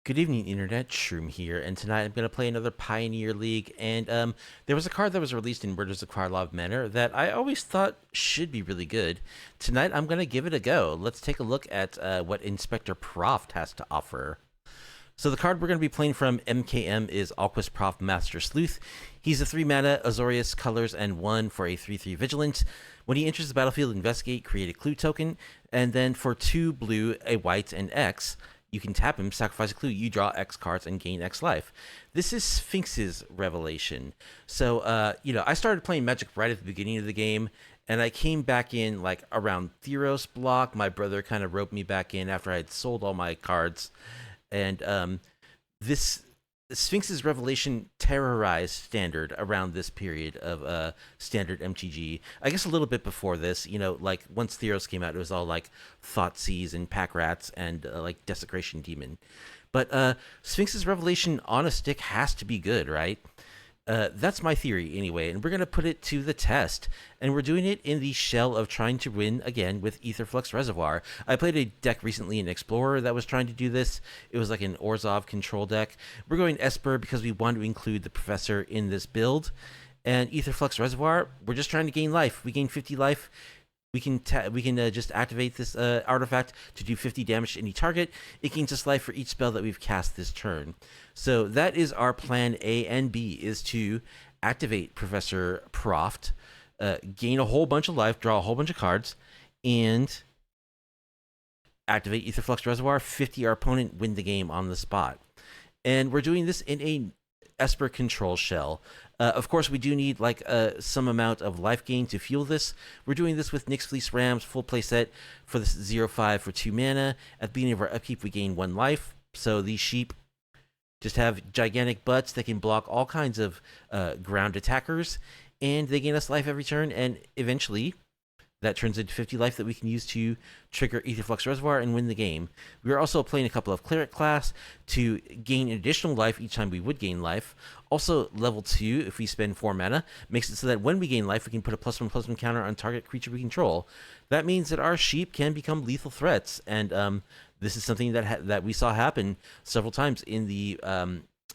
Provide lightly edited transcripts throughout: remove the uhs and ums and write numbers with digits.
Good evening, Internet. Shroom here, and tonight I'm going to play another Pioneer League. And there was a card that was released in Murders of Karlov Manor that I always thought should be really good. Tonight I'm going to give it a go. Let's take a look at what Inspector Proft has to offer. So the card we're going to be playing from MKM is Alquist Proft, Master Sleuth. He's a 3-mana Azorius colors and 1 for a 3/3 Vigilance. When he enters the battlefield, investigate, create a clue token, and then for 2 blue, a white, and X, you can tap him, sacrifice a clue, you draw X cards, and gain X life. This is Sphinx's revelation. So, I started playing Magic right at the beginning of the game, and I came back in, like, around Theros block. My brother kind of roped me back in after I had sold all my cards. And this Sphinx's revelation terrorized Standard around this period of Standard MTG. I guess a little bit before this, like once Theros came out, it was all like Thoughtseize and Pack Rats and like Desecration Demon. But Sphinx's revelation on a stick has to be good, right? That's my theory anyway, and we're going to put it to the test. And we're doing it in the shell of trying to win again with Aetherflux Reservoir. I played a deck recently in Explorer that was trying to do this. It was like an Orzhov control deck. We're going Esper because we want to include the Professor in this build. And Aetherflux Reservoir, we're just trying to gain life. We gain 50 life. We can just activate this artifact to do 50 damage to any target. It gains us life for each spell that we've cast this turn. So that is our plan A and B, is to activate Professor Proft, gain a whole bunch of life, draw a whole bunch of cards, and activate Aetherflux Reservoir, 50 our opponent, win the game on the spot. And we're doing this in a Esper control shell. Of course, we do need like some amount of life gain to fuel this. We're doing this with Nyx Fleece Rams, full playset for this 0/5 for 2 mana. At the beginning of our upkeep, we gain 1 life. So these sheep just have gigantic butts that can block all kinds of ground attackers, and they gain us life every turn, and eventually that turns into 50 life that we can use to trigger Aetherflux Reservoir and win the game. We are also playing a couple of Cleric class to gain additional life each time we would gain life. Also, level 2, if we spend 4 mana, makes it so that when we gain life, we can put a +1/+1 counter on target creature we control. That means that our sheep can become lethal threats, and this is something that we saw happen several times in the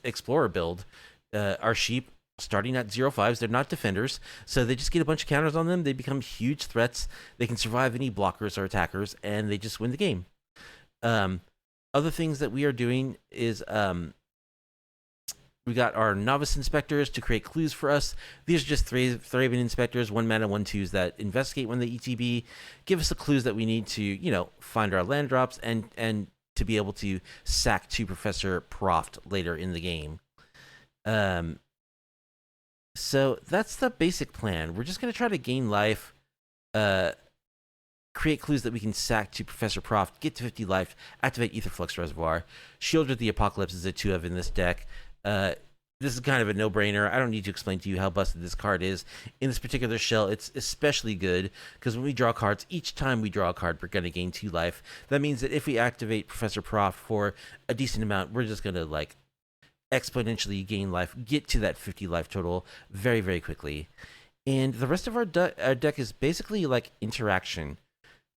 Explorer build. Our sheep, starting at 0/5s, they're not defenders, so they just get a bunch of counters on them. They become huge threats. They can survive any blockers or attackers, and they just win the game. Other things that we are doing is we got our Novice Inspectors to create clues for us. These are just Thraben Inspectors, 1 mana, 1/2s that investigate when they ETB, give us the clues that we need to, find our land drops and to be able to sack to Professor Proft later in the game. So that's the basic plan. We're just going to try to gain life, create clues that we can sack to Professor Proft, get to 50 life, activate Aetherflux Reservoir. Shield of the Apocalypse is a 2 of in this deck. This is kind of a no-brainer. I don't need to explain to you how busted this card is. In this particular shell, it's especially good because when we draw cards, each time we draw a card, we're going to gain 2 life. That means that if we activate Professor Proft for a decent amount, we're just going to, like, exponentially gain life, get to that 50 life total very, very quickly. And the rest of our deck is basically like interaction.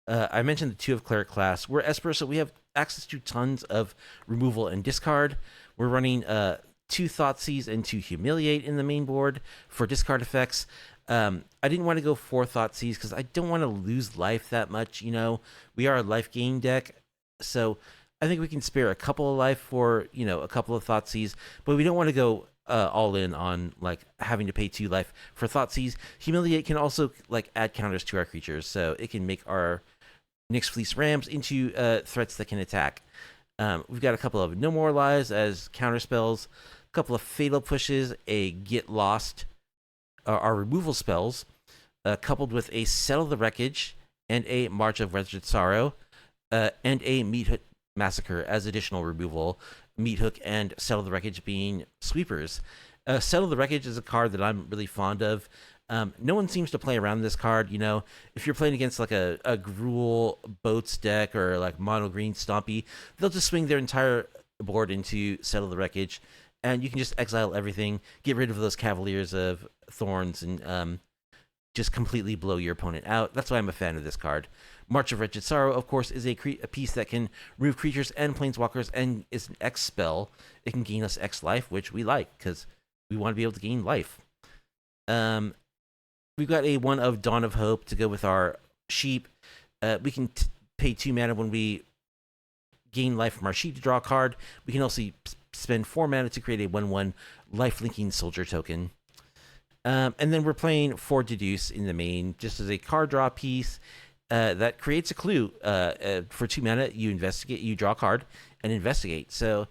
I mentioned the 2 of Cleric class. We're Esper, so we have access to tons of removal and discard. We're running 2 Thoughtseize and 2 Humiliate in the main board for discard effects. I didn't want to go 4 Thoughtseize because I don't want to lose life that much. We are a life gain deck, so I think we can spare a couple of life for, a couple of Thoughtseize, but we don't want to go all in on, like, having to pay 2 life for Thoughtseize. Humiliate can also, like, add counters to our creatures, so it can make our Nyx Fleece Rams into threats that can attack. We've got a couple of No More Lies as counter spells, a couple of Fatal Pushes, a Get Lost, our removal spells, coupled with a Settle the Wreckage and a March of Wretched Sorrow, and a Meat Hook Massacre as additional removal. Meat Hook and Settle the Wreckage being sweepers. Settle the Wreckage is a card that I'm really fond of. No one seems to play around this card. If you're playing against like a Gruul Boats deck or like mono green Stompy, they'll just swing their entire board into Settle the Wreckage, and you can just exile everything, get rid of those Cavaliers of Thorns, and just completely blow your opponent out. That's why I'm a fan of this card. March of Wretched Sorrow, of course, is a piece that can remove creatures and planeswalkers, and is an X spell. It can gain us X life, which we like, because we want to be able to gain life. We've got a one of Dawn of Hope to go with our sheep. We can pay 2 mana when we gain life from our sheep to draw a card. We can also spend 4 mana to create a 1/1 life-linking soldier token. And then we're playing for Deduce in the main, just as a card draw piece that creates a clue. For 2 mana, you investigate, you draw a card, and investigate. So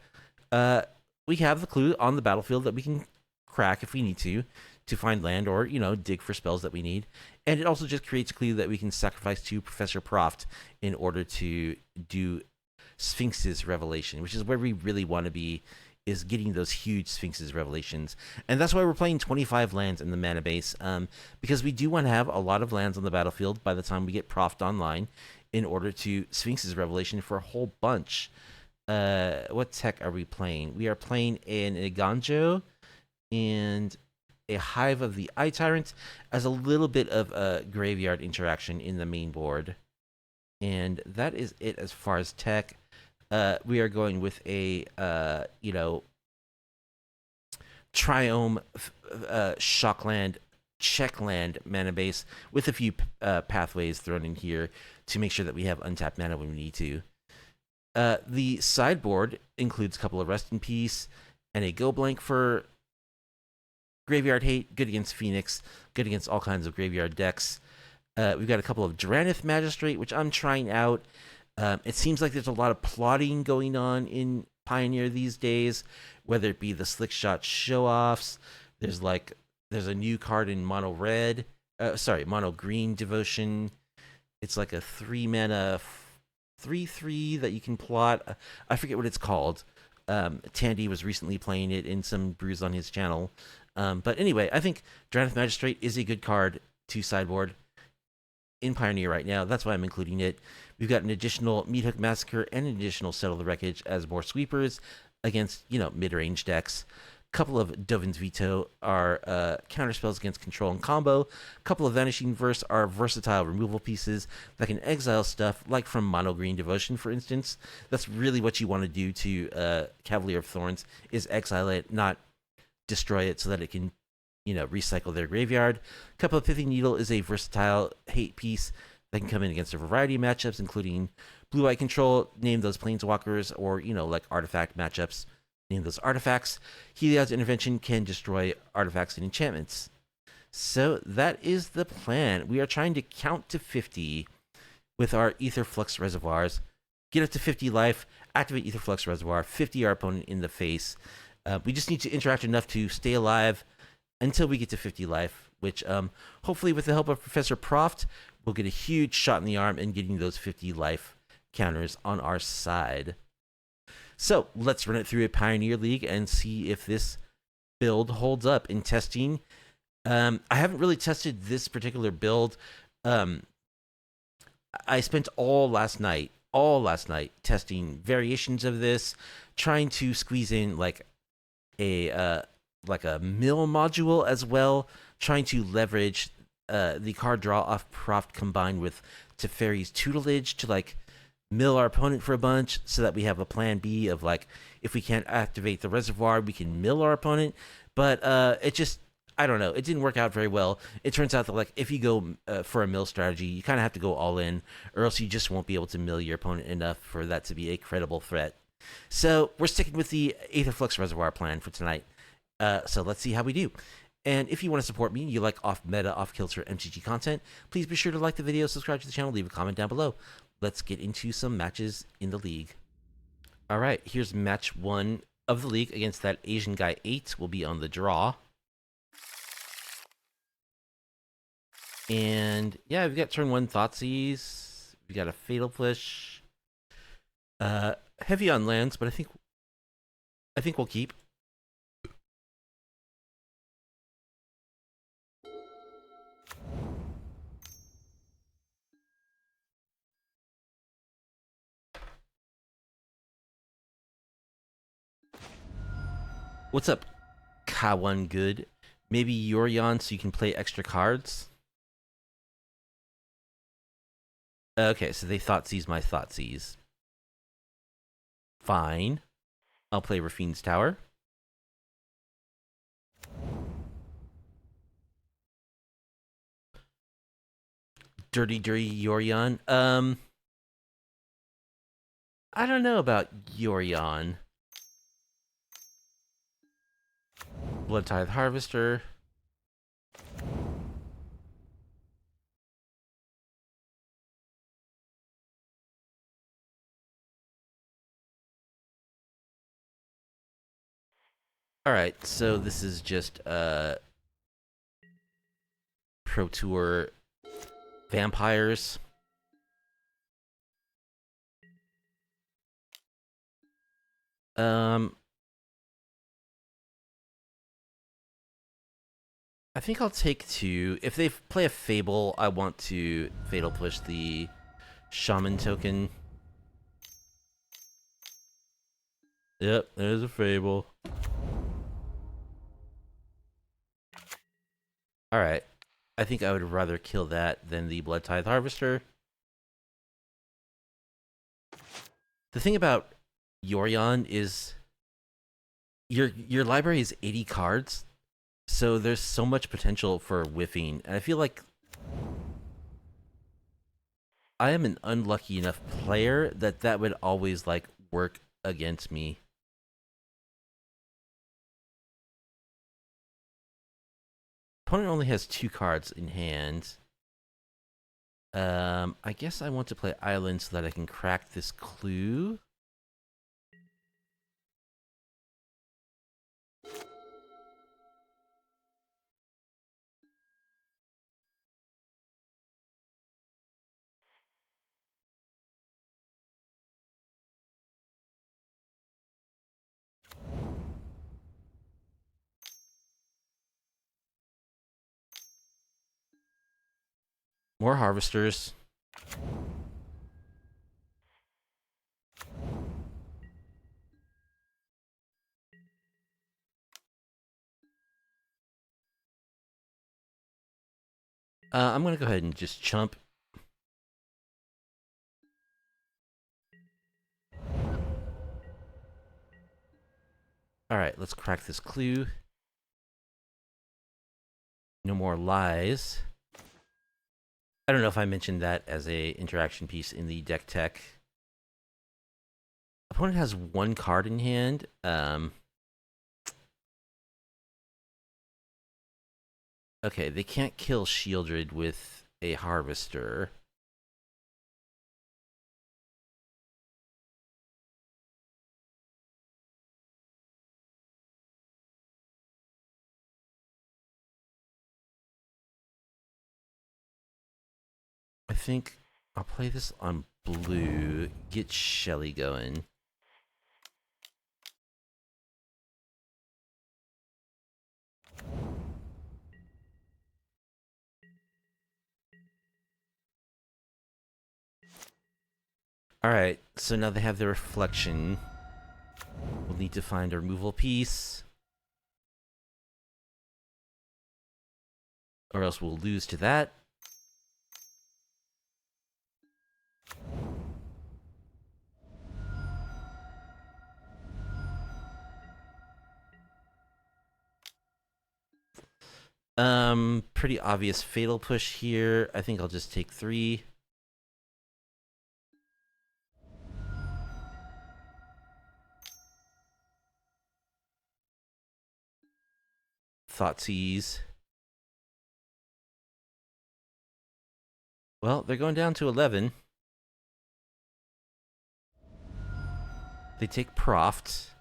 we have the clue on the battlefield that we can crack if we need to find land or, dig for spells that we need. And it also just creates a clue that we can sacrifice to Professor Proft in order to do Sphinx's Revelation, which is where we really want to be, is getting those huge Sphinx's Revelations. And that's why we're playing 25 lands in the mana base, because we do want to have a lot of lands on the battlefield by the time we get Proft online in order to Sphinx's Revelation for a whole bunch. What tech are we playing? We are playing an Iganjo and a Hive of the Eye Tyrant as a little bit of a graveyard interaction in the main board. And that is it as far as tech. We are going with a, Triome, Shockland, Checkland mana base with a few pathways thrown in here to make sure that we have untapped mana when we need to. The sideboard includes a couple of Rest in Peace and a Go Blank for Graveyard Hate, good against Phoenix, good against all kinds of graveyard decks. We've got a couple of Drannith Magistrate, which I'm trying out. It seems like there's a lot of plotting going on in Pioneer these days, whether it be the Slickshot show-offs. There's a new card in mono green Devotion. It's like a 3-mana 3/3 that you can plot. I forget what it's called. Tandy was recently playing it in some brews on his channel. But anyway, I think Drannith Magistrate is a good card to sideboard in Pioneer right now. That's why I'm including it. We've got an additional Meathook Massacre and an additional Settle the Wreckage as more sweepers against, mid-range decks. A couple of Dovin's Veto are counterspells against control and combo. A couple of Vanishing Verse are versatile removal pieces that can exile stuff, like from Mono Green Devotion, for instance. That's really what you want to do to Cavalier of Thorns, is exile it, not destroy it, so that it can, recycle their graveyard. A couple of Pithy Needle is a versatile hate piece that can come in against a variety of matchups, including blue-white control, name those planeswalkers, or, like artifact matchups, name those artifacts. Heliod's Intervention can destroy artifacts and enchantments. So that is the plan. We are trying to count to 50 with our Aetherflux Reservoirs. Get up to 50 life, activate Aetherflux Reservoir, 50 our opponent in the face. We just need to interact enough to stay alive until we get to 50 life, which hopefully with the help of Professor Proft, we'll get a huge shot in the arm in getting those 50 life counters on our side. So let's run it through a Pioneer League and see if this build holds up in testing. I haven't really tested this particular build. I spent all last night testing variations of this, trying to squeeze in like a mill module as well, trying to leverage the card draw off Proft combined with Teferi's tutelage to mill our opponent for a bunch, so that we have a plan B of if we can't activate the reservoir, we can mill our opponent. But it just, I don't know, it didn't work out very well. It turns out that if you go for a mill strategy, you kind of have to go all in, or else you just won't be able to mill your opponent enough for that to be a credible threat. So we're sticking with the Aetherflux Reservoir plan for tonight. So let's see how we do. And if you want to support me, you like off-meta, off-kilter MTG content, please be sure to like the video, subscribe to the channel, leave a comment down below. Let's get into some matches in the league. All right, here's match 1 of the league against that Asian guy 8. Will be on the draw. And yeah, we've got turn 1 Thoughtseize. We got a Fatal Push. Heavy on lands, but I think we'll keep. What's up, K1 Good? Maybe Yorion so you can play extra cards? Okay, so they Thoughtseize my Thoughtseize. Fine. I'll play Rafine's Tower. Dirty Yorion. I don't know about Yorion. Blood Tithe Harvester. Alright, so this is just Pro Tour vampires. I think I'll take 2. If they play a Fable, I want to Fatal Push the Shaman token. Yep, there's a Fable. Alright. I think I would rather kill that than the Blood Tithe Harvester. The thing about Yorion is your library is 80 cards, so there's so much potential for whiffing. And I feel like I am an unlucky enough player that would always like work against me. Opponent only has 2 cards in hand. I guess I want to play Island so that I can crack this clue. More harvesters. I'm gonna go ahead and just chump. Alright, let's crack this clue. No more lies. I don't know if I mentioned that as a interaction piece in the deck tech. Opponent has 1 card in hand. Okay, they can't kill Shieldred with a Harvester. I think I'll play this on blue. Get Shelly going. Alright, so now they have the reflection. We'll need to find a removal piece. Or else we'll lose to that. Pretty obvious fatal push here. I think I'll just take 3. Thoughtseize. Well, they're going down to 11. They take Proft.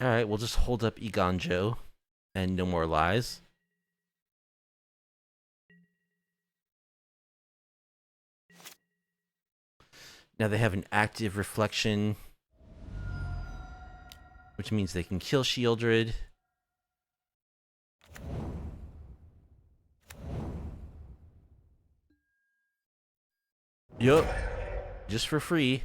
Alright, we'll just hold up Iganjo. And no more lies. Now they have an active reflection, which means they can kill Shieldred. Yup. Just for free.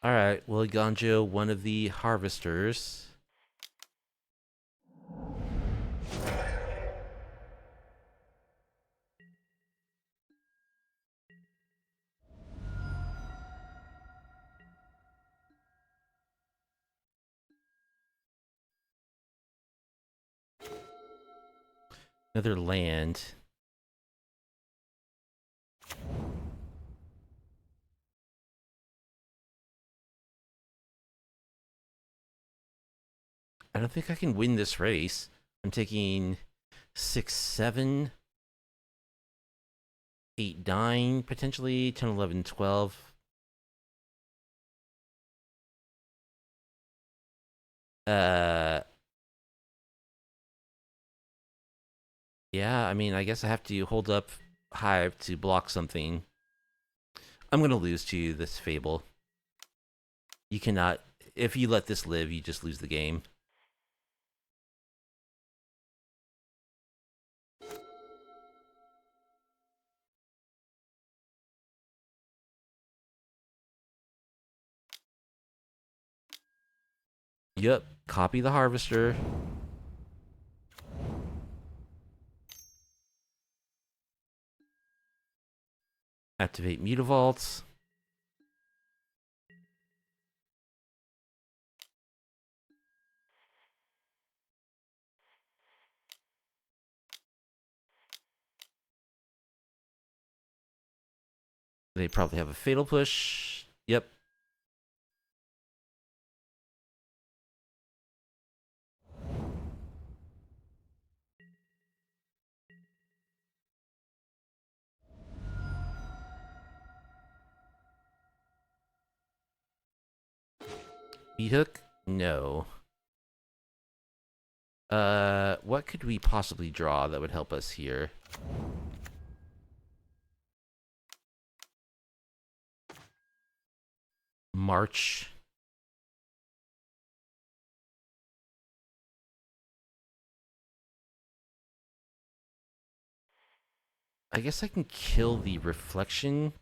Alright, well, Ganjo, one of the harvesters. Another land. I don't think I can win this race. I'm taking 6, 7, 8, 9, potentially 10, 11, 12. Yeah, I mean, I guess I have to hold up Hive to block something. I'm gonna lose to this Fable. You cannot... If you let this live, you just lose the game. Yep, copy the Harvester. Activate Mutavaults. They probably have a Fatal Push. Yep. Beat-hook? No. What could we possibly draw that would help us here? March. I guess I can kill the Reflection.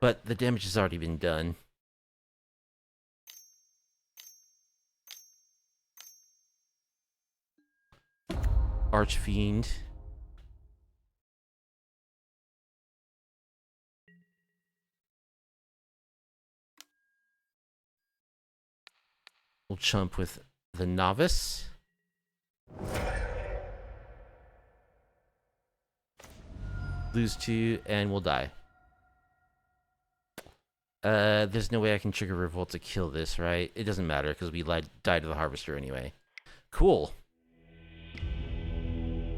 But the damage has already been done. Archfiend. We'll chump with the Novice. Lose 2, and we'll die. There's no way I can trigger Revolt to kill this, right? It doesn't matter, because we died to the Harvester anyway. Cool.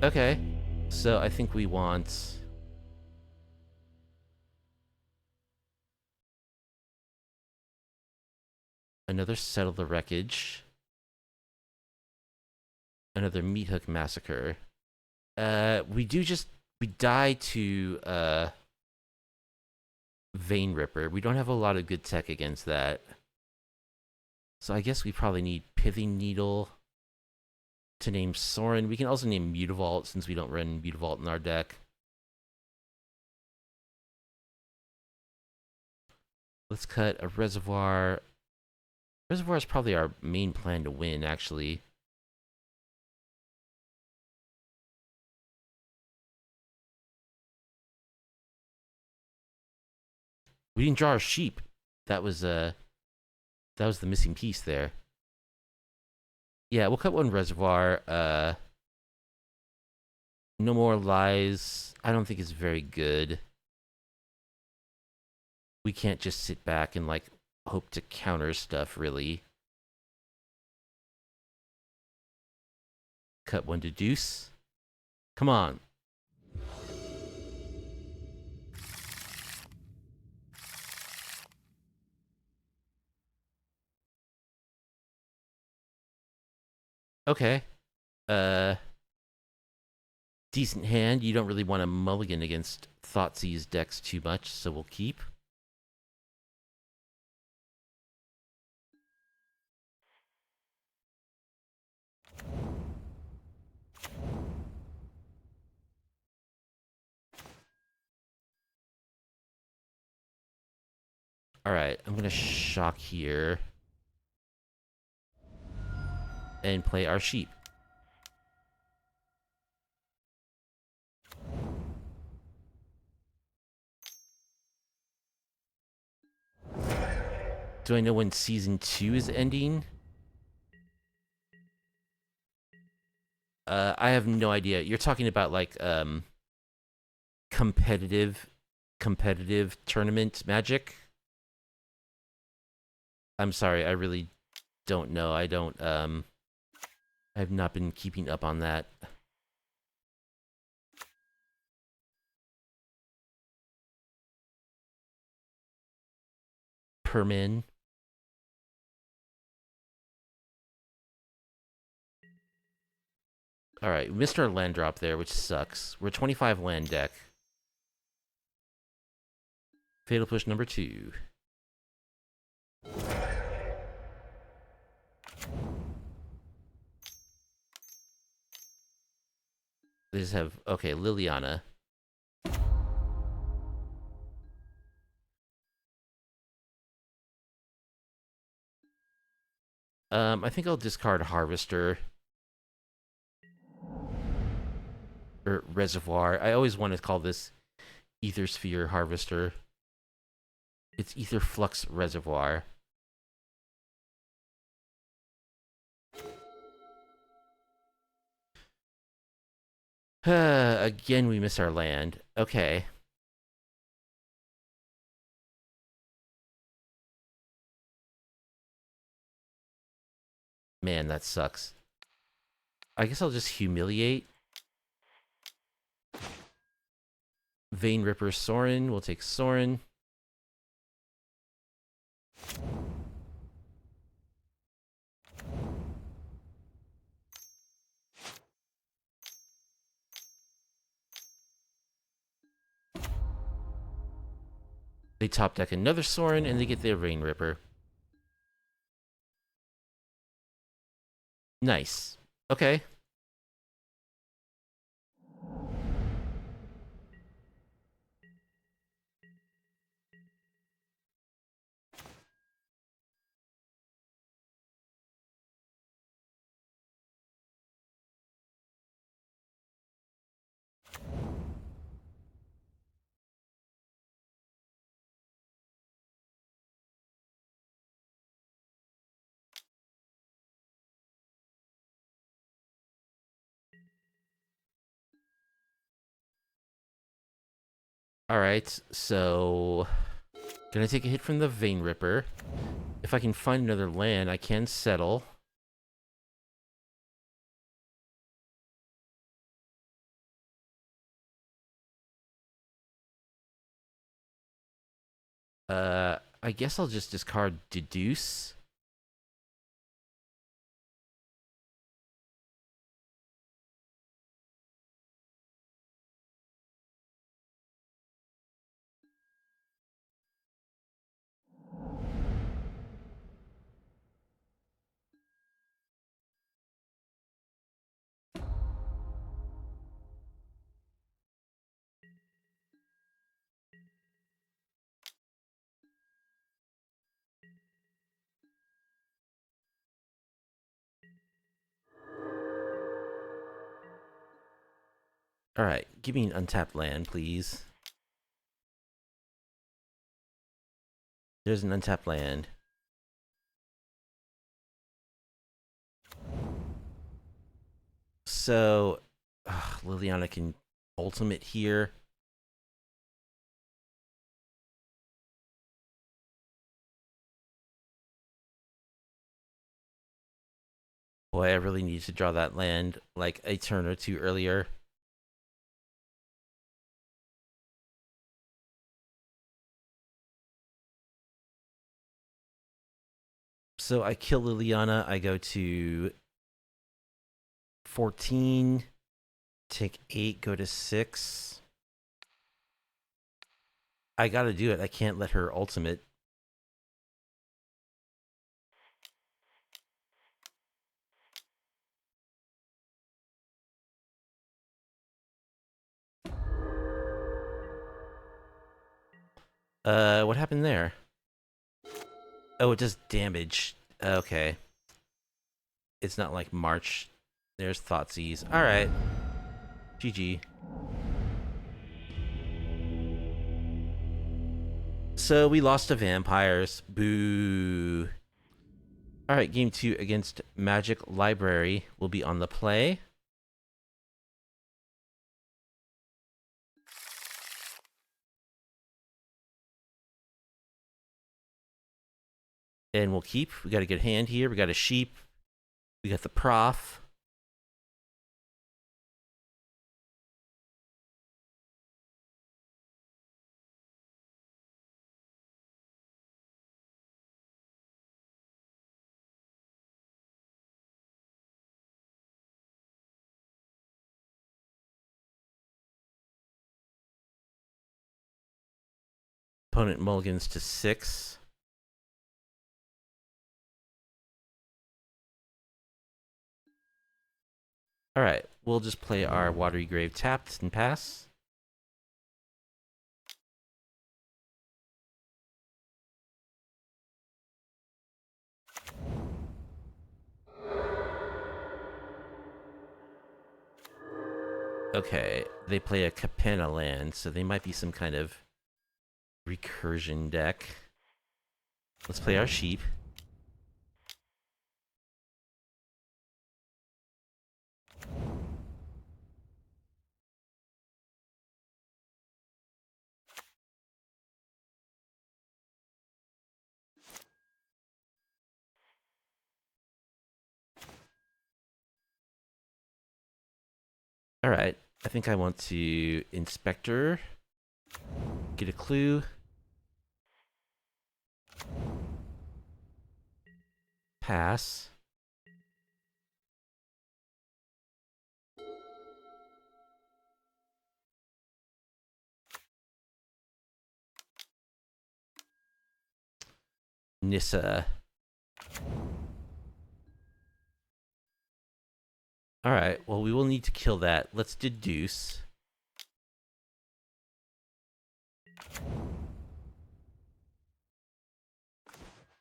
Okay. So I think we want... another Settle the Wreckage. Another Meat Hook Massacre. We die to, Vein Ripper. We don't have a lot of good tech against that. So I guess we probably need Pithing Needle to name Soren. We can also name Mutavault since we don't run Mutavault in our deck. Let's cut a Reservoir. Reservoir is probably our main plan to win, actually. We didn't draw our sheep. That was the missing piece there. Yeah, we'll cut one Reservoir. No More Lies. I don't think it's very good. We can't just sit back and, like, hope to counter stuff, really. Cut one Deduce. Come on. Okay. Uh, decent hand. You don't really want to mulligan against Thoughtseize decks too much, so we'll keep. Alright, I'm gonna shock here. And play our sheep. Do I know when Season 2 is ending? I have no idea. You're talking about, like, competitive tournament Magic? I'm sorry, I really don't know. I don't, I've not been keeping up on that. Permin. Alright, we missed our land drop there, which sucks. We're a 25 land deck. Fatal Push number 2. They just have... Okay, Liliana. I think I'll discard Harvester. Or Reservoir. I always want to call this Aethersphere Harvester. It's Aetherflux Reservoir. Again, we miss our land. Okay. Man, that sucks. I guess I'll just humiliate. Vein Ripper Sorin. We'll take Sorin. They top deck another Sorin, and they get their Vein Ripper. Nice. Okay. Alright, so... Gonna take a hit from the Vein Ripper. If I can find another land, I can settle. I guess I'll just discard Deduce. Alright, give me an untapped land, please. There's an untapped land. So, Liliana can ultimate here. Boy, I really need to draw that land like a turn or two earlier. So I kill Liliana, I go to 14. Take 8, go to 6. I gotta do it. I can't let her ultimate. What happened there? Oh, it does damage. Okay. It's not like March. There's Thoughtseize. Alright. GG. So we lost to vampires. Boo. Alright, game 2 against Magic Library will be on the play. And we'll keep. We got a good hand here. We got a sheep. We got the prof. Opponent mulligans to 6. Alright, we'll just play our Watery Grave tapped and pass. Okay, they play a Capenna land, so they might be some kind of recursion deck. Let's play our sheep. Alright, I think I want to Inspector. Get a clue. Pass. Nissa. Alright, well, we will need to kill that. Let's deduce.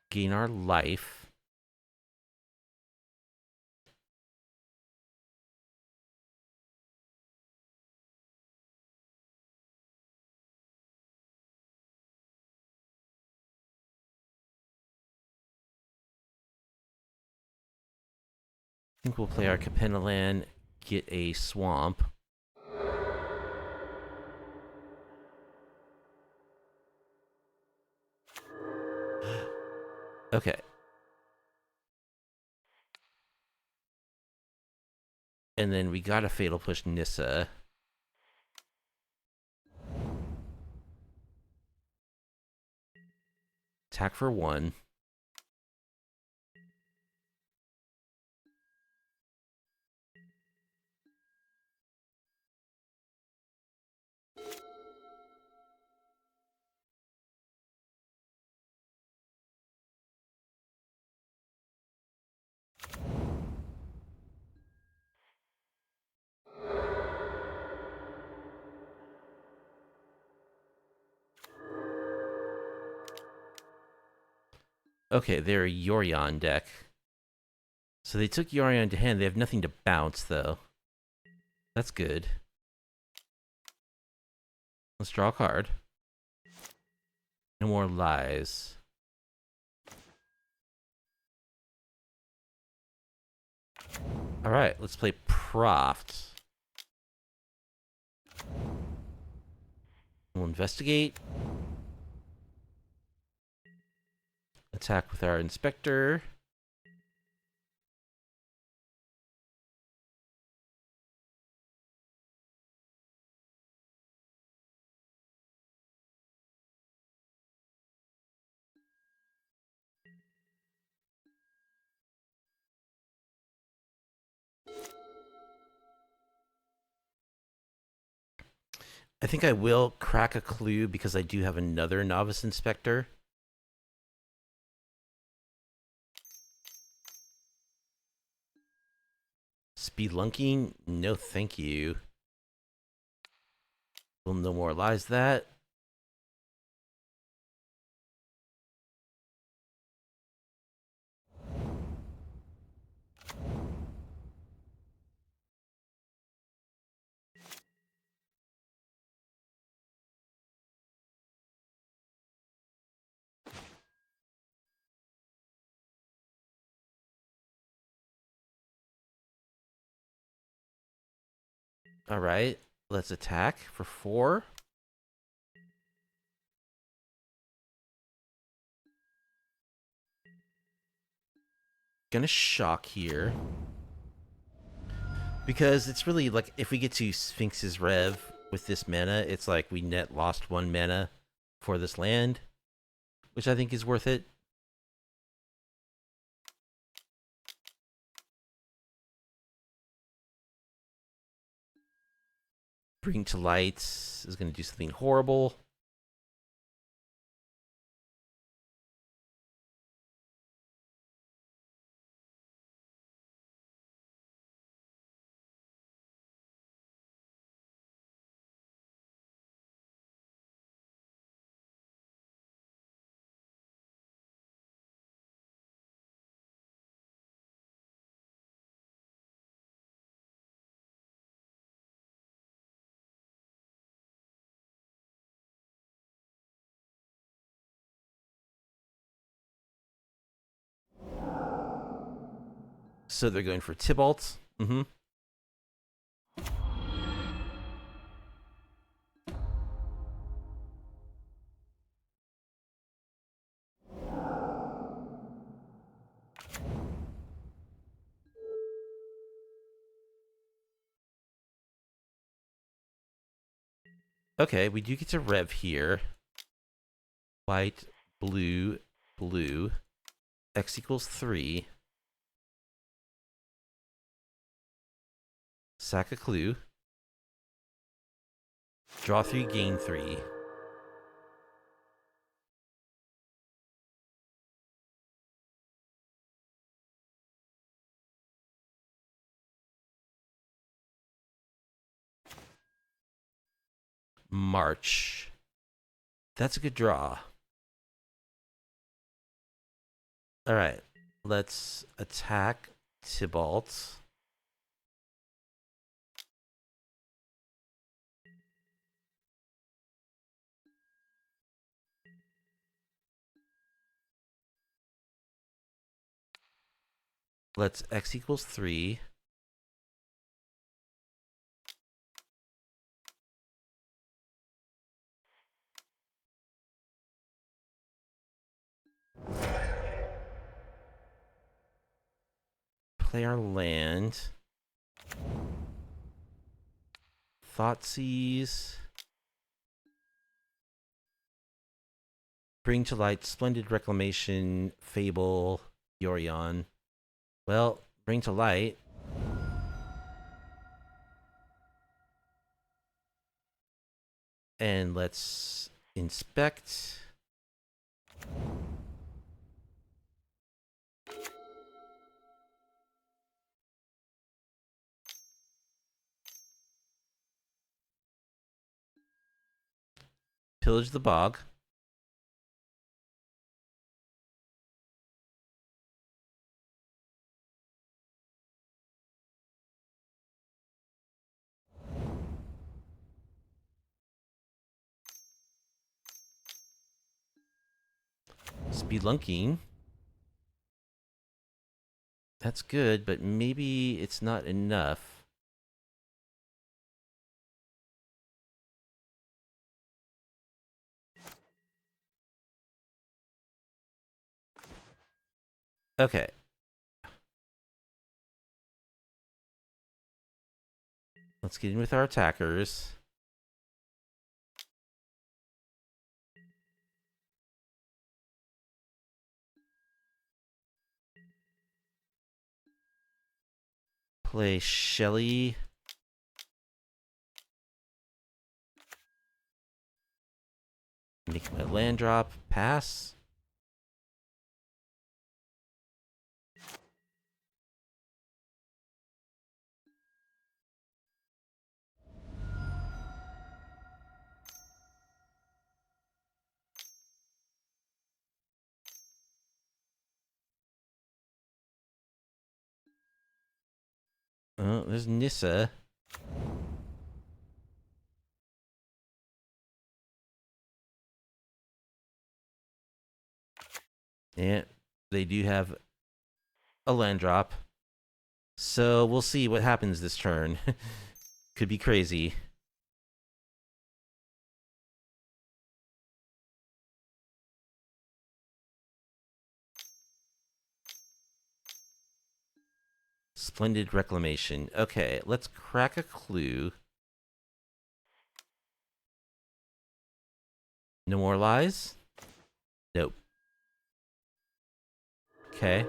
Gain our life. I think we'll play our Capenna land, get a swamp. Okay. And then we got a Fatal Push Nissa. Attack for 1. Okay, they're a Yorion deck. So they took Yorion to hand. They have nothing to bounce, though. That's good. Let's draw a card. No more lies. Alright, let's play Proft. We'll investigate. Attack with our Inspector. I think I will crack a clue because I do have another Novice Inspector. Spelunking? No, thank you. We'll no more lies that. All right, let's attack for 4. Gonna shock here. Because it's really like, if we get to Sphinx's Rev with this mana, it's like we net lost 1 mana for this land, which I think is worth it. Bring to Light is going to do something horrible. So they're going for Tybalt. Okay, we do get to Rev here. White, blue, blue. X equals 3. Sack a clue. Draw 3, gain 3. March. That's a good draw. Alright, let's attack Tybalt. Let's X equals 3. Play our land. Thoughtseize. Bring to Light, Splendid Reclamation, Fable, Yorion. Well, Bring to Light. And let's inspect. Pillage the bog. Spelunking. That's good, but maybe it's not enough. Okay. Let's get in with our attackers. Play Shelly. Make my land drop. Pass. Oh, there's Nissa. Yeah, they do have a land drop. So we'll see what happens this turn. Could be crazy. Splendid Reclamation. Okay, let's crack a clue. No more lies? Nope. Okay.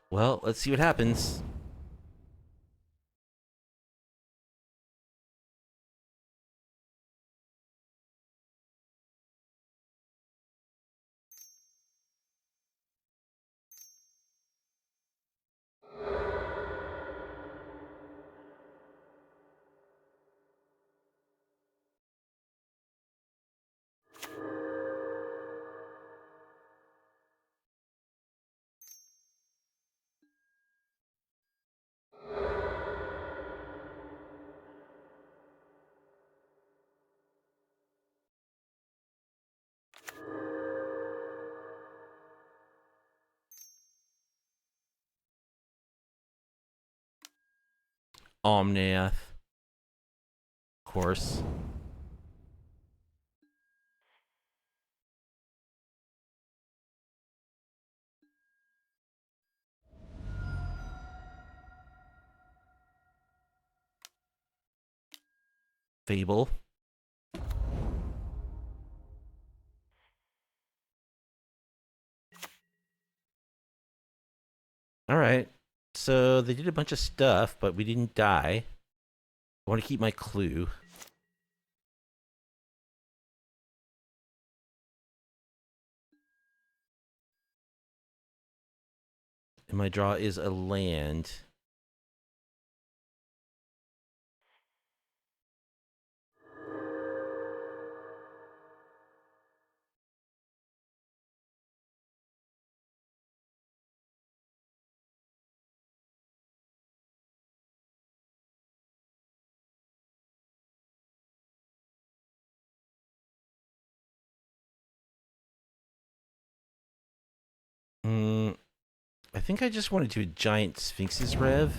Well, let's see what happens. Omnath. Of course. Fable. Alright. So they did a bunch of stuff, but we didn't die. I want to keep my clue. And my draw is a land. I think I just want to do a giant Sphinx's Rev.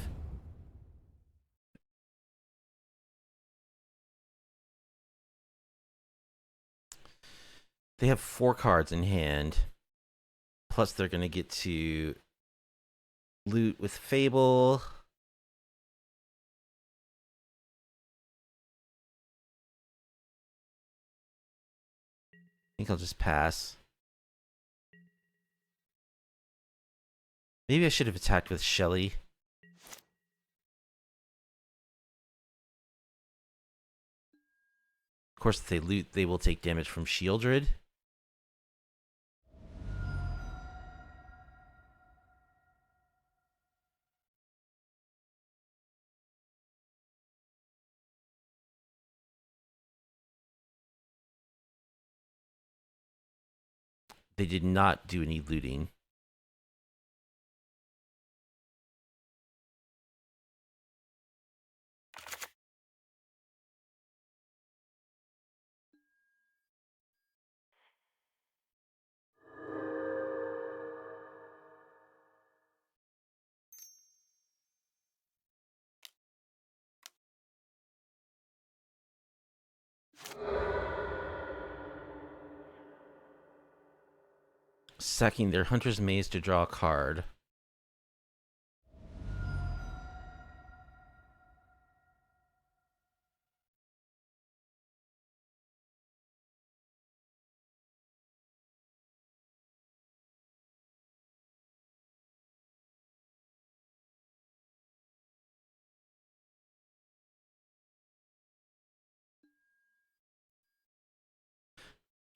They have 4 cards in hand. Plus they're going to get to loot with Fable. I think I'll just pass. Maybe I should have attacked with Shelly. Of course, if they loot, they will take damage from Shieldred. They did not do any looting. Sacking their Hunter's Maze to draw a card.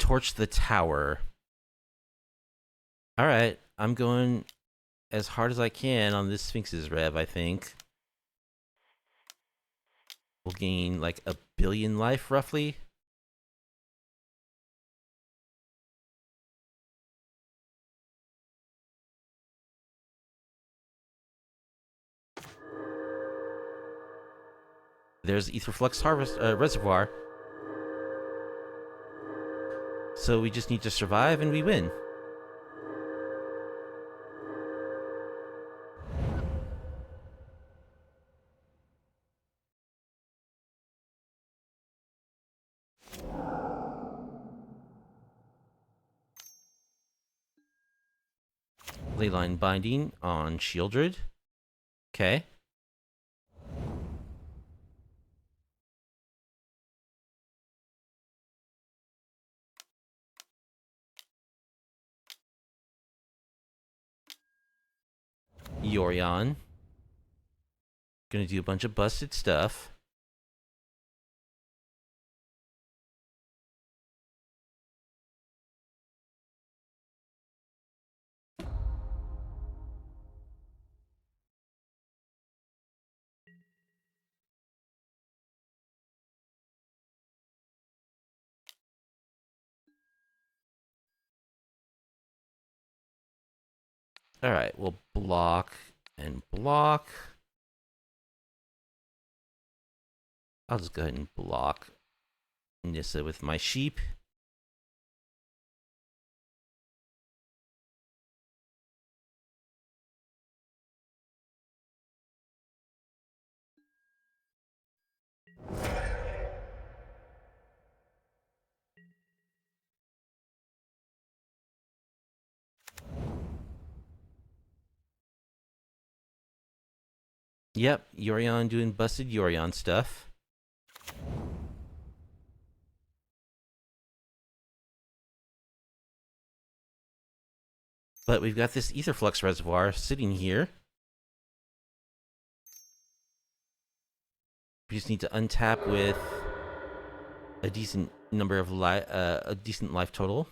torch the tower. All right, I'm going as hard as I can on this Sphinx's rev, I think. We'll gain like 1 billion life, roughly. There's Aetherflux Reservoir. So we just need to survive and we win. Leyline Binding on Shieldred. Okay. Yorion. Gonna do a bunch of busted stuff. Alright, we'll block and block. I'll just go ahead and block Nissa with my sheep. Yep, Yorion doing busted Yorion stuff. But we've got this Aetherflux Reservoir sitting here. We just need to untap with a decent number of a decent life total.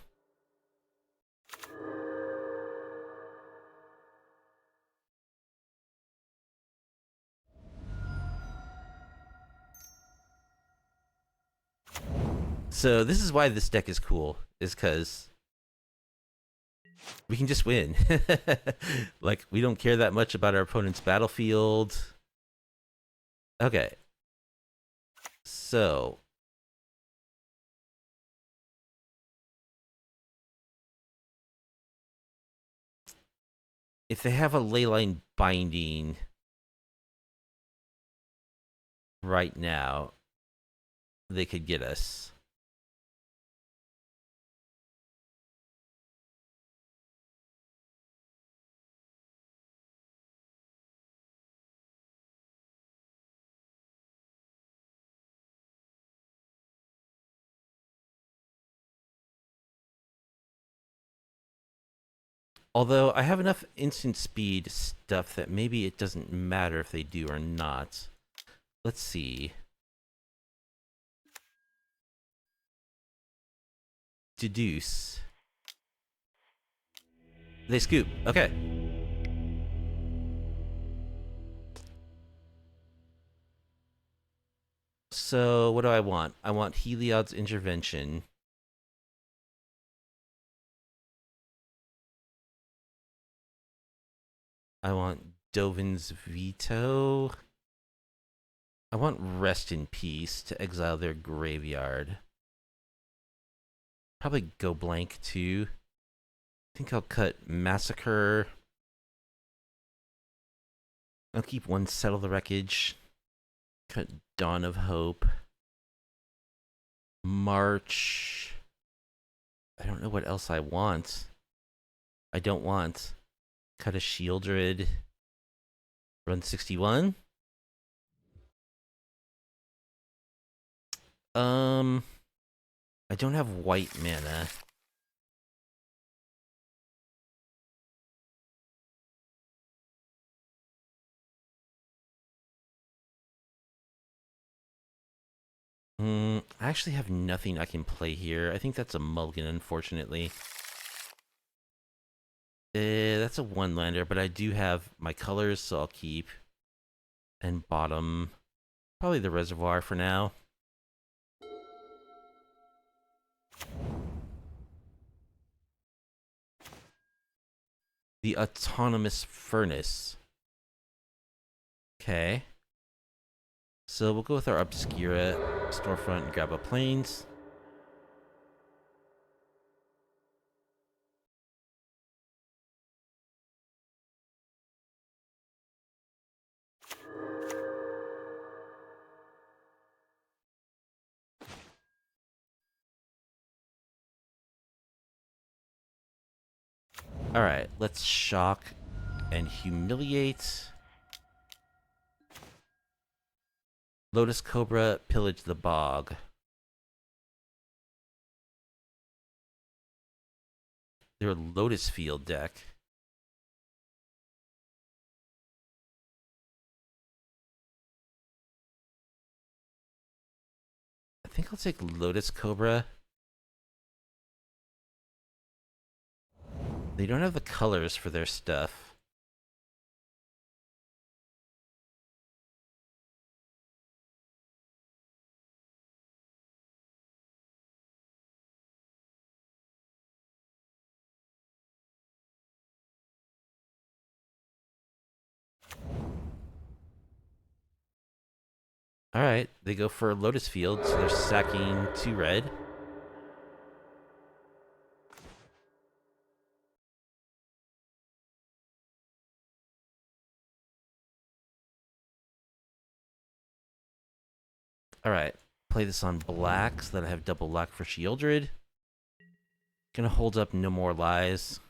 So this is why this deck is cool, is because we can just win. Like, we don't care that much about our opponent's battlefield. Okay. So if they have a Leyline Binding right now, they could get us. Although I have enough instant speed stuff that maybe it doesn't matter if they do or not. Let's see. Deduce. They scoop. Okay. So what do I want? I want Heliod's Intervention. I want Dovin's Veto. I want Rest in Peace to exile their graveyard. Probably go blank too. I think I'll cut Massacre. I'll keep one Settle the Wreckage. Cut Dawn of Hope. March. I don't know what else I want. I don't want. Cut a Shieldred. Run 61. I don't have white mana. I actually have nothing I can play here. I think that's a mulligan, unfortunately. That's a one-lander, but I do have my colors, so I'll keep. And bottom, probably the reservoir for now. The autonomous furnace. Okay. So we'll go with our Obscura storefront and grab a plains. Alright, let's shock and humiliate. Lotus Cobra, pillage the bog. Their Lotus Field deck. I think I'll take Lotus Cobra. They don't have the colors for their stuff. Alright, they go for Lotus Field, so they're sacking 2 red. Alright, play this on black so that I have double black for Sheoldred. Gonna hold up No More Lies.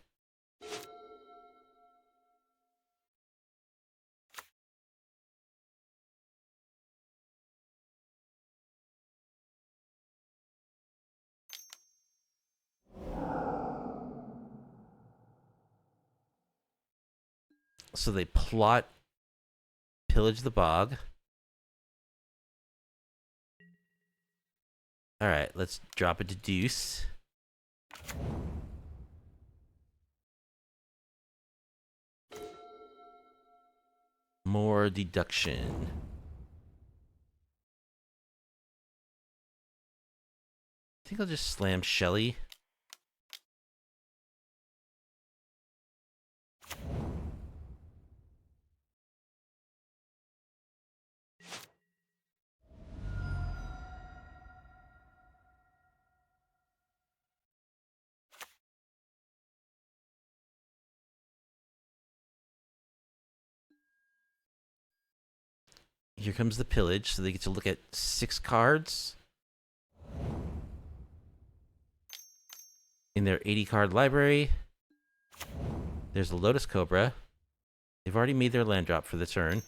So they plot pillage the bog. Alright, let's drop a Deduce. More deduction. I think I'll just slam Shelly. Here comes the pillage, so they get to look at 6 cards in their 80 card library. There's the Lotus Cobra. They've already made their land drop for the turn.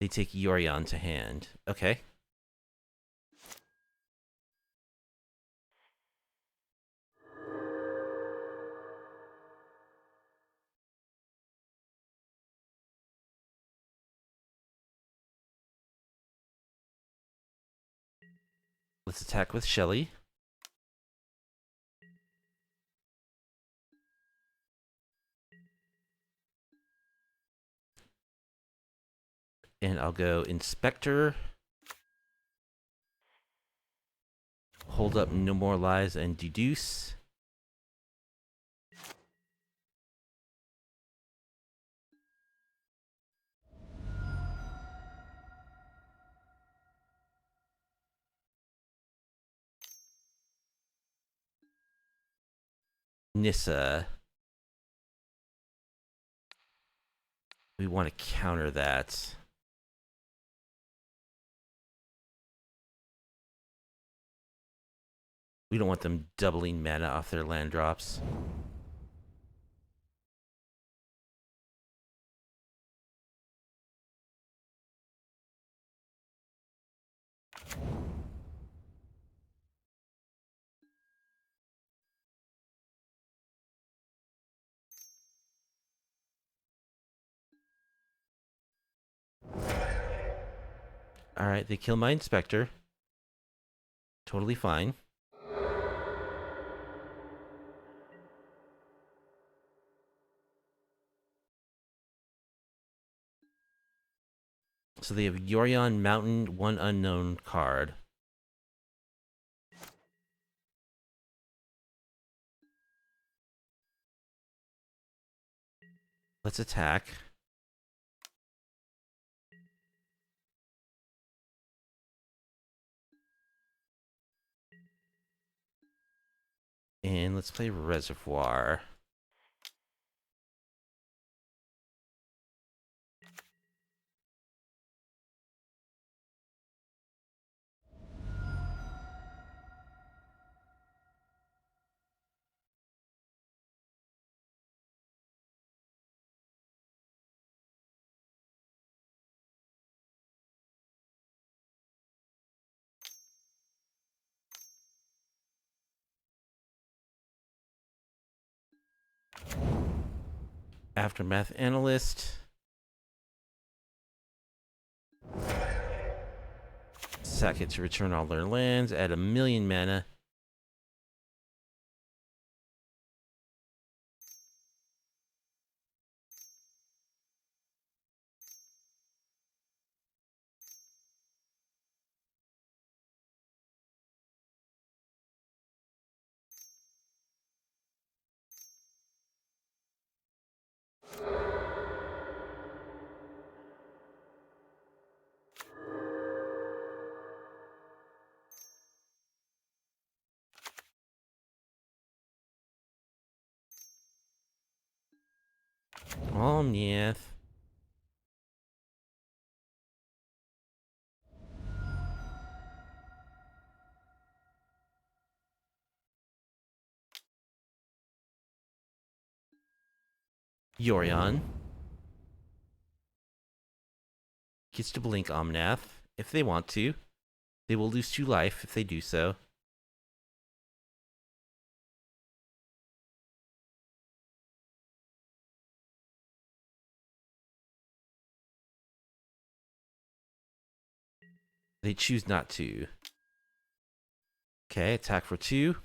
They take Yorion to hand. Okay. Let's attack with Shelly. And I'll go Inspector. Hold up No More Lies and Deduce. Nissa. We want to counter that. We don't want them doubling mana off their land drops. Alright, they kill my inspector. Totally fine. So they have Yorion Mountain, one unknown card. Let's attack. And let's play Reservoir. Aftermath Analyst. Sack it to return all their lands. Add 1,000,000 mana. Oh, yeah. Yorion gets to blink Omnath if they want to. They will lose 2 life if they do so. They choose not to. Okay, attack for 2.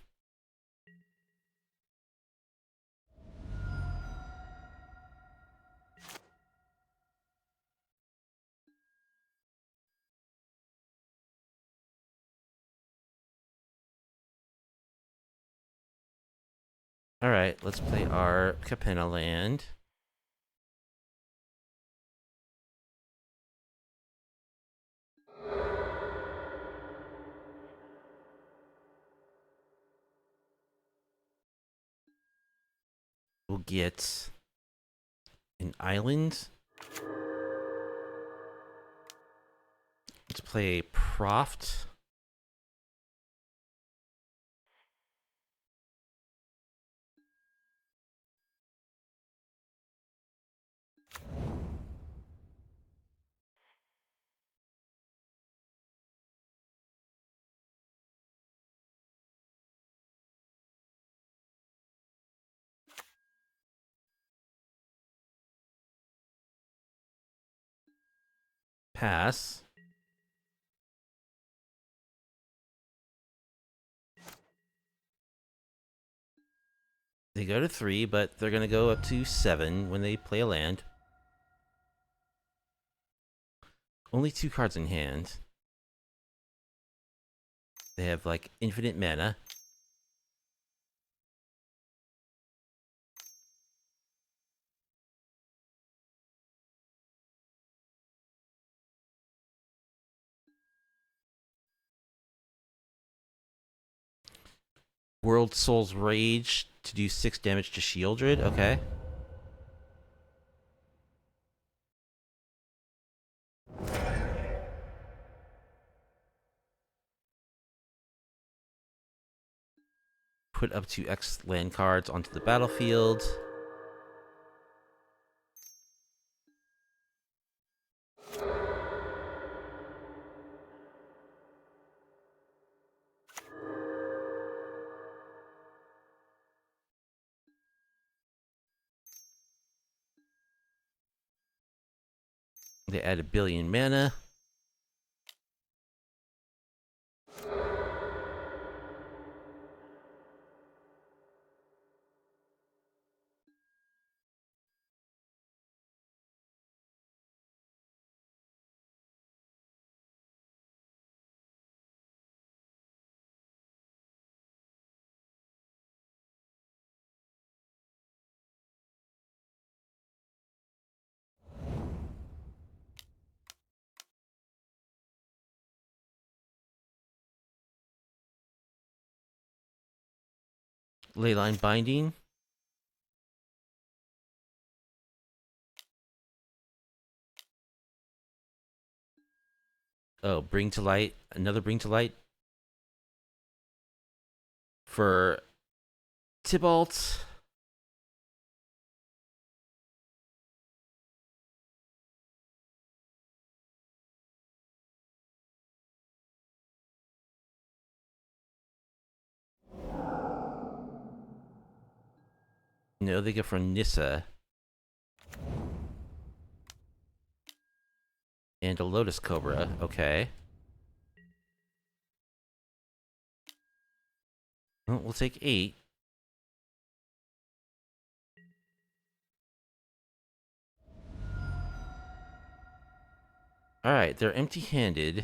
Alright, let's play our Capenna land. We'll get an island. Let's play Proft. Pass. They go to 3, but they're going to go up to 7 when they play a land. Only 2 cards in hand. They have, like, infinite mana. World Soul's Rage to do 6 damage to Shieldred. Okay. Put up to X land cards onto the battlefield. They add 1,000,000,000 mana. Leyline Binding. Oh, Bring to Light. Another Bring to Light. For Tybalt. No, they go for Nissa. And a Lotus Cobra. Okay. Well, we'll take 8. Alright, they're empty-handed.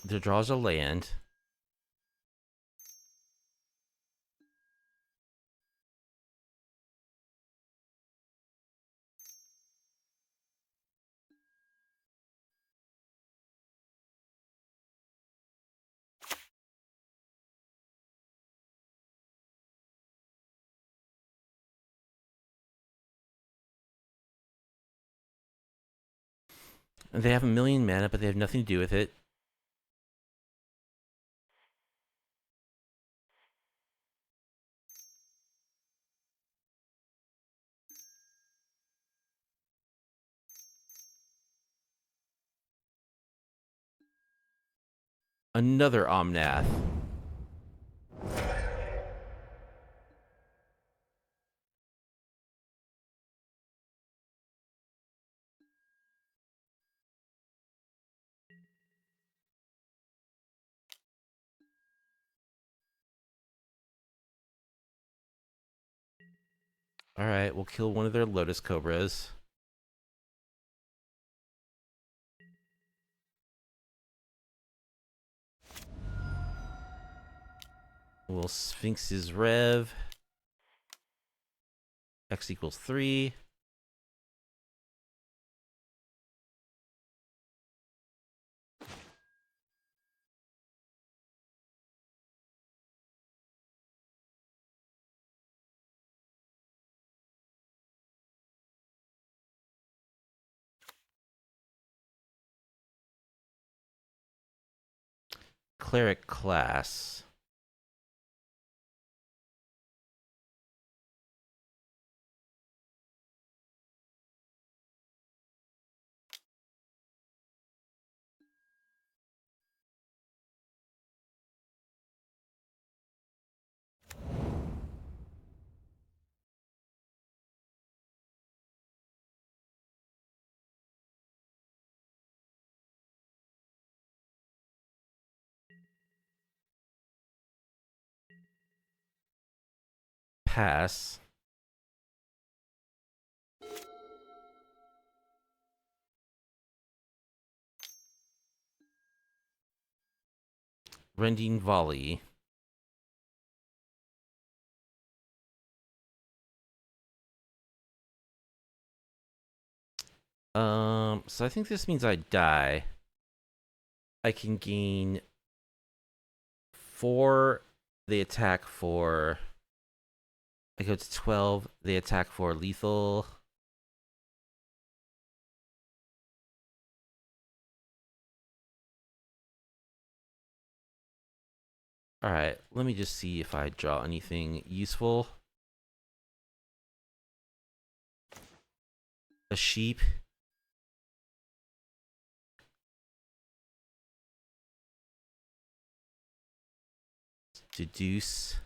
Their draws a land. And they have a million mana, but they have nothing to do with it. Another Omnath. Alright, we'll kill one of their Lotus Cobras. We'll Sphinx's Rev. X equals 3. Cleric class. Pass. Rending Volley. So I think this means I die. I can gain 4. They attack for. I go to 12. They attack for lethal. Alright, let me just see if I draw anything useful. A sheep. Deduce.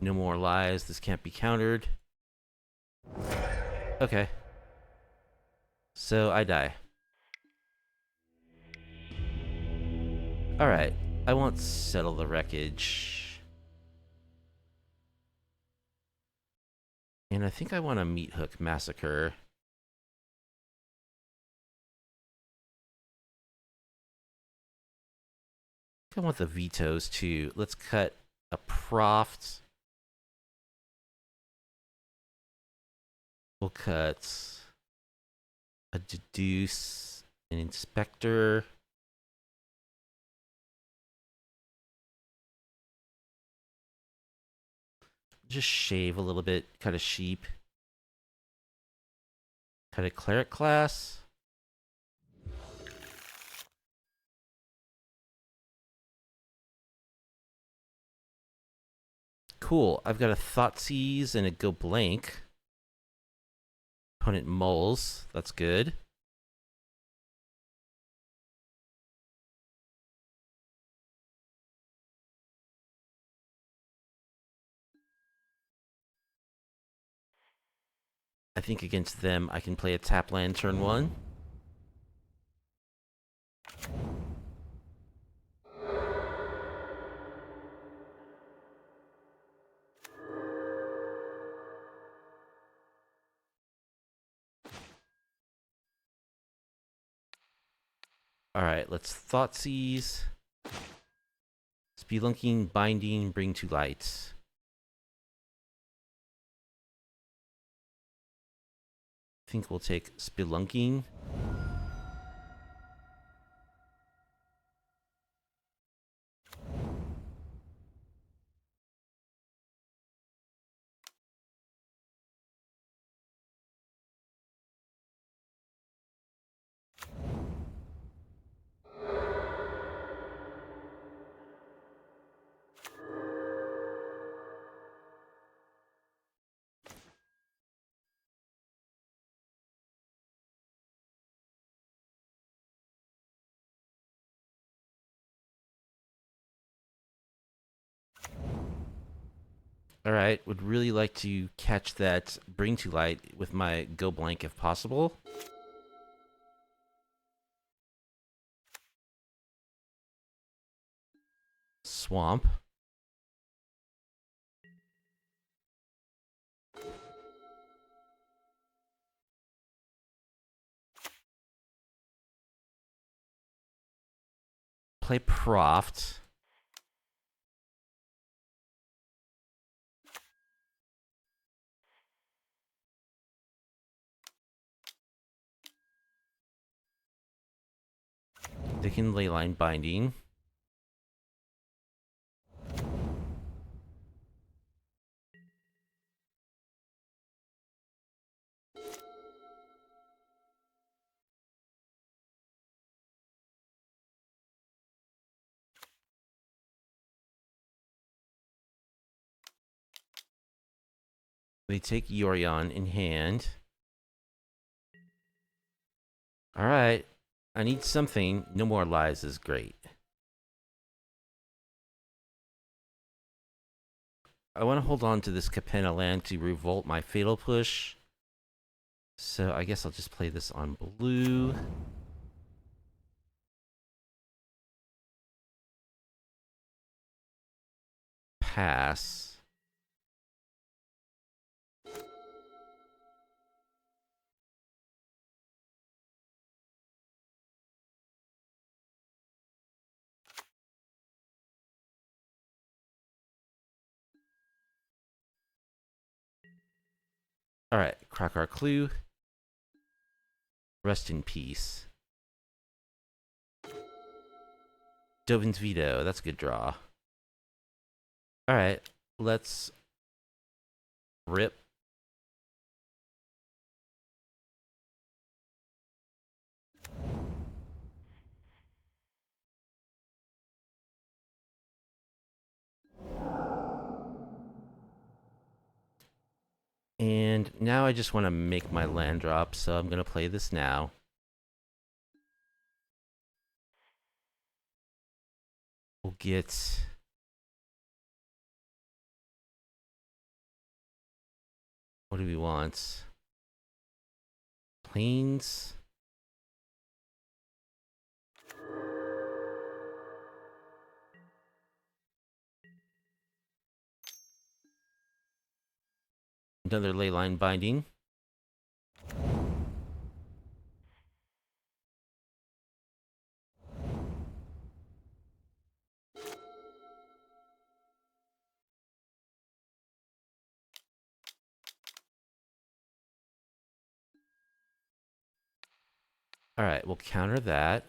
No more lies. This can't be countered. Okay. So I die. Alright, I won't settle the wreckage. And I think I want a meat hook massacre. I want the vetoes too. Let's cut a Proft. We'll cut a Deduce, an Inspector. Just shave a little bit, cut a sheep. Cut a Cleric class. Cool, I've got a Thoughtseize and a go blank. Opponent moles, that's good. I think against them I can play a tap land turn 1. Alright, let's Thoughtseize. Spelunking, Binding, Bring to Light. I think we'll take Spelunking. Alright, would really like to catch that Bring to Light with my Go Blank if possible. Swamp. Play Proft. They can Leyline Binding. They take Yorion in hand. Alright. I need something. No More Lies is great. I want to hold on to this Capenna land to revolt my Fatal Push. So I guess I'll just play this on blue. Pass. Alright, crack our clue. Rest in peace. Dovin's Veto, that's a good draw. Alright, let's rip. And now I just want to make my land drop, so I'm going to play this now. We'll get... What do we want? Plains. Another ley line binding. Alright, we'll counter that.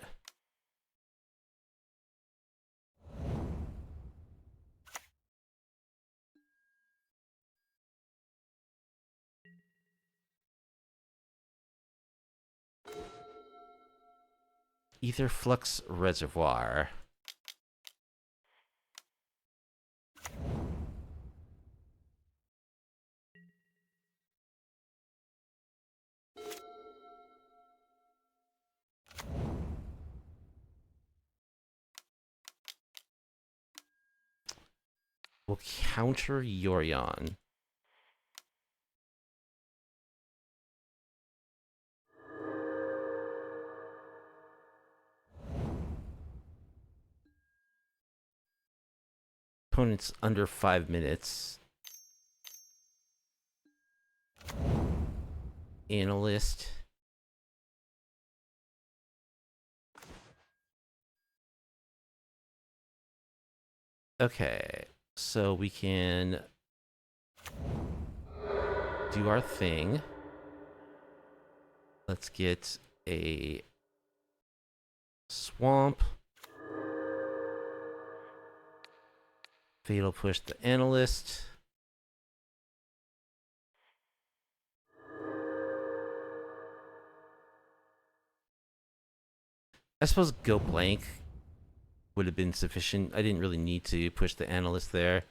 Aetherflux Reservoir. We'll counter Yorion. Opponent's under 5 minutes. Analyst. Okay, so we can do our thing. Let's get a swamp. Fatal push the analyst. I suppose go blank would have been sufficient. I didn't really need to push the analyst there.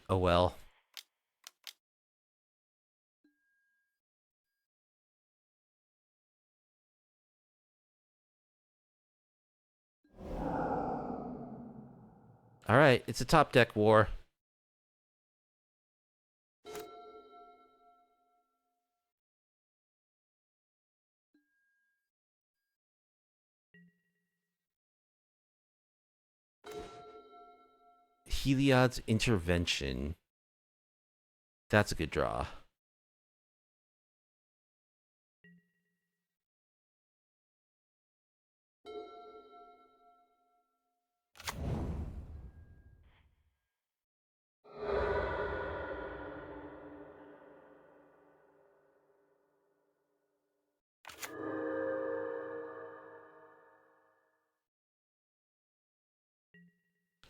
Oh well. Alright, it's a top deck war. Heliod's Intervention. That's a good draw.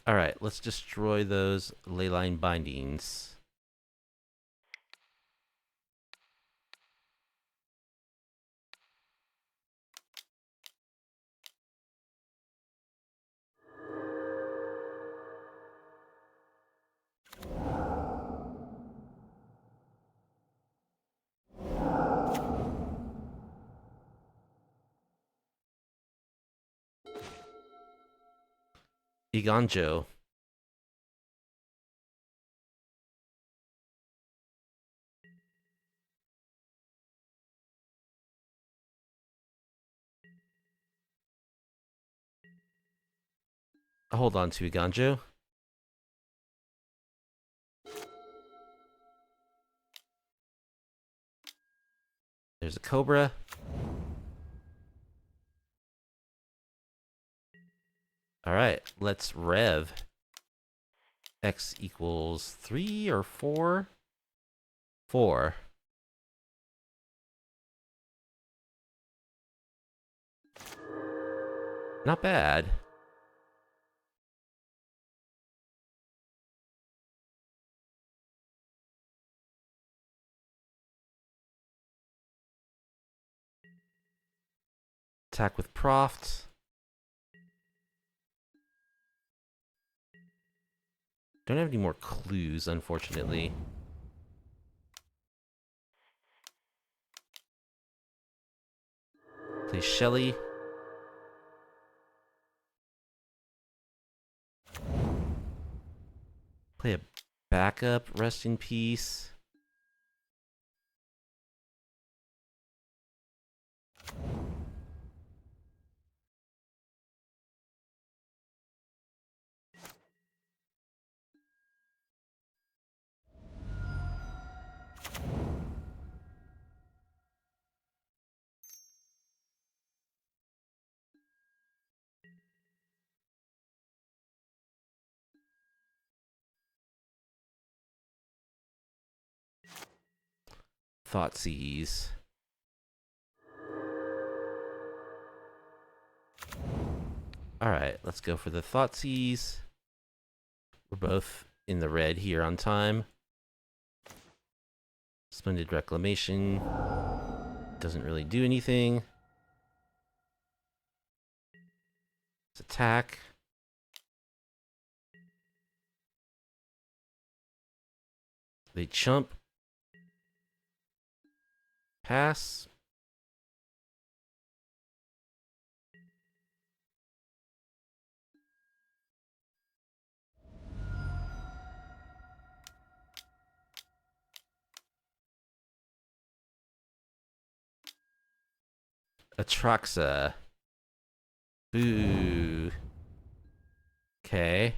Alright, let's destroy those leyline bindings. Iganjo. I'll hold on to Iganjo. There's a Cobra. Alright, let's rev. X equals 3 or 4? 4. Not bad. Attack with Proft. Don't have any more clues, unfortunately. Play Shelly. Play a backup, rest in peace. Thoughtseize. Alright, let's go for the Thoughtseize. We're both in the red here on time. Splendid Reclamation. Doesn't really do anything. Let's attack. They chump. Pass. Atraxa. Boo. Okay.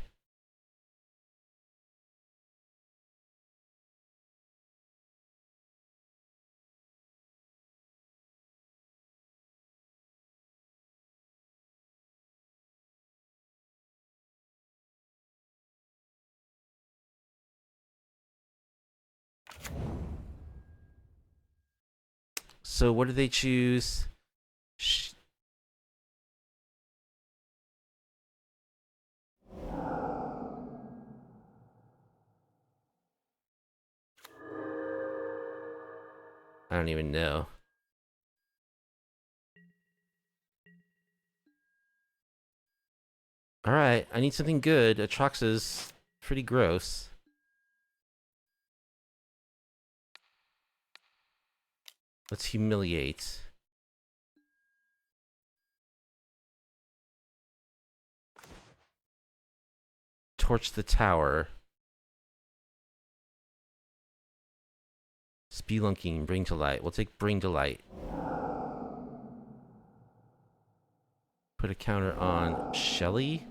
So what do they choose? I don't even know. Alright, I need something good. Atraxa's pretty gross. Let's humiliate. Torch the tower. Spelunking, bring to light. We'll take bring to light. Put a counter on Shelly.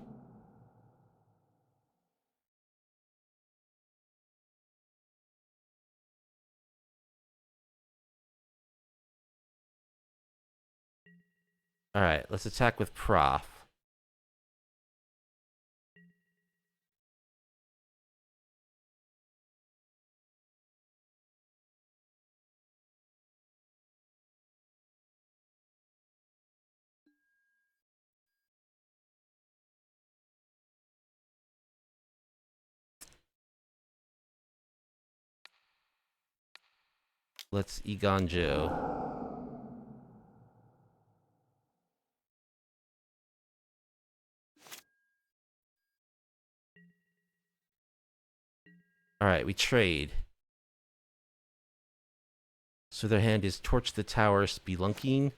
Alright, let's attack with Prof. Let's Egon Joe. Alright, we trade. So their hand is Torch the Tower, Spelunking.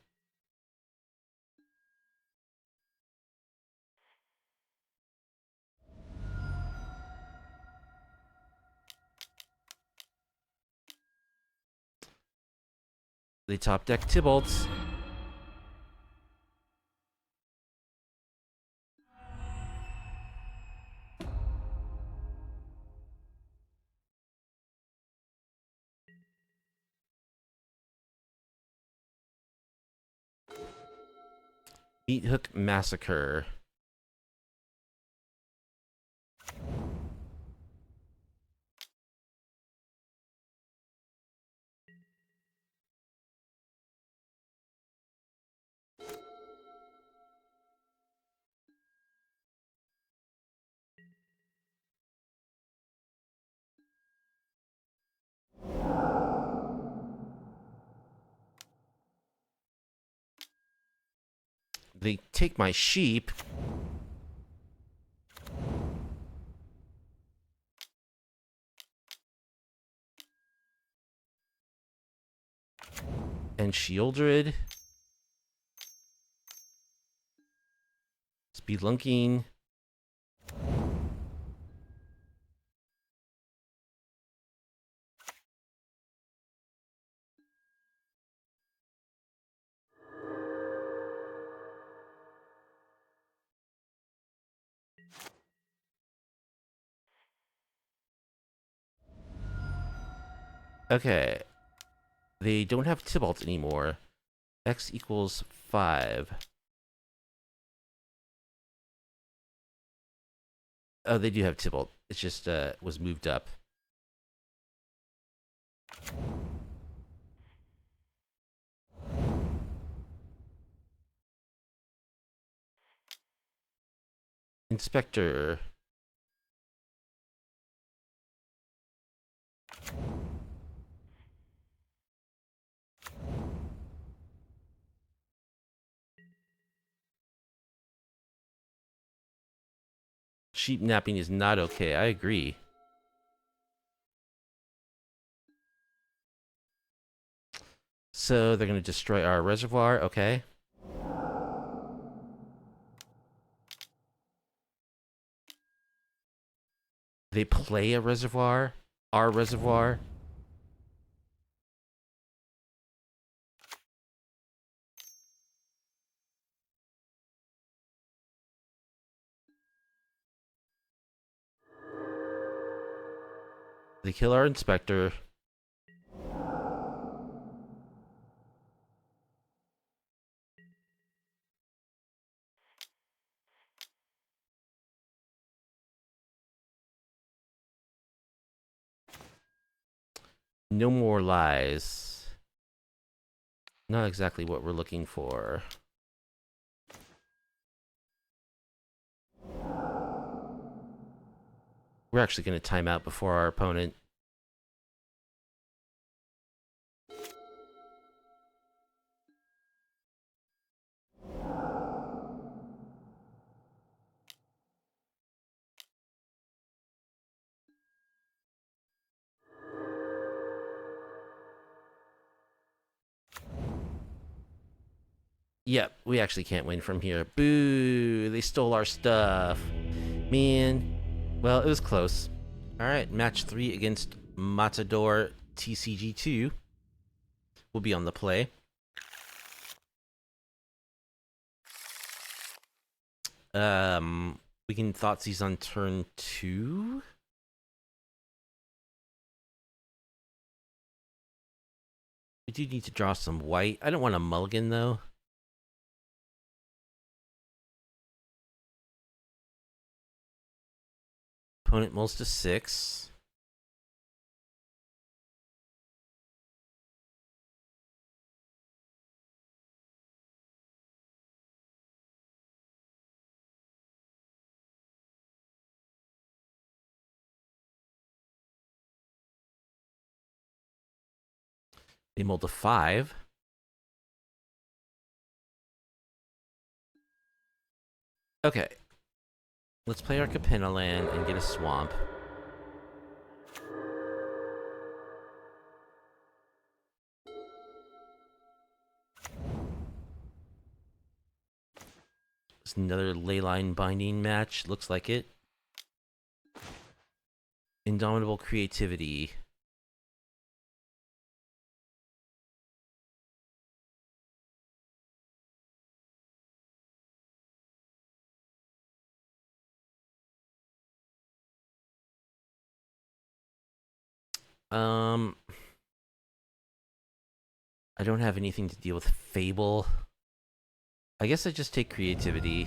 They top deck Tybalt's. Meat Hook Massacre. They take my sheep. And Shieldred. Spelunking. Okay. They don't have Tybalt anymore. X equals 5. Oh, they do have Tybalt. It's just was moved up. Inspector. Sheep napping is not okay. I agree. So they're going to destroy our reservoir. Okay. They play a reservoir. Our reservoir. They kill our inspector. No more lies. Not exactly what we're looking for. We're actually going to time out before our opponent. Yep, we actually can't win from here. Boo! They stole our stuff. Man. Well, it was close. Alright, match 3 against Matador TCG2 will be on the play. We can Thoughtseize on turn 2. We do need to draw some white. I don't want a mulligan, though. Opponent mulls to 6. They mull to 5. Okay. Let's play our Capenna land and get a swamp. It's another Leyline Binding match. Looks like it. Indomitable Creativity. I don't have anything to deal with Fable. I guess I just take Creativity.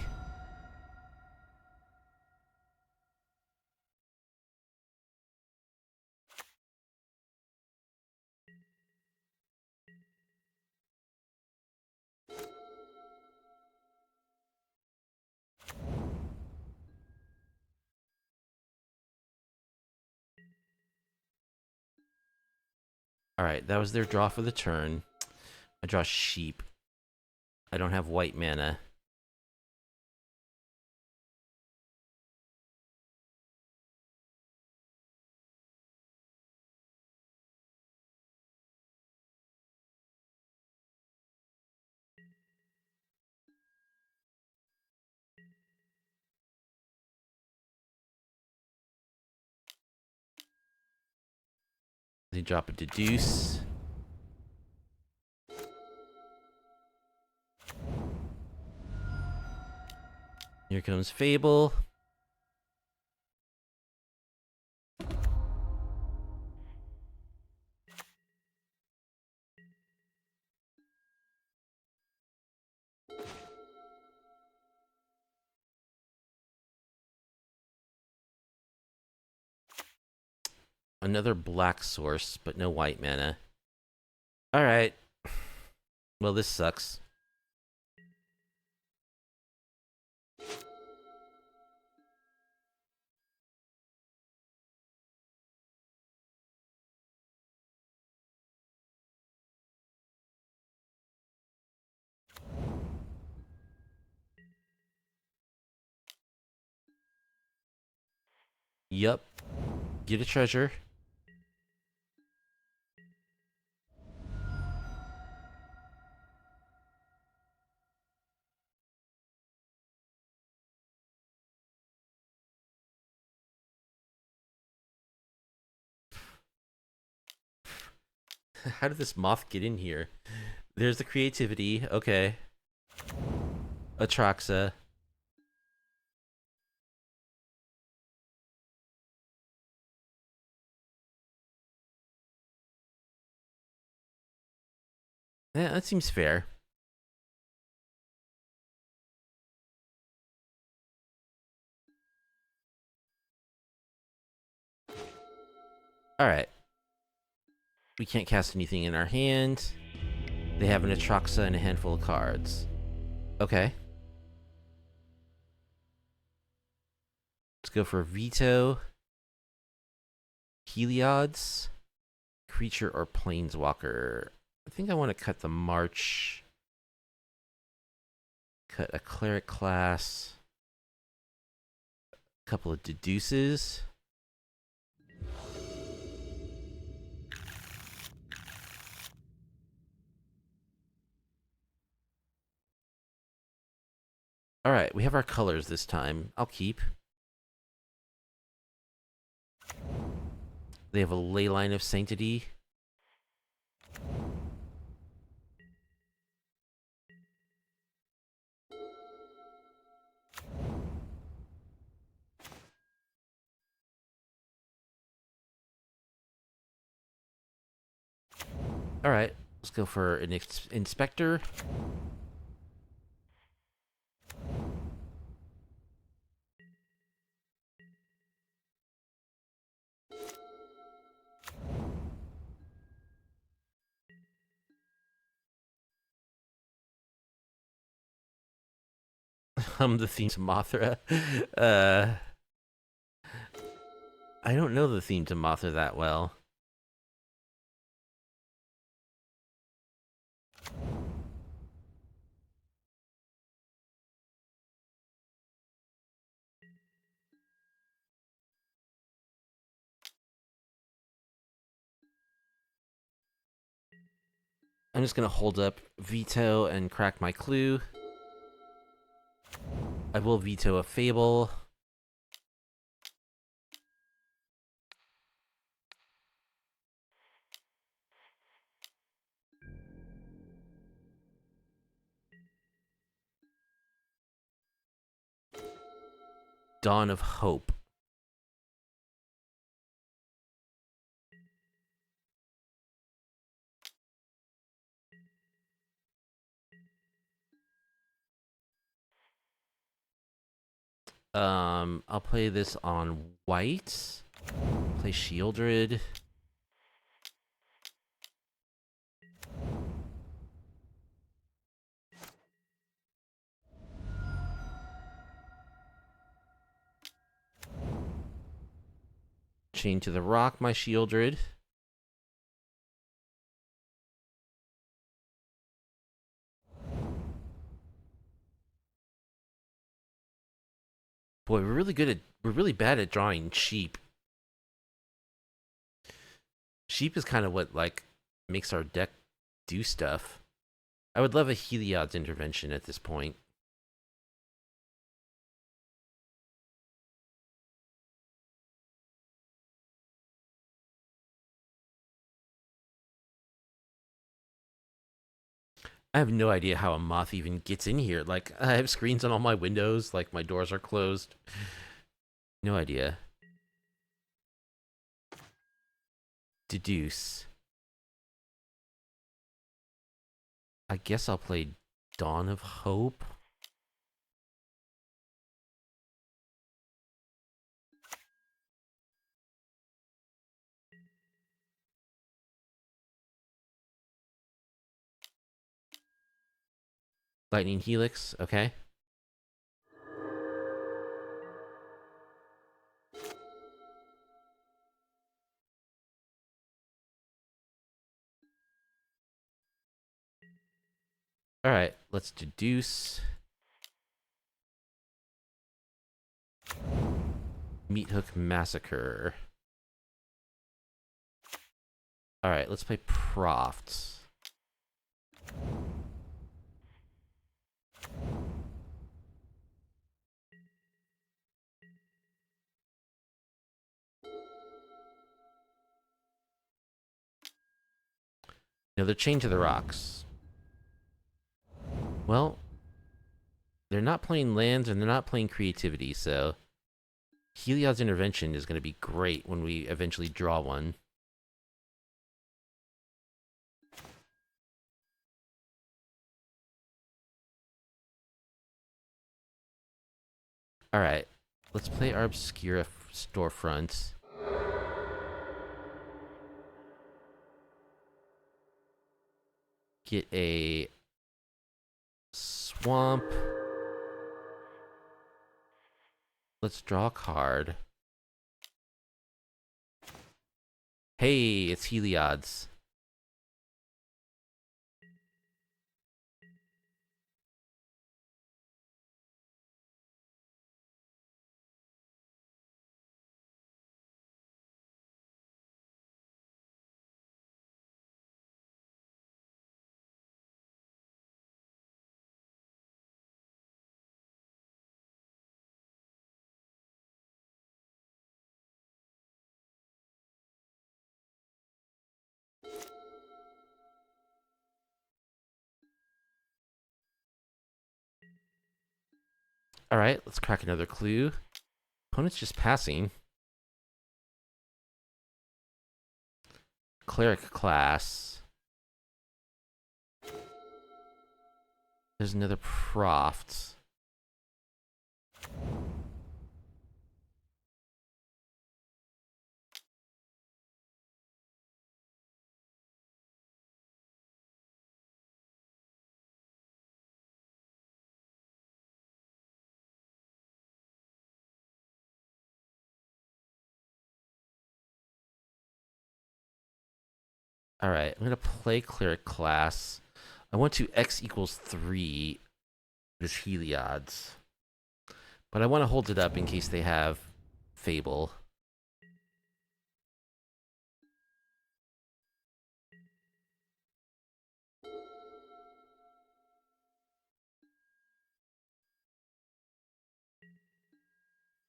Alright, that was their draw for the turn. I draw sheep. I don't have white mana. They drop a Deduce. Here comes Fable. Another black source, but no white mana. Alright. Well, this sucks. Yup. Get a treasure. How did this moth get in here? There's the creativity. Okay. Atraxa. Yeah, that seems fair. Alright. We can't cast anything in our hand. They have an Atraxa and a handful of cards. Okay. Let's go for Veto. Heliod's. Creature or Planeswalker. I think I want to cut the March. Cut a Cleric class. A couple of Deduces. Alright, we have our colors this time. I'll keep. They have a Leyline of Sanctity. Alright, let's go for an Inspector. The theme to Mothra. Uh, I don't know the theme to Mothra that well. I'm just gonna hold up Veto and crack my clue. I will veto a Fable. Dawn of Hope. I'll play this on white. Play Shieldred. Chain to the Rock, my Shieldred. Boy, we're really bad at drawing sheep. Sheep is kind of what like makes our deck do stuff. I would love a Heliod's intervention at this point. I have no idea how a moth even gets in here. Like, I have screens on all my windows, like my doors are closed. No idea. Deduce. I guess I'll play Dawn of Hope. Lightning Helix, okay. Alright, let's deduce. Meat Hook Massacre. Alright, let's play Proft. No, they're chained to the rocks. Well, they're not playing lands and they're not playing creativity, so Heliod's Intervention is going to be great when we eventually draw one. Alright, let's play our Obscura Storefront. Get a swamp. Let's draw a card. Hey, it's Heliod's. Alright, let's crack another clue. Opponent's just passing. Cleric class. There's another Proft. Alright, I'm gonna play Cleric class. I want to X equals 3 this Heliod's. But I want to hold it up in case they have Fable.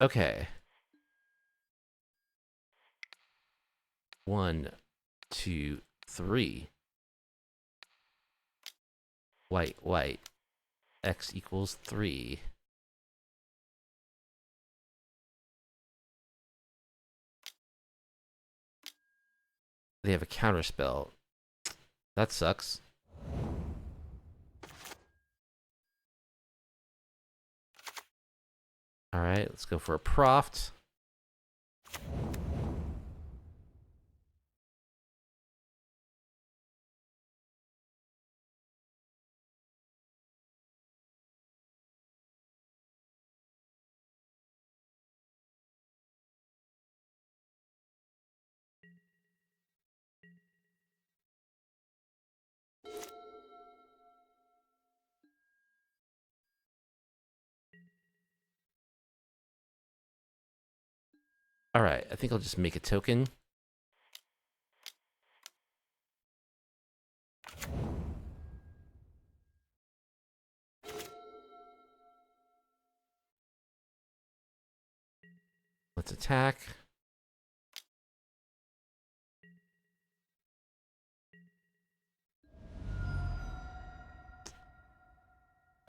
Okay. 1, 2, 3. White, white. X equals 3. They have a counterspell. That sucks. Alright, let's go for a Proft. Alright, I think I'll just make a token. Let's attack.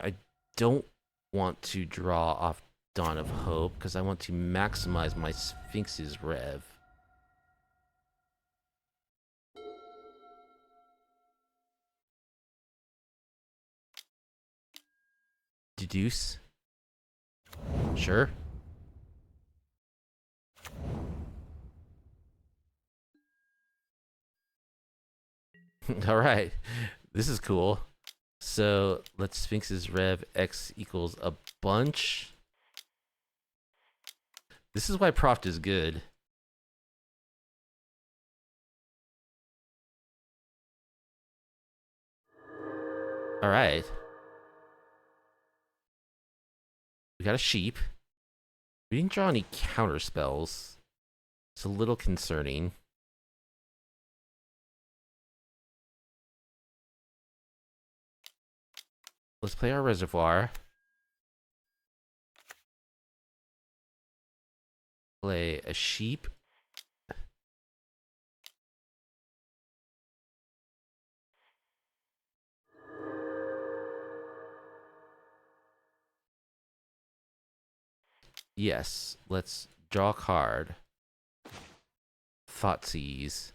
I don't want to draw off Dawn of Hope because I want to maximize my Sphinx's rev. Deduce? Sure. Alright, this is cool. So let's Sphinx's rev X equals a bunch. This is why Proft is good. Alright. We got a sheep. We didn't draw any counter spells. It's a little concerning. Let's play our reservoir. Play a sheep. Yes, let's draw a card. Thoughtseize.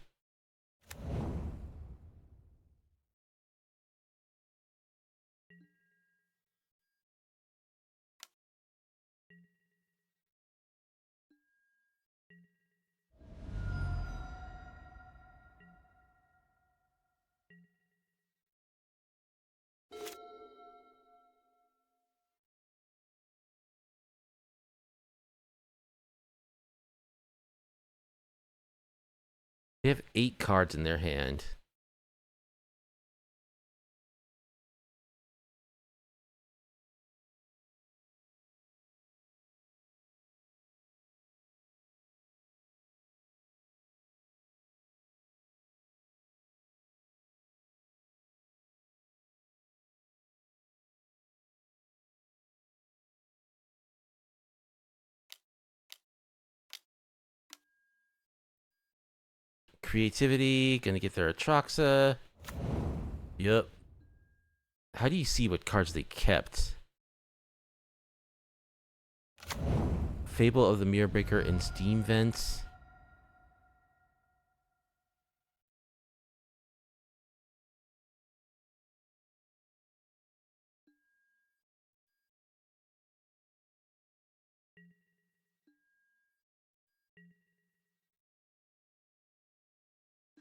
They have 8 cards in their hand. Creativity, gonna get their Atraxa. Yup. How do you see what cards they kept? Fable of the Mirror Breaker and Steam Vents.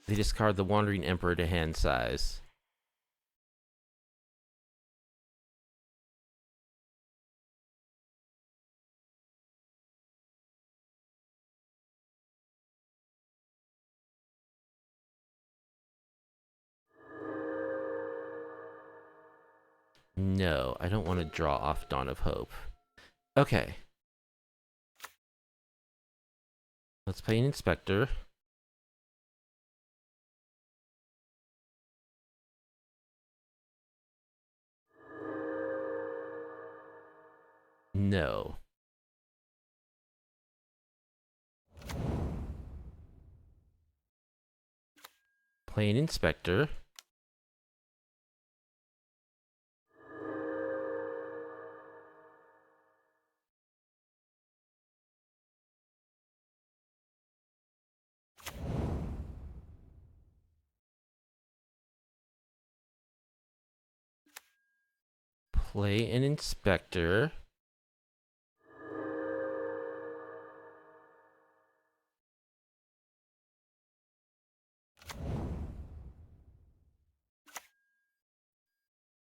They discard the Wandering Emperor to hand size. No, I don't want to draw off Dawn of Hope. Okay. Let's play an Inspector. No. Play an Inspector. Play an Inspector.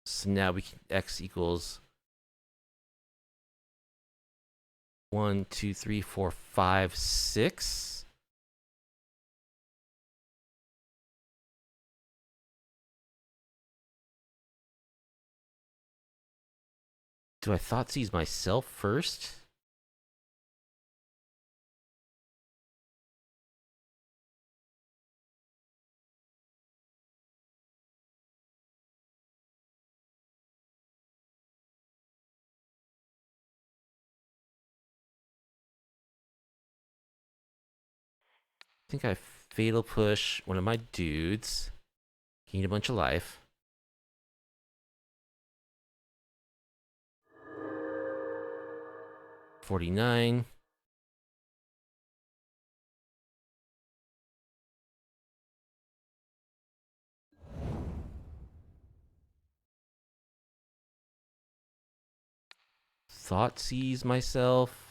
So now we can X equals 1, 2, 3, 4, 5, 6. Do I Thoughtseize myself first? I think I Fatal Push one of my dudes. Gain a bunch of life. $49. Thoughtseize myself.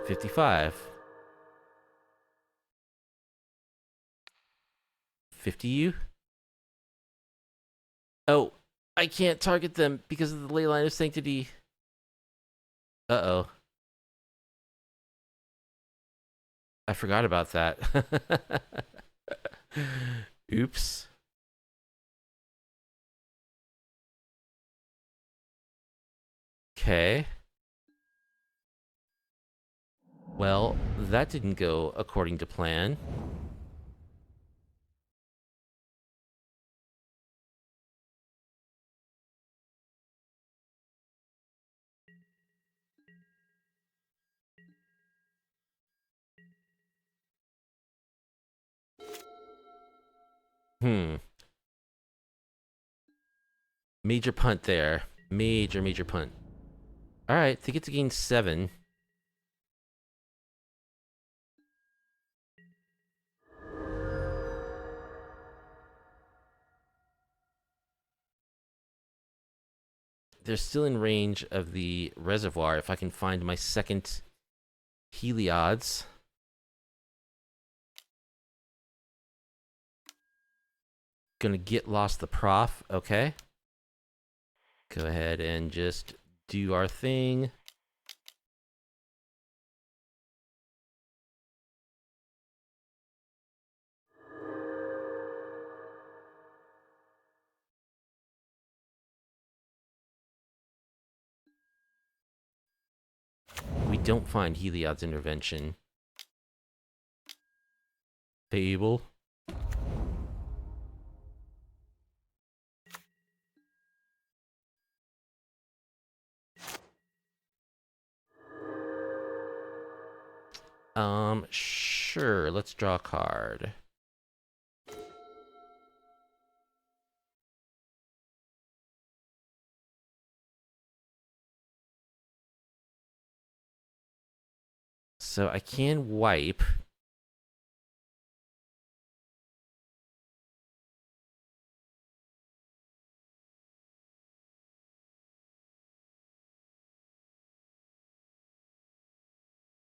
$55. 50 you? Oh, I can't target them because of the Ley Line of Sanctity. Uh-oh. I forgot about that. Oops. Okay. Well, that didn't go according to plan. Hmm. Major punt there. Major punt. Alright, they get to gain 7. They're still in range of the reservoir if I can find my second Heliod's. Gonna get lost the prof, okay. Go ahead and just do our thing. We don't find Heliod's intervention. Fable. Sure, let's draw a card. So I can wipe.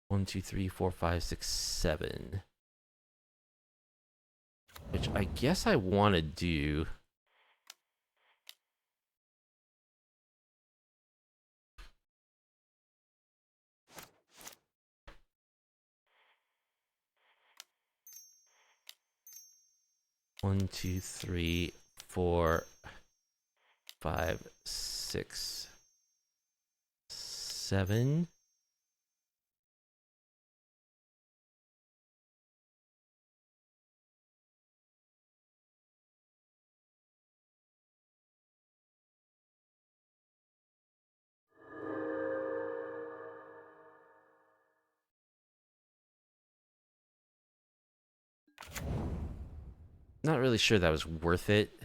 One, two, three, four, five, six, 7. Which I guess I want to do. One, two, three, 4, 5, 6, 7. Not really sure that was worth it.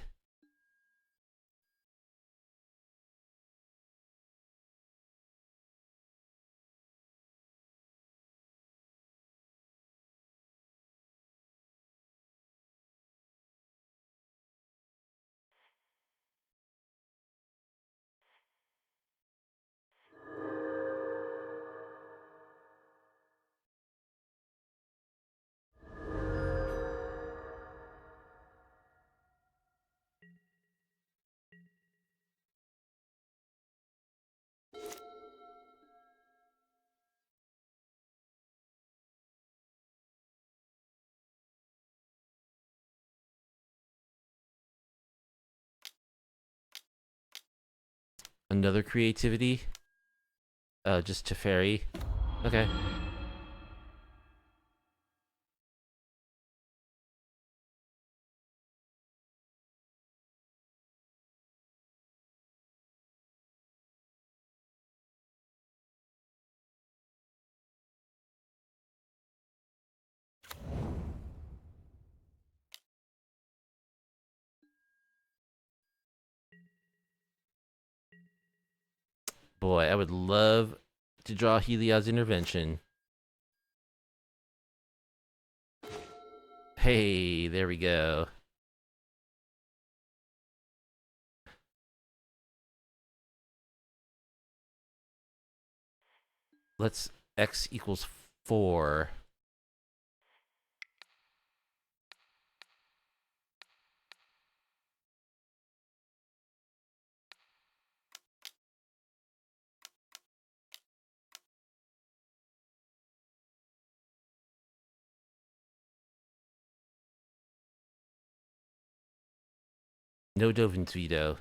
Another creativity. Just Teferi. Okay. Boy, I would love to draw Heliod's intervention. Hey, there we go. Let's x equals 4. No Dovin Veto.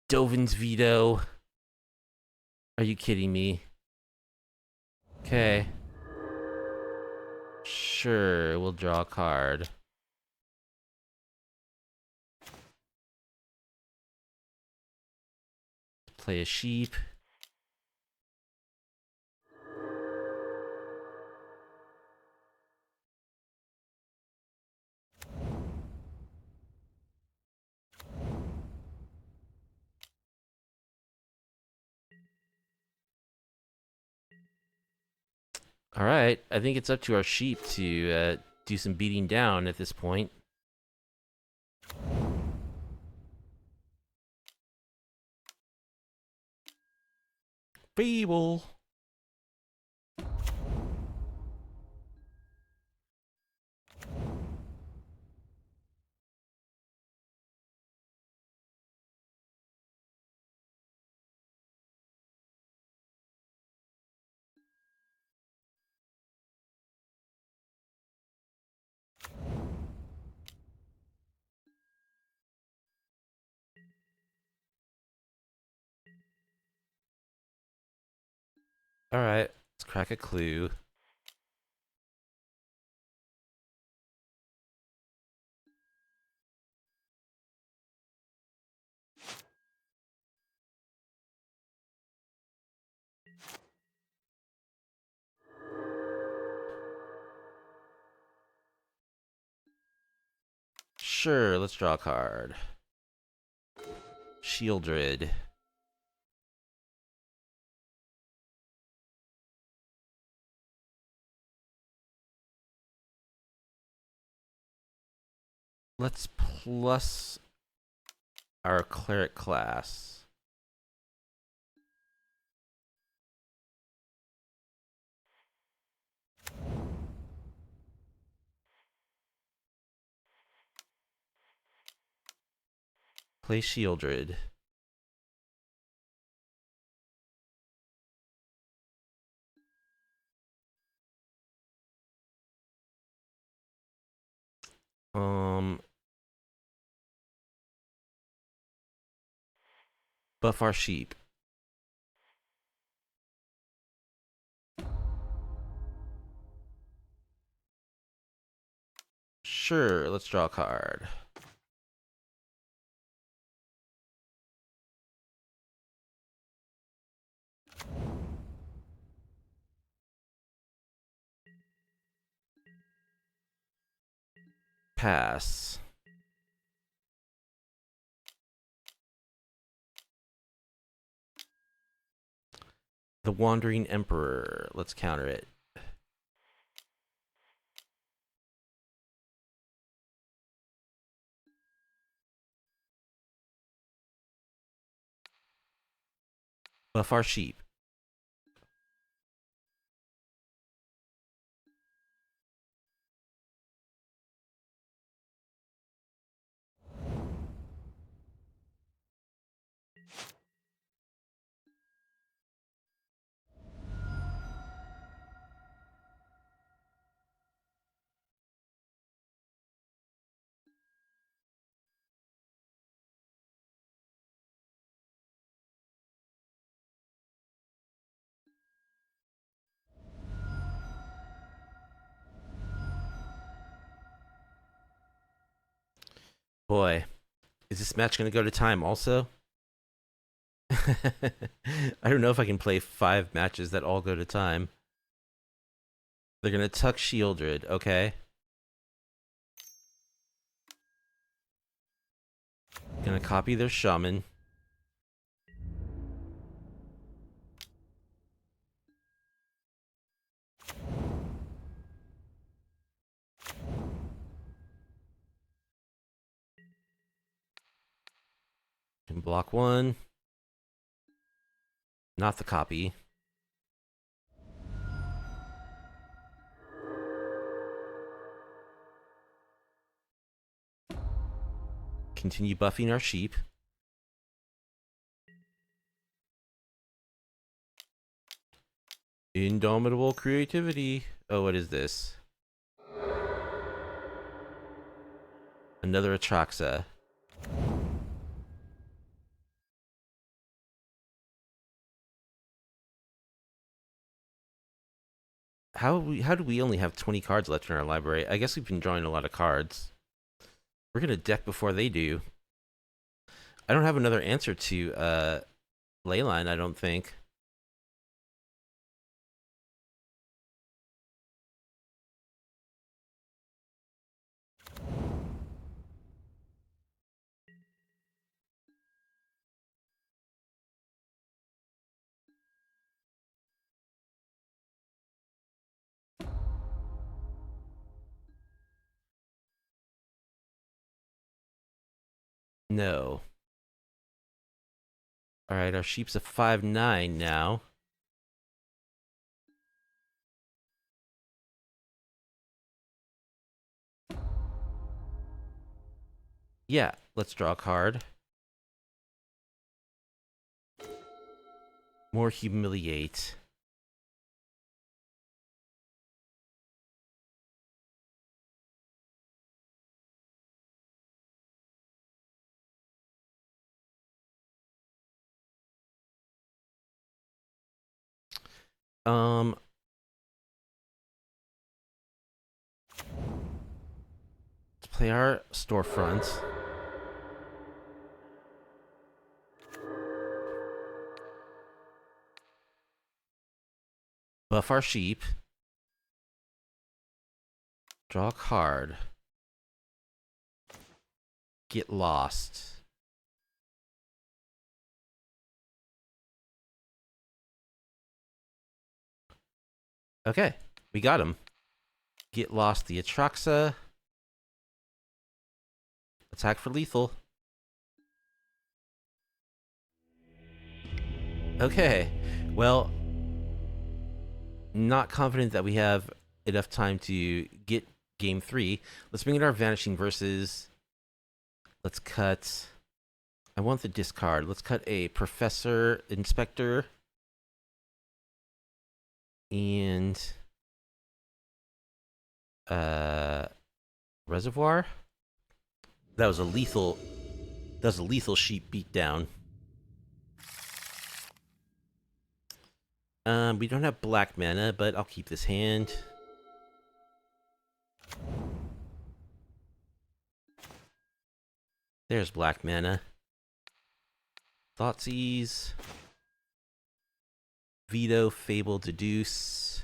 Dovin's Veto. Are you kidding me? Okay. Sure, we'll draw a card. Play a sheep. Alright, I think it's up to our sheep to do some beating down at this point. Feeble. Alright, let's crack a clue. Sure, let's draw a card. Shieldred. Let's plus our Cleric class. Play Shieldred. Buff our sheep. Sure, let's draw a card. Pass. The Wandering Emperor. Let's counter it. Buff our sheep. Boy, is this match going to go to time also? I don't know if I can play 5 matches that all go to time. They're going to tuck Shieldred, okay. Gonna copy their shaman. Can block 1. Not the copy. Continue buffing our sheep. Indomitable creativity. Oh, what is this? Another Atraxa. how do we only have 20 cards left in our library? I guess we've been drawing a lot of cards. We're gonna deck before they do. I don't have another answer to Leyline, I don't think. No. Alright, our sheep's a 5/9 now. Yeah, let's draw a card. More humiliate. Um, let's play our storefront. Buff our sheep. Draw a card. Get lost. Okay, we got him. Get lost the Atraxa. Attack for lethal. Okay, well, not confident that we have enough time to get game 3. Let's bring in our Vanishing Versus. Let's cut... I want the discard. Let's cut a Professor Inspector. And... Reservoir? That was a lethal sheep beatdown. We don't have black mana, but I'll keep this hand. There's black mana. Thoughtseize. Veto, Fable, Deduce.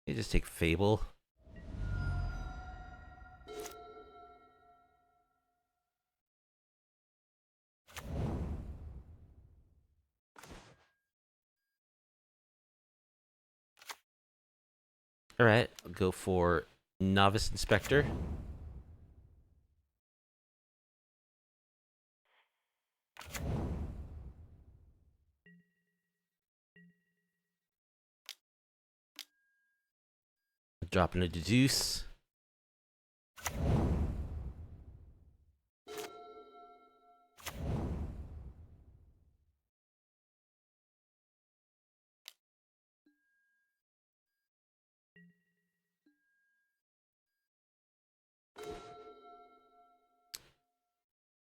You just take Fable. Alright, I'll go for Novice Inspector. Dropping a Deduce.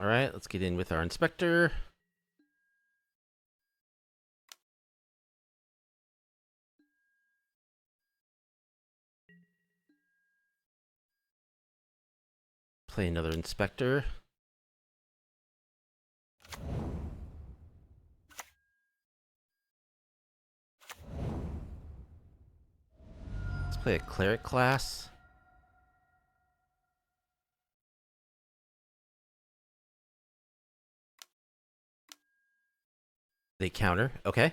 Alright, let's get in with our Inspector. Play another Inspector. Let's play a Cleric class. They counter, okay.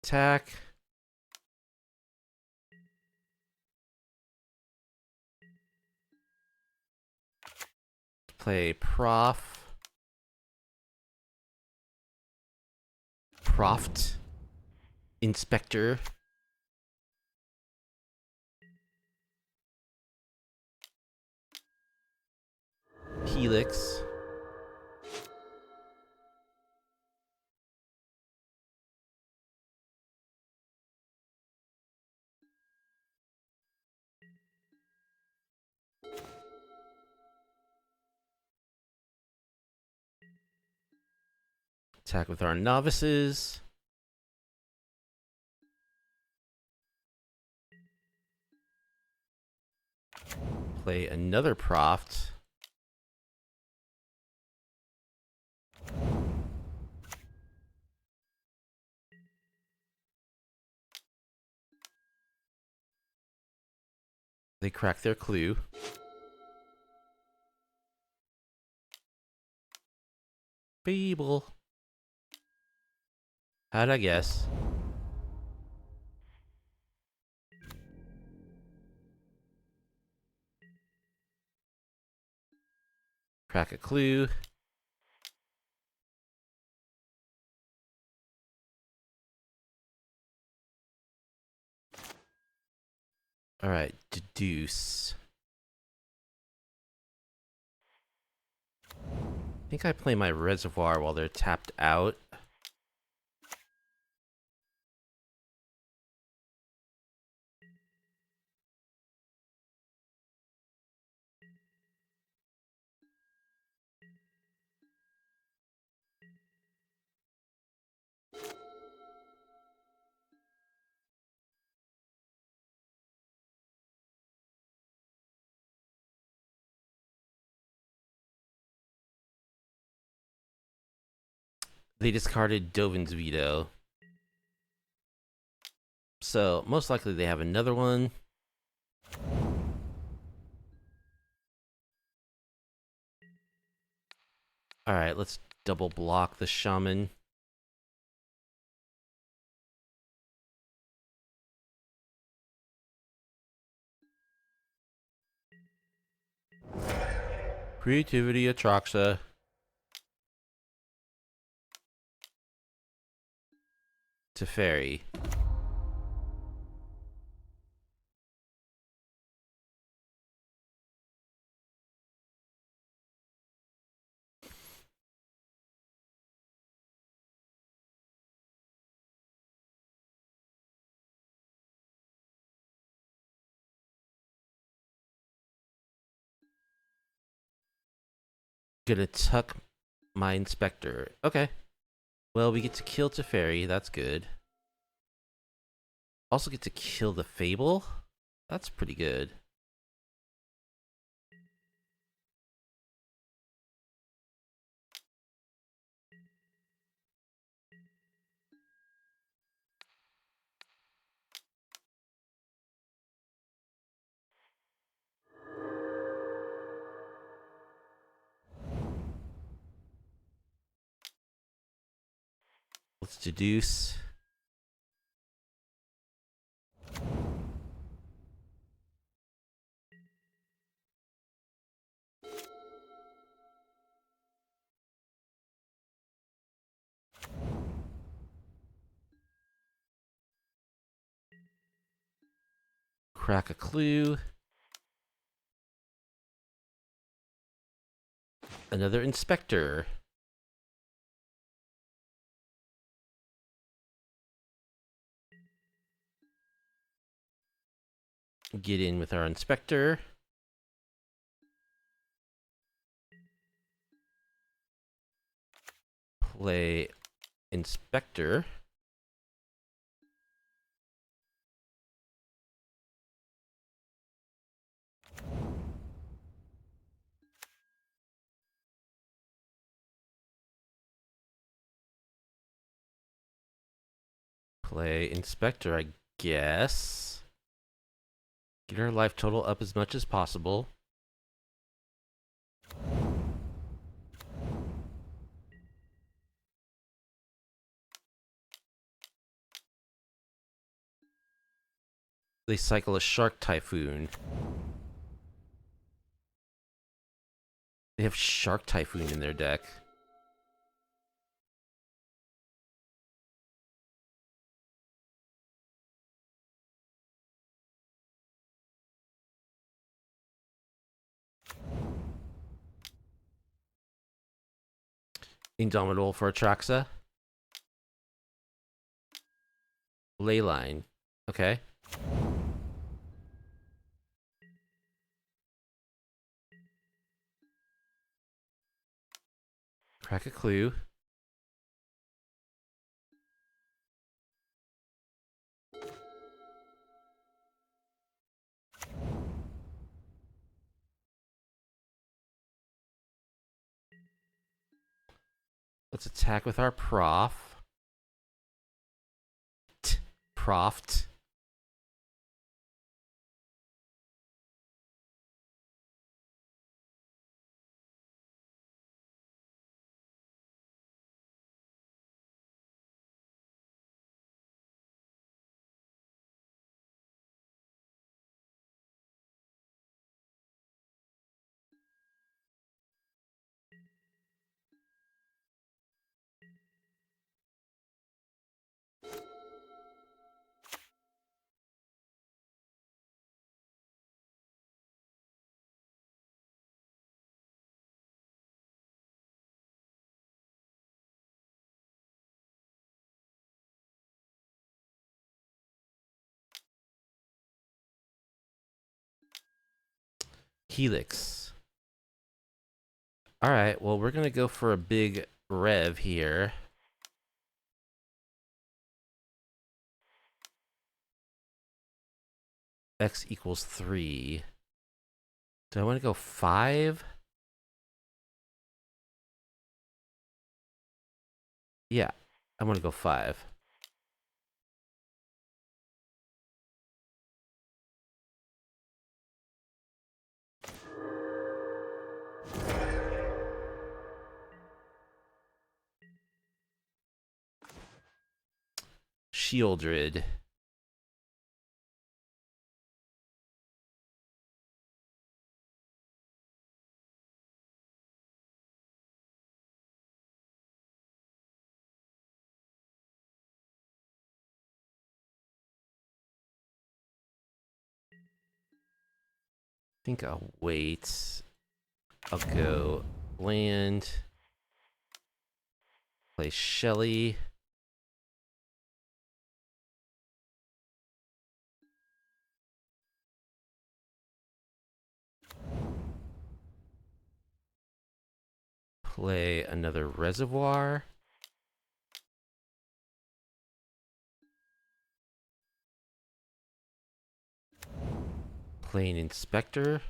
Attack. Play Prof. Proft Inspector. Helix. Attack with our novices. Play another Proft. They crack their clue. Feeble. How'd I guess? Crack a clue. Alright, deduce. I think I play my reservoir while they're tapped out. They discarded Dovin's veto. So, most likely they have another one. Alright, let's double block the shaman. Creativity, Atraxa. Teferi. Gonna tuck my inspector. Okay. Well, we get to kill Teferi. That's good. Also get to kill the Fable. That's pretty good. Let's deduce. Crack a clue. Another inspector. Get in with our inspector. Play inspector. Play inspector, I guess. Get our life total up as much as possible. They cycle a Shark Typhoon. They have Shark Typhoon in their deck. Indomitable for Atraxa. Leyline. Okay. Crack a clue. Let's attack with our Prof. Proft. Helix. Alright, well, we're going to go for a big rev here. X equals 3. Do I want to go 5? Yeah, I want to go 5. Shieldred. I think I'll wait. I'll go land. Play Shelly. Play another Reservoir. Play an Inspector.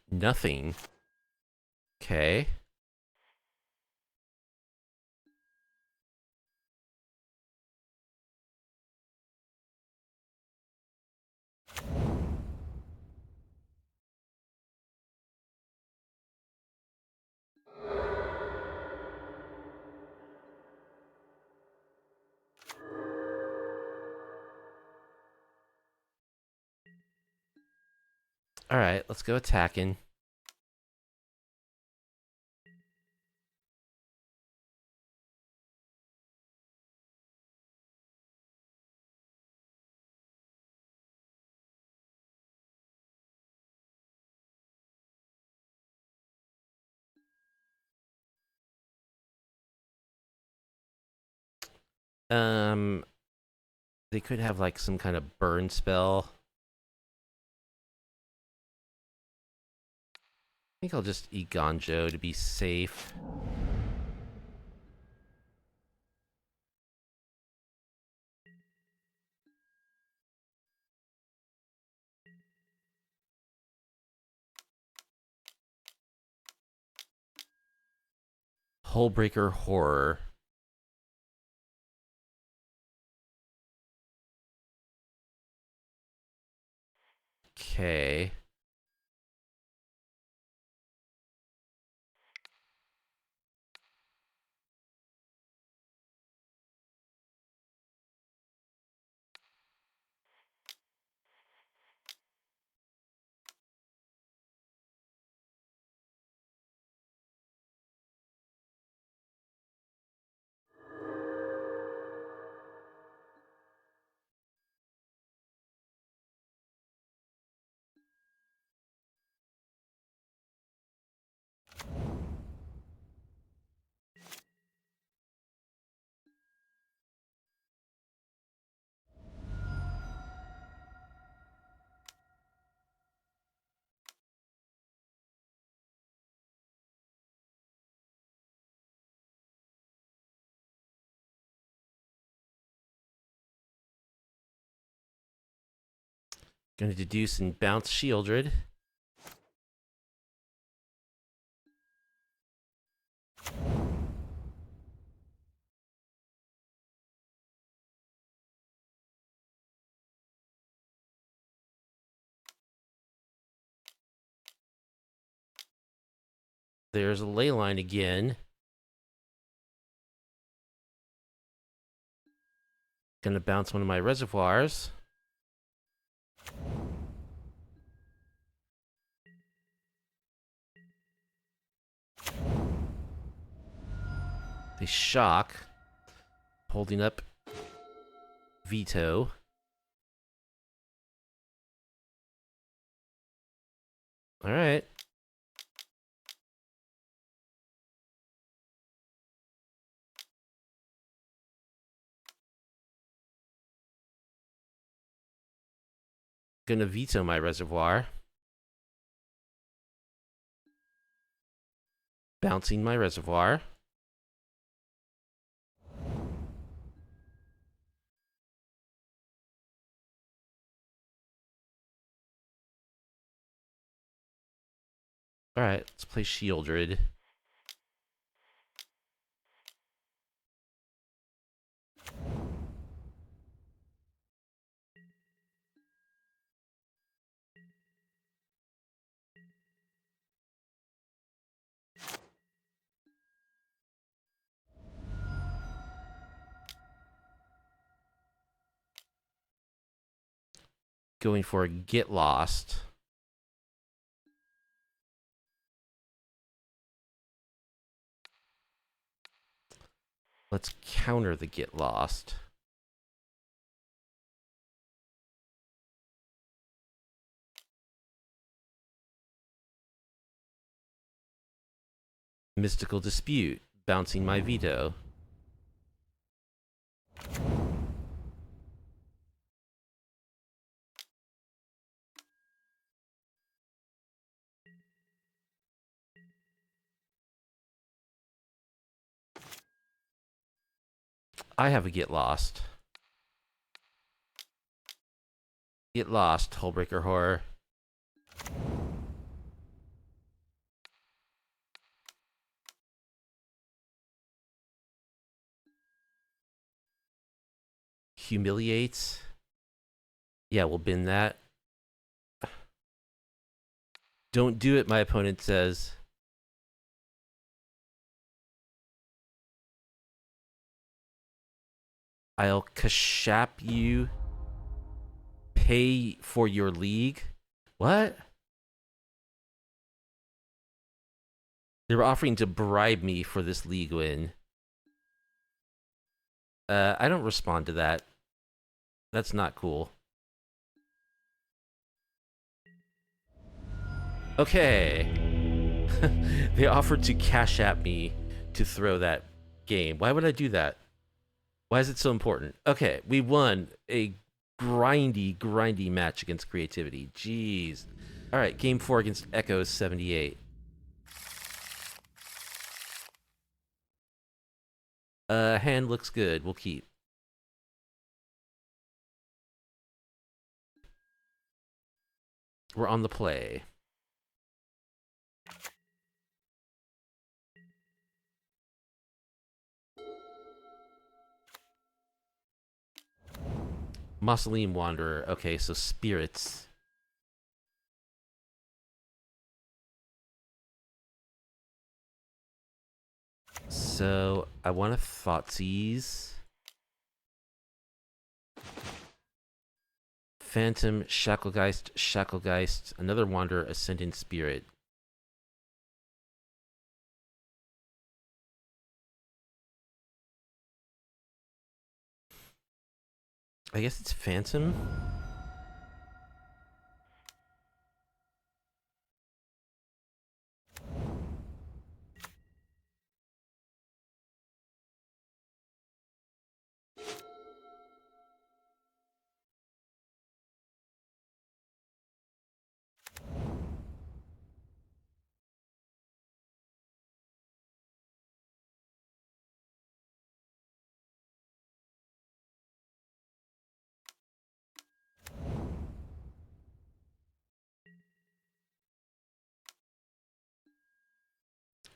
Nothing. Okay. Alright, let's go attacking. Um, they could have like some kind of burn spell. I think I'll just eat Gonjo to be safe. Hullbreaker Horror. Okay. Gonna deduce and bounce Shieldred. There's a ley line again. Gonna bounce one of my reservoirs. They shock. Holding up Veto. Alright. Gonna veto my reservoir. Bouncing my reservoir. Alright, let's play Shieldred. Going for a Get Lost. Let's counter the Get Lost. Mystical Dispute, bouncing my Veto. I have a Get Lost. Get Lost, Hullbreaker Horror. Humiliates. Yeah, we'll bin that. Don't do it, my opponent says. I'll Kashap you. Pay for your league. What? They were offering to bribe me for this league win. I don't respond to that. That's not cool. Okay. They offered to cash at me to throw that game. Why would I do that? Why is it so important? Okay, we won a grindy match against Creativity. Jeez. All right, game 4 against Echoes 78. Hand looks good. We'll keep. We're on the play. Mausoleum Wanderer. Okay, so spirits. So I want a Thoughtseize. Phantom, Shacklegeist, another Wanderer, Ascendant Spirit. I guess it's Phantom.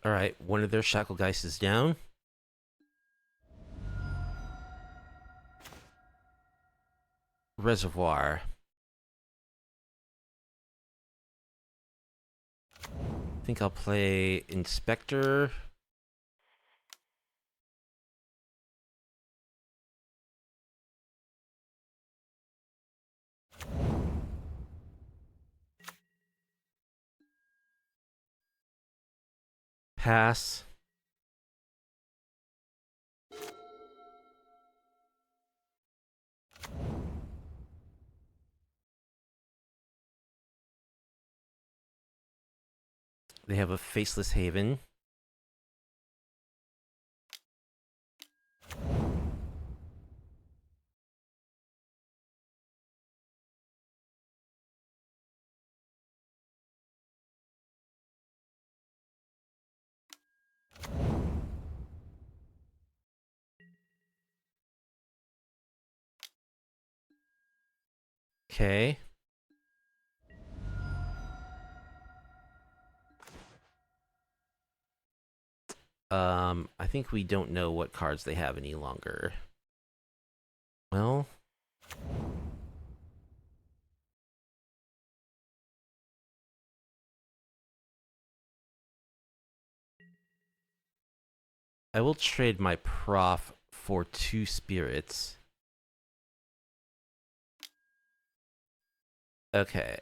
Alright, one of their Shacklegeist is down. Reservoir. I think I'll play Inspector. Pass. They have a Faceless Haven. Okay. I think we don't know what cards they have any longer. Well, I will trade my Prof for 2 spirits. Okay.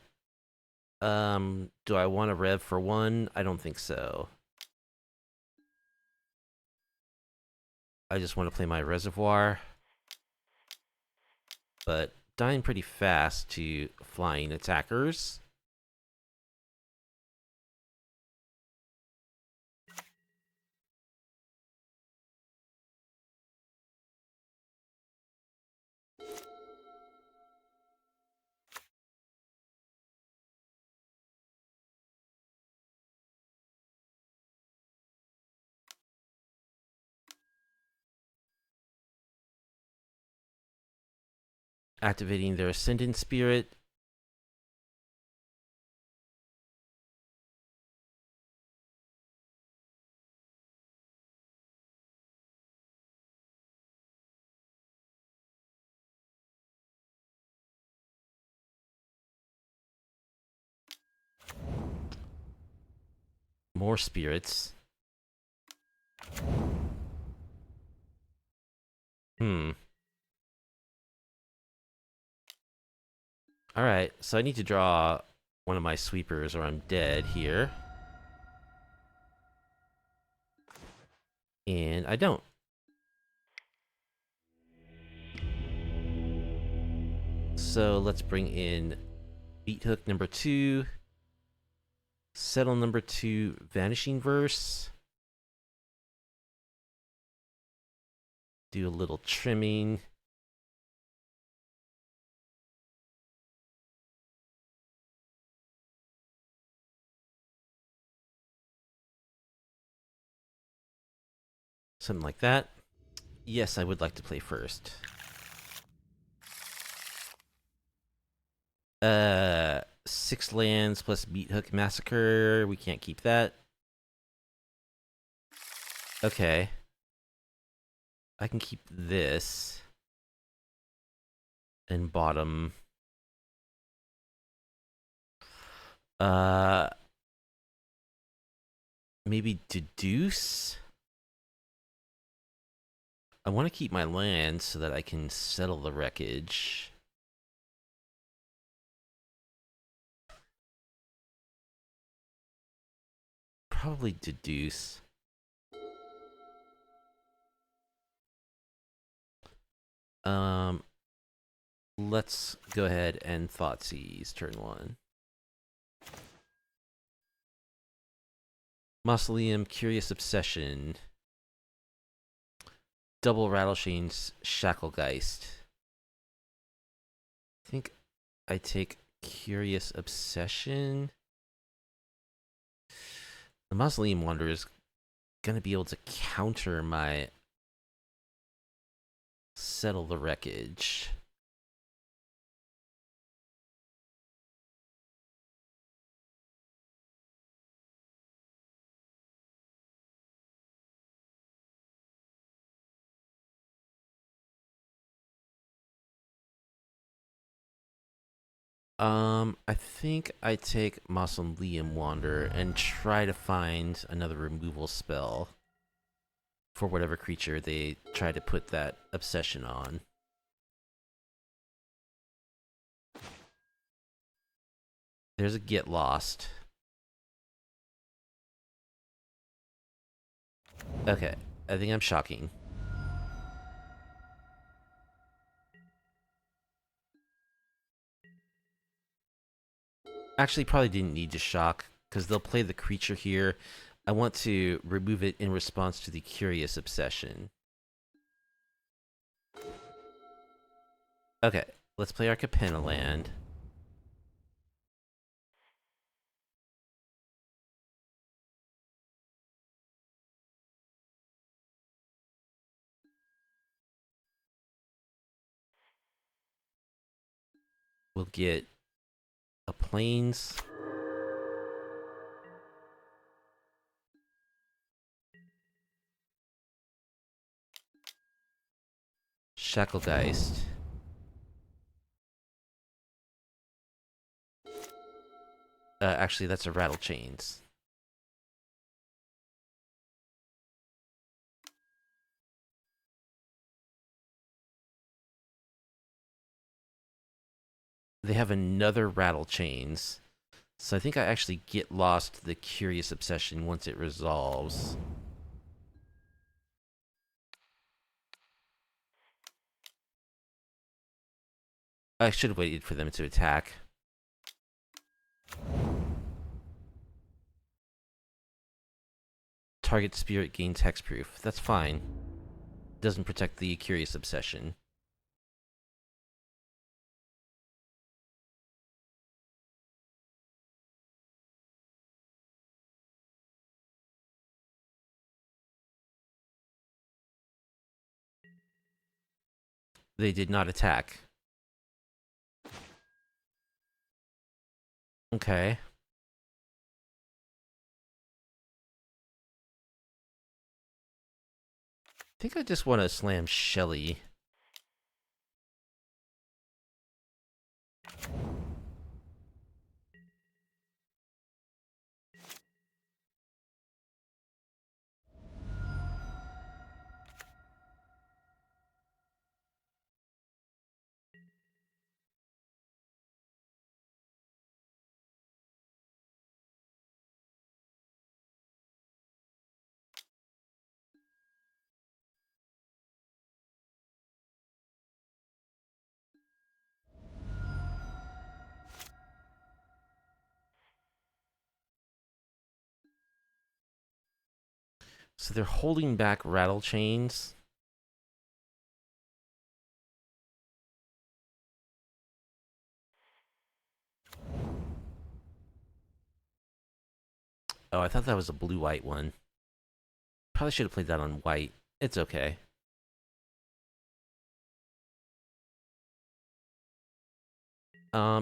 Do I want a rev for 1? I don't think so. I just want to play my Reservoir. But dying pretty fast to flying attackers. Activating their Ascendant Spirit. More spirits. Alright, so I need to draw one of my sweepers or I'm dead here. And I don't. So let's bring in Beat Hook number 2. Settle number 2, Vanishing Verse. Do a little trimming. Something like that. Yes, I would like to play first. 6 lands plus Beat Hook Massacre. We can't keep that. Okay. I can keep this. And bottom. Maybe Deduce? I want to keep my land so that I can settle the wreckage. Probably Deduce. Let's go ahead and Thoughtseize turn 1. Mausoleum, Curious Obsession. Double Rattleshane's Shacklegeist. I think I take Curious Obsession. The Mausoleum Wanderer is gonna be able to counter my Settle the Wreckage. I think I take Mausoleum Wander and try to find another removal spell for whatever creature they try to put that obsession on. There's a Get Lost. Okay, I think I'm shocking. Actually, probably didn't need to shock, because they'll play the creature here. I want to remove it in response to the Curious Obsession. Okay, let's play our Capenna land. We'll get a Plains. Shacklegeist. Actually, that's a Rattle Chains. They have another Rattle Chains. So I think I actually get lost the Curious Obsession once it resolves. I should have waited for them to attack. Target spirit gains hexproof. That's fine. Doesn't protect the Curious Obsession. They did not attack. Okay. I think I just want to slam Shelly. So they're holding back Rattle Chains. Oh, I thought that was a blue-white one. Probably should have played that on white. It's okay.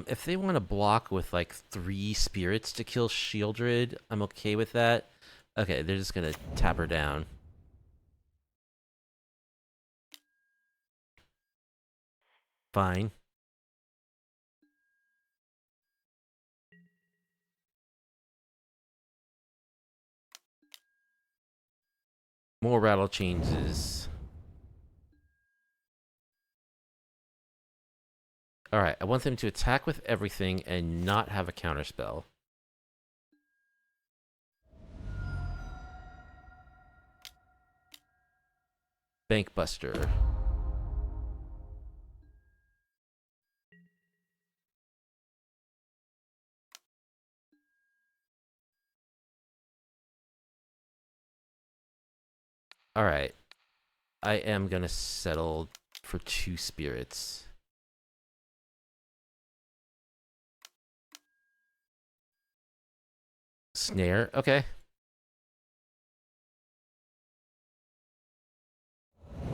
If they want to block with like 3 spirits to kill Shieldred, I'm okay with that. Okay, they're just gonna tap her down. Fine. More Rattle Chains. Alright, I want them to attack with everything and not have a counterspell. Bankbuster. Alright. I am gonna settle for 2 spirits. Snare, okay.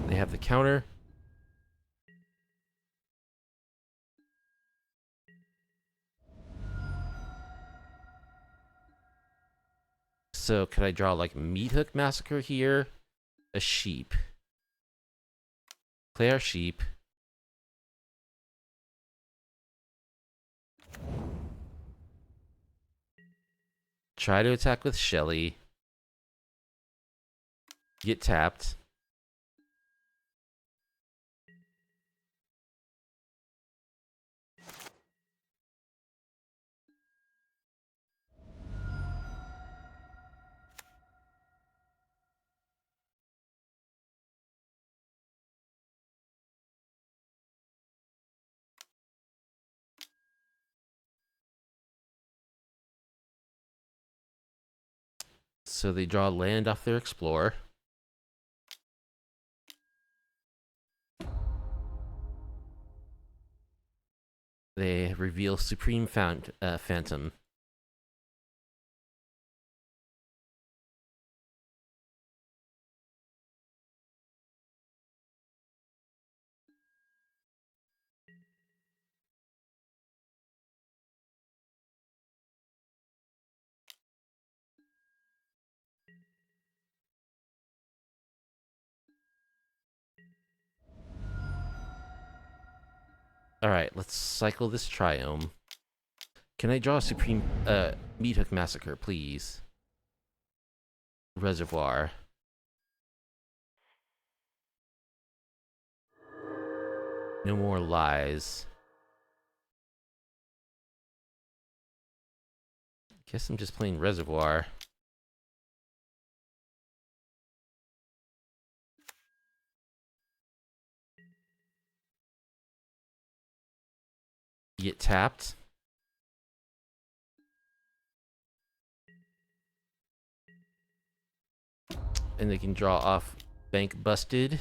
They have the counter. So could I draw like Meat Hook Massacre here? A sheep. Play our sheep. Try to attack with Shelly. Get tapped. So they draw land off their Explorer. They reveal Supreme Phantom. Alright, let's cycle this Triome. Can I draw a Supreme Meat Hook Massacre, please? Reservoir. No more lies. Guess I'm just playing Reservoir. Get tapped. And they can draw off Bank Busted.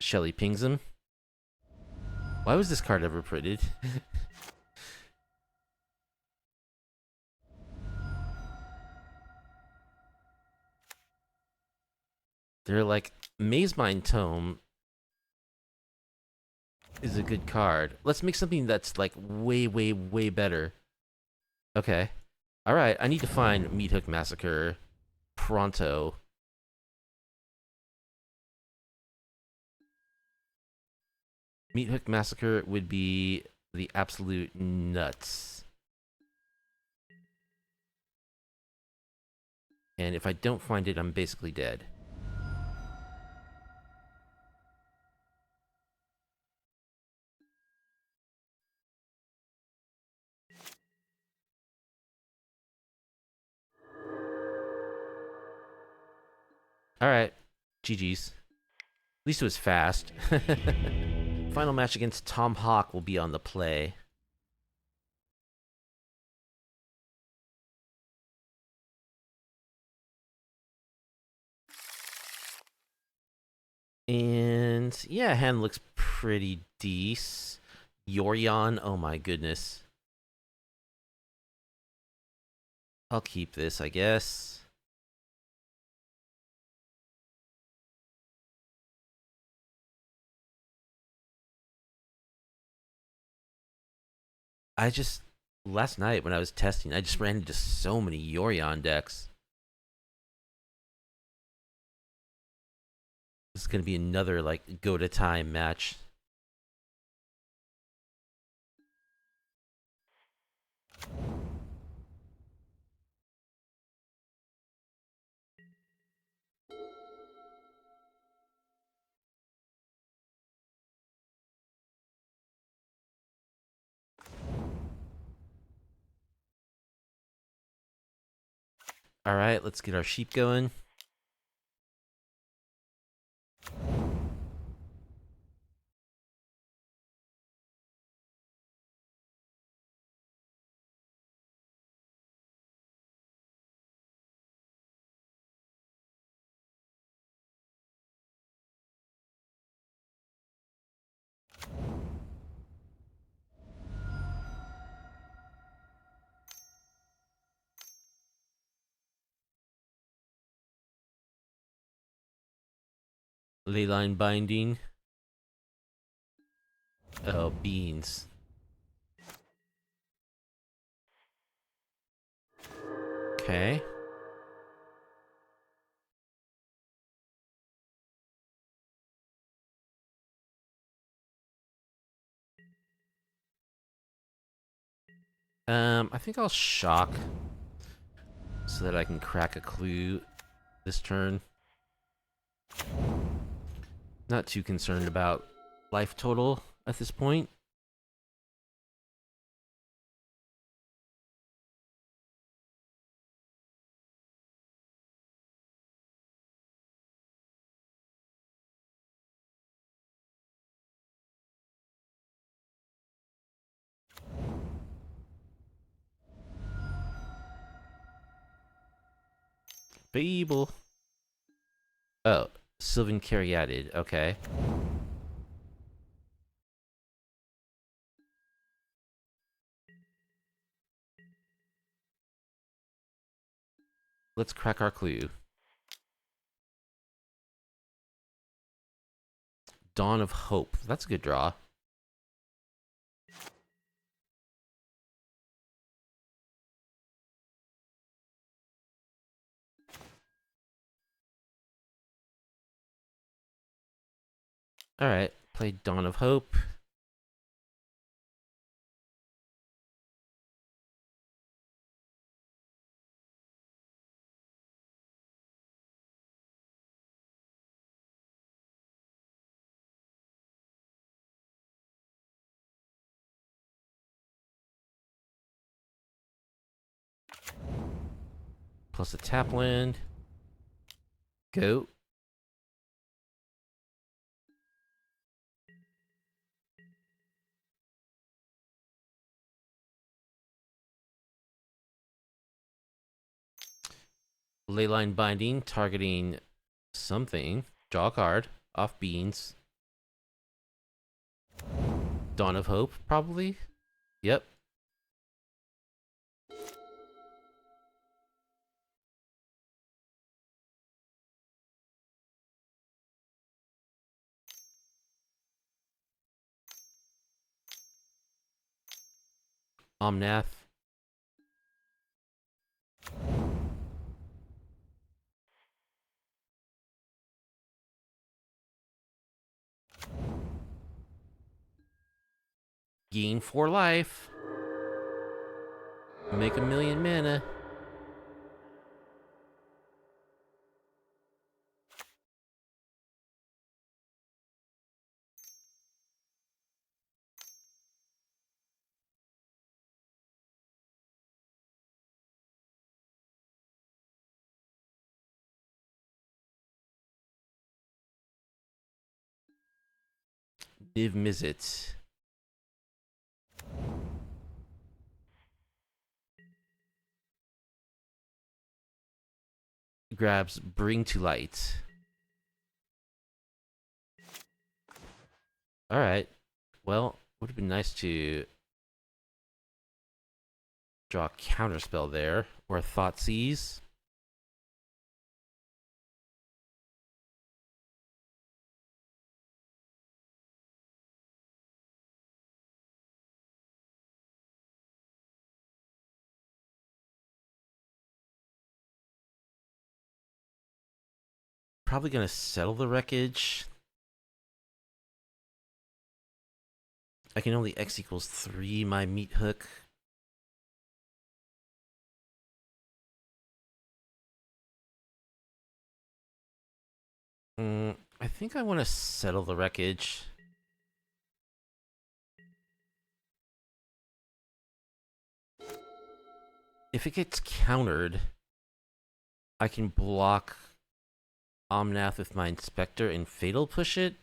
Shelly pings him. Why was this card ever printed? They're like, Maze Mind Tome is a good card. Let's make something that's like way, way, way better. Okay. Alright, I need to find Meat Hook Massacre pronto. Meat Hook Massacre would be the absolute nuts. And if I don't find it, I'm basically dead. Alright. GG's. At least it was fast. Final match against Tom Hawk will be on the play. And yeah, hand looks pretty decent. Yorion, oh my goodness. I'll keep this, I guess. Last night when I was testing, I just ran into so many Yorion decks. This is gonna be another, like, go-to-time match. Alright, let's get our sheep going. Leyline Binding. Oh, beans. Okay. I think I'll shock so that I can crack a clue this turn. Not too concerned about life total at this point. Fable. Oh, Sylvan Caryatid. Okay. Let's crack our clue. Dawn of Hope. That's a good draw. Alright, play Dawn of Hope. Plus a tap land. Go. Leyline Binding, targeting something. Draw a card. Off beans. Dawn of Hope, probably? Yep. Omnath. Gain 4 life. Make 1,000,000 mana. Niv Mizzet. Grabs Bring to Light. Alright. Well, would have been nice to draw a counterspell there. Or a Thoughtseize. Probably gonna settle the wreckage. I can only X equals 3 my meat hook. I think I want to settle the wreckage. If it gets countered, I can block Omnath with my Inspector and Fatal Push it.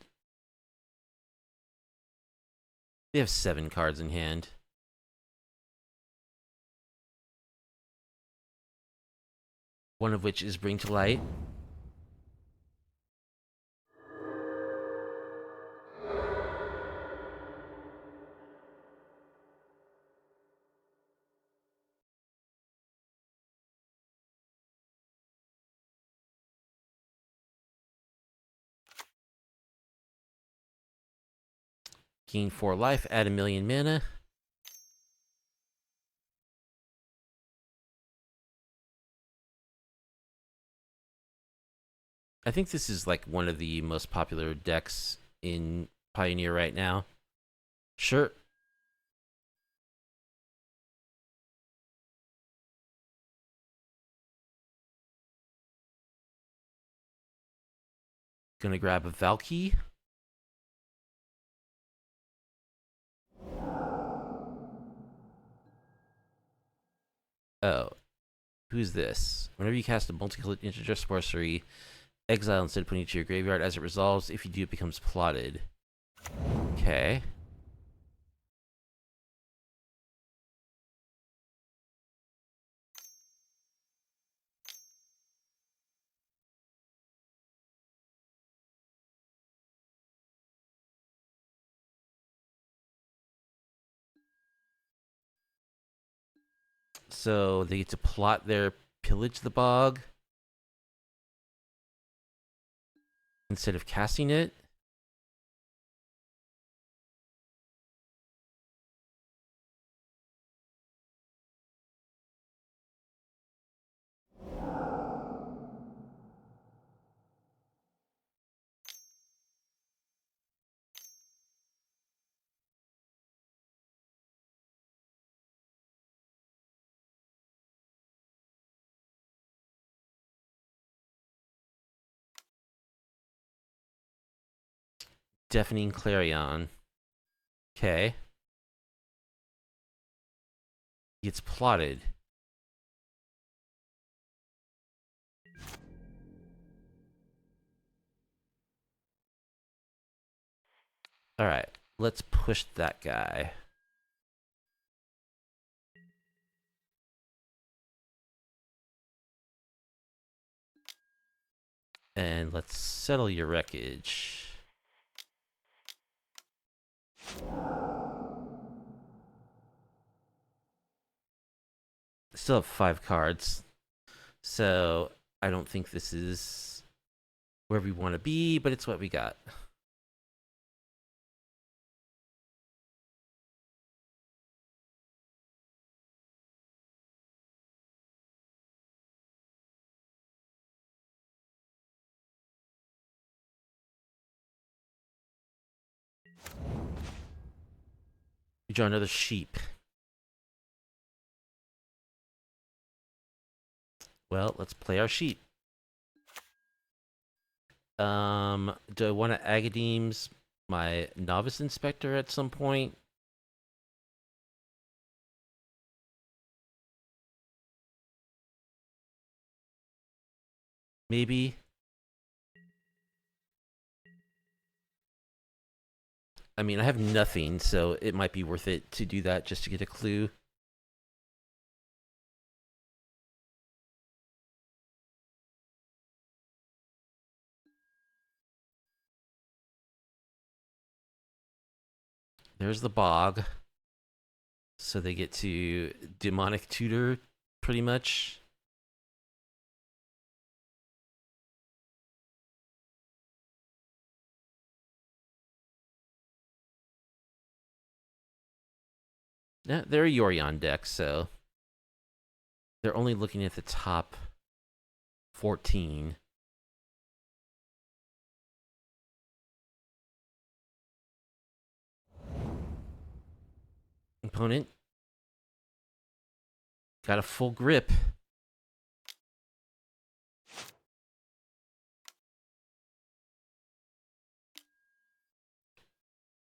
They have 7 cards in hand. One of which is Bring to Light. Gain 4 life, add 1,000,000 mana. I think this is like one of the most popular decks in Pioneer right now. Sure. Gonna grab a Valky. Oh, who's this? Whenever you cast a multicolored integer sorcery, exile instead of putting it to your graveyard. As it resolves, if you do, it becomes plotted. Okay. So they get to plot their pillage the bog instead of casting it. Deafening Clarion. Okay. Gets plotted. Alright. Let's push that guy. And let's settle your wreckage. Still have 5 cards. So I don't think this is where we want to be, but it's what we got. We draw another sheep. Well, let's play our sheep. Do I want to Agadeem's my Novice Inspector at some point? Maybe. I mean, I have nothing, so it might be worth it to do that just to get a clue. There's the bog. So they get to demonic tutor, pretty much. Yeah, they're a Yorion deck, so they're only looking at the top 14. Opponent got a full grip.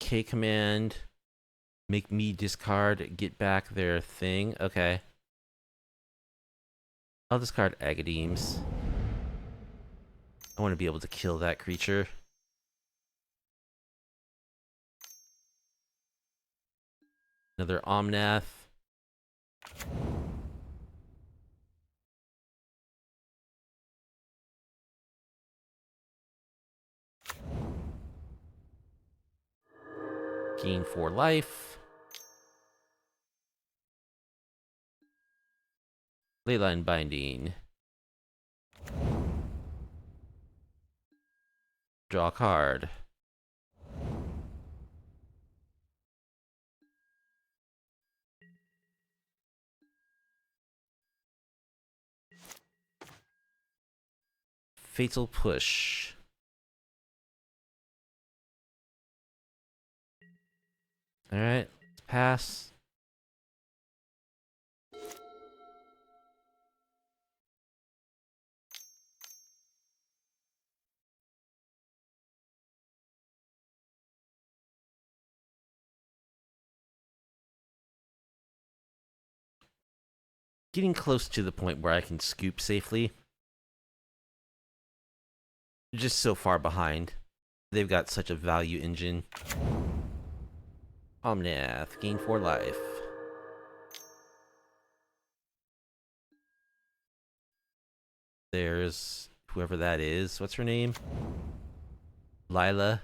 K command, make me discard, get back their thing. Okay. I'll discard Agadeem's. I want to be able to kill that creature. Another Omnath. Gain 4 life. Leyline Binding. Draw a card. Fatal Push. Alright, pass. getting close to the point where I can scoop safely. Just so far behind. They've got such a value engine. Omnath, gain 4 life. There's whoever that is. What's her name? Lila.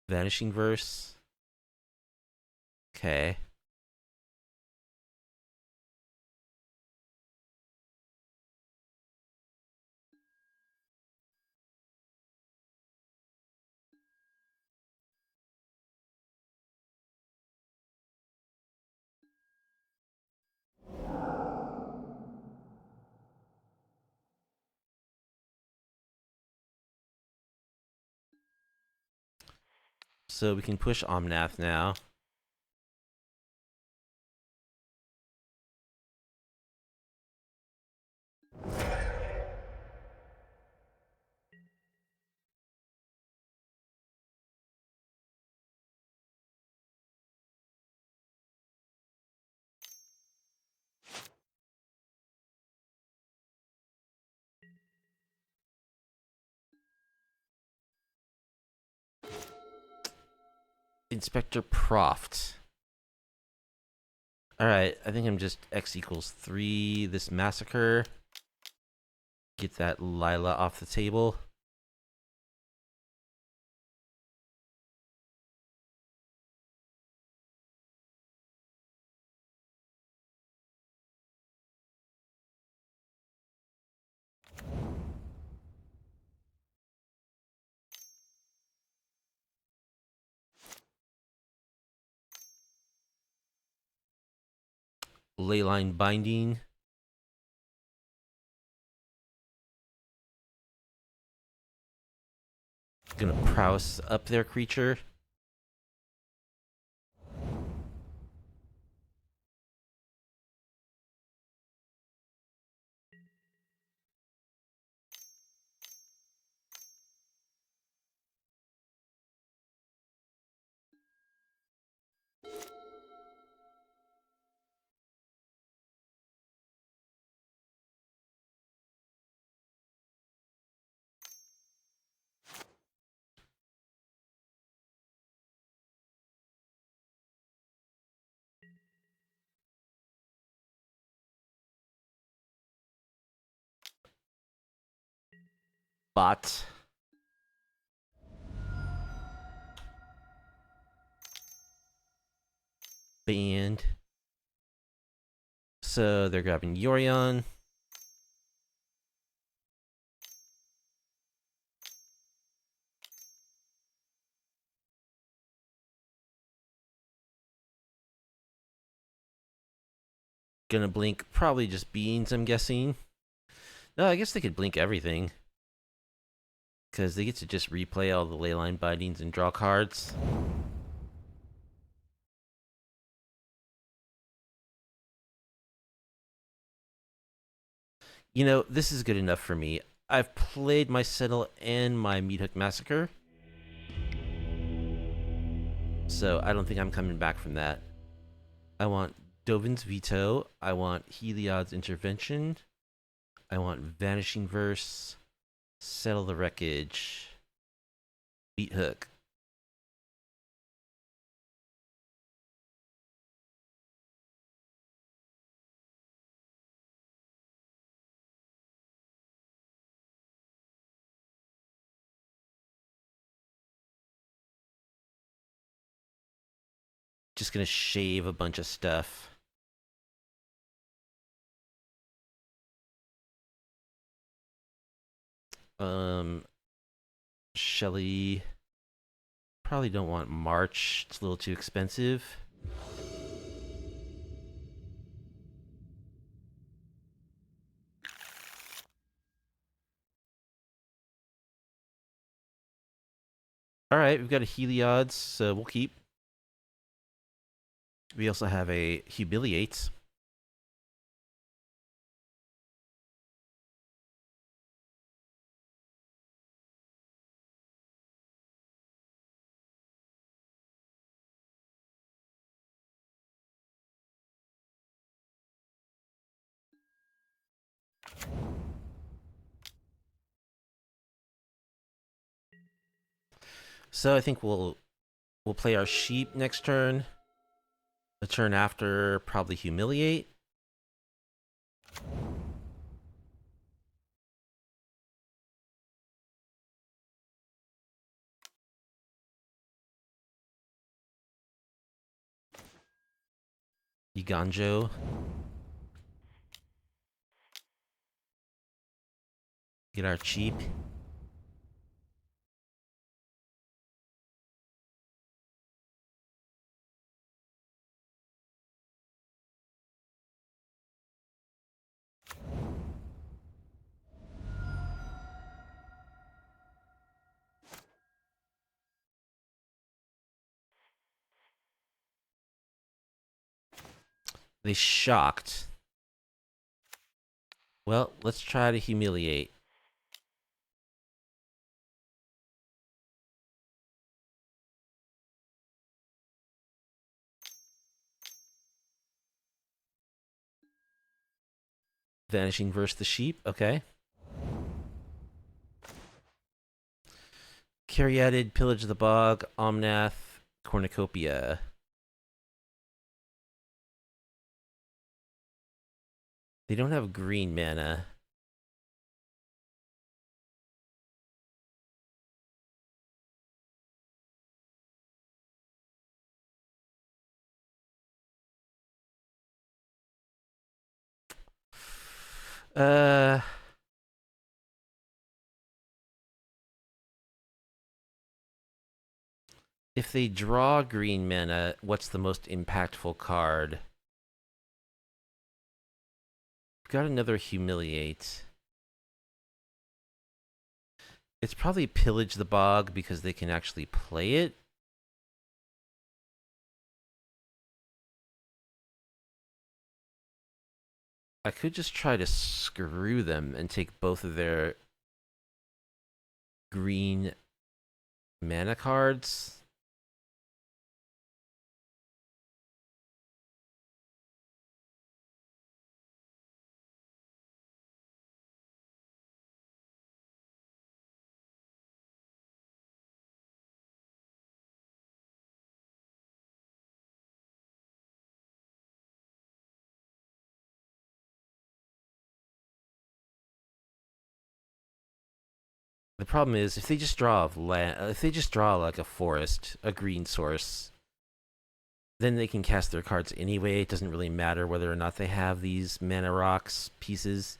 Vanishing Verse. Okay. So we can push Omnath now. Inspector Proft. Alright, I think I'm just X equals 3. This massacre. Get that Lila off the table. Leyline Binding. Gonna prowess up their creature. Bot. Band. So they're grabbing Yorion. Gonna blink probably just beans, I'm guessing. No, I guess they could blink everything. Because they get to just replay all the Leyline Bindings and draw cards. You know, this is good enough for me. I've played my Settle and my Meathook Massacre. So I don't think I'm coming back from that. I want Dovin's Veto. I want Heliod's Intervention. I want Vanishing Verse. Settle the Wreckage. Meathook. Just gonna shave a bunch of stuff. Shelly. Probably don't want March. It's a little too expensive. Alright, we've got a Heliod's, so we'll keep. We also have a Humiliate. So I think we'll play our sheep next turn. The turn after, probably humiliate. Iganjo. Get our cheap. They shocked. Well, let's try to humiliate. Vanishing versus the sheep, okay. Caryatid, Pillage of the Bog, Omnath, Cornucopia. They don't have green mana. Uh... If they draw green mana, what's the most impactful card? Got another Humiliate. It's probably Pillage the Bog because they can actually play it. I could just try to screw them and take both of their green mana cards. The problem is if they just draw if they just draw like a forest, a green source, then they can cast their cards anyway. It doesn't really matter whether or not they have these mana rocks pieces.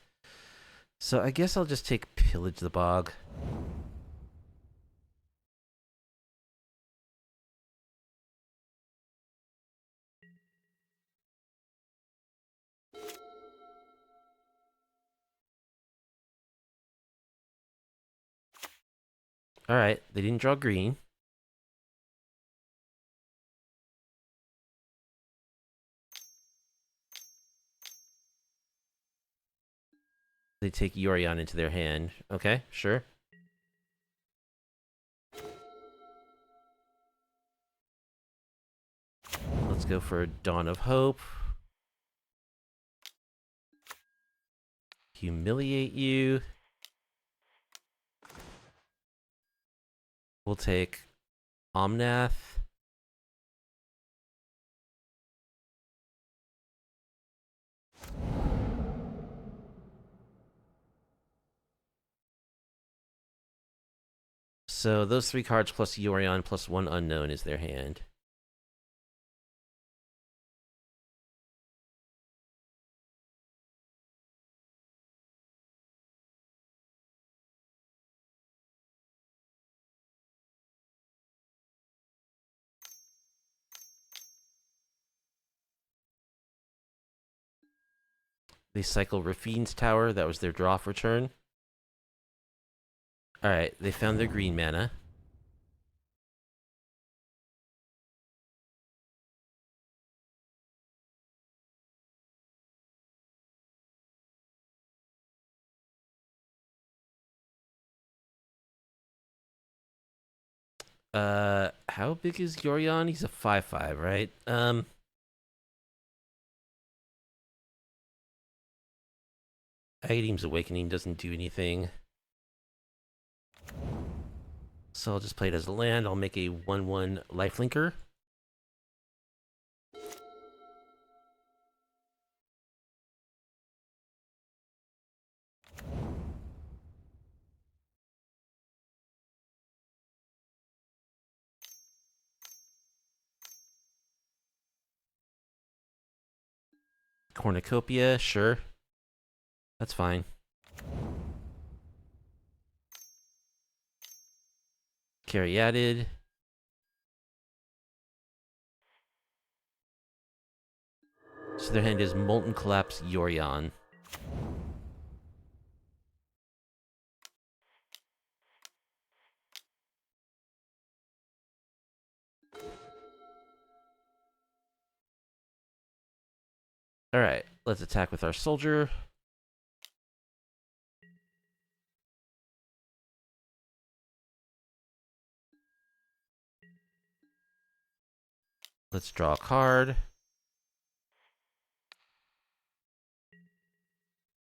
So I guess I'll just take Pillage the Bog. Alright, they didn't draw green. They take Yorion into their hand. Okay, sure. Let's go for Dawn of Hope. Humiliate you. We'll take Omnath. So those three cards plus Yorion plus one unknown is their hand. They cycle Rafine's Tower. That was their draw for turn. Alright, they found their green mana. How big is Yorion? He's a 5/5, right? Agadeem's Awakening doesn't do anything. So I'll just play it as a land. I'll make a 1/1 lifelinker. Cornucopia, sure. That's fine. Caryatid. So their hand is Molten Collapse Yorion. Alright, let's attack with our soldier. Let's draw a card.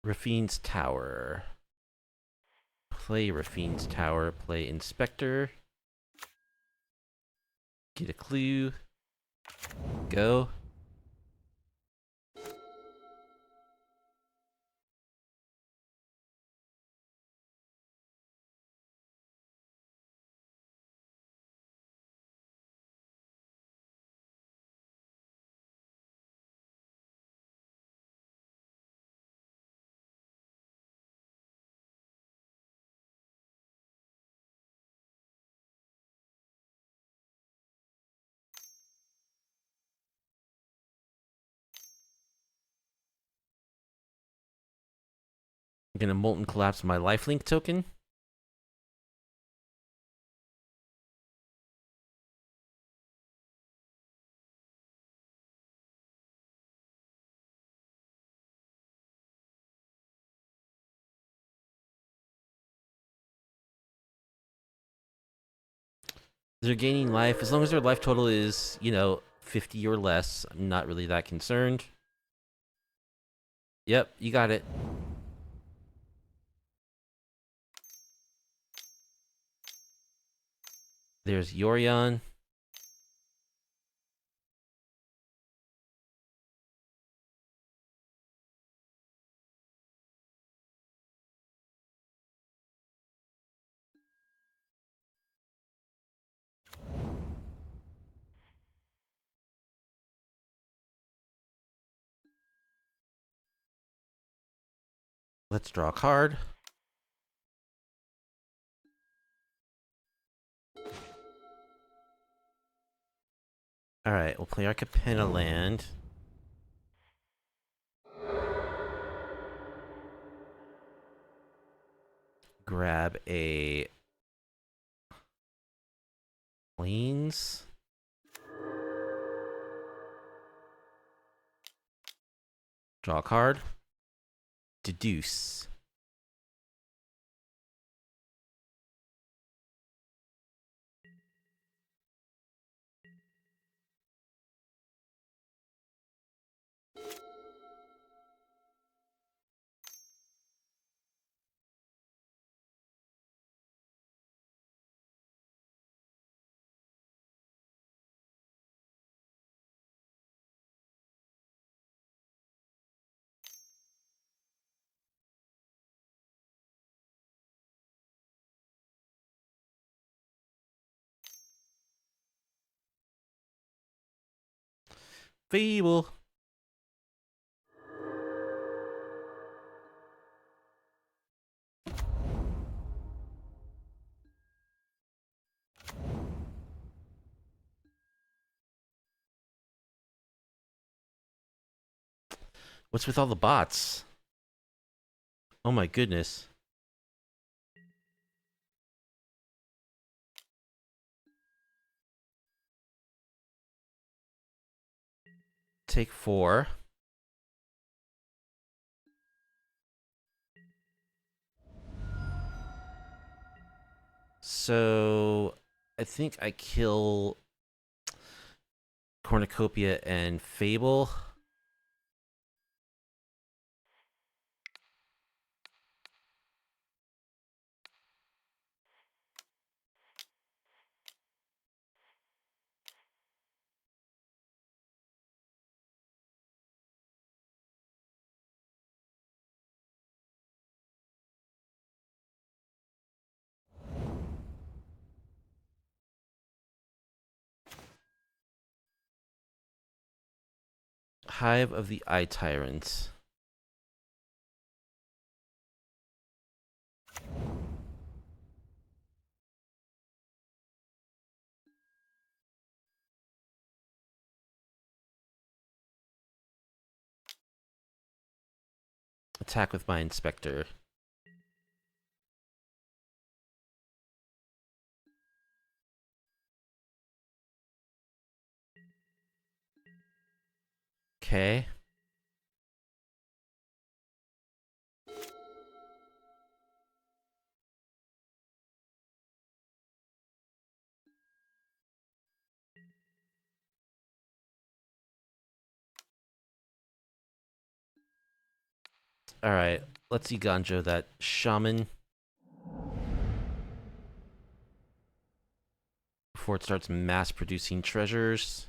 Rafine's Tower. Play Rafine's Tower. Play Inspector. Get a clue. Go. I'm gonna Molten Collapse my lifelink token. They're gaining life. As long as their life total is, 50 or less, I'm not really that concerned. Yep, you got it. There's Yorion. Let's draw a card. Alright, we'll play our Capenna land. Grab a Plains. Draw a card. Deduce. Fable. What's with all the bots? Oh my goodness. Take 4. So I think I kill Cornucopia and Fable. Hive of the Eye Tyrant. Attack with my Inspector. Okay. Alright, let's see Ganjo, that shaman. Before it starts mass producing treasures.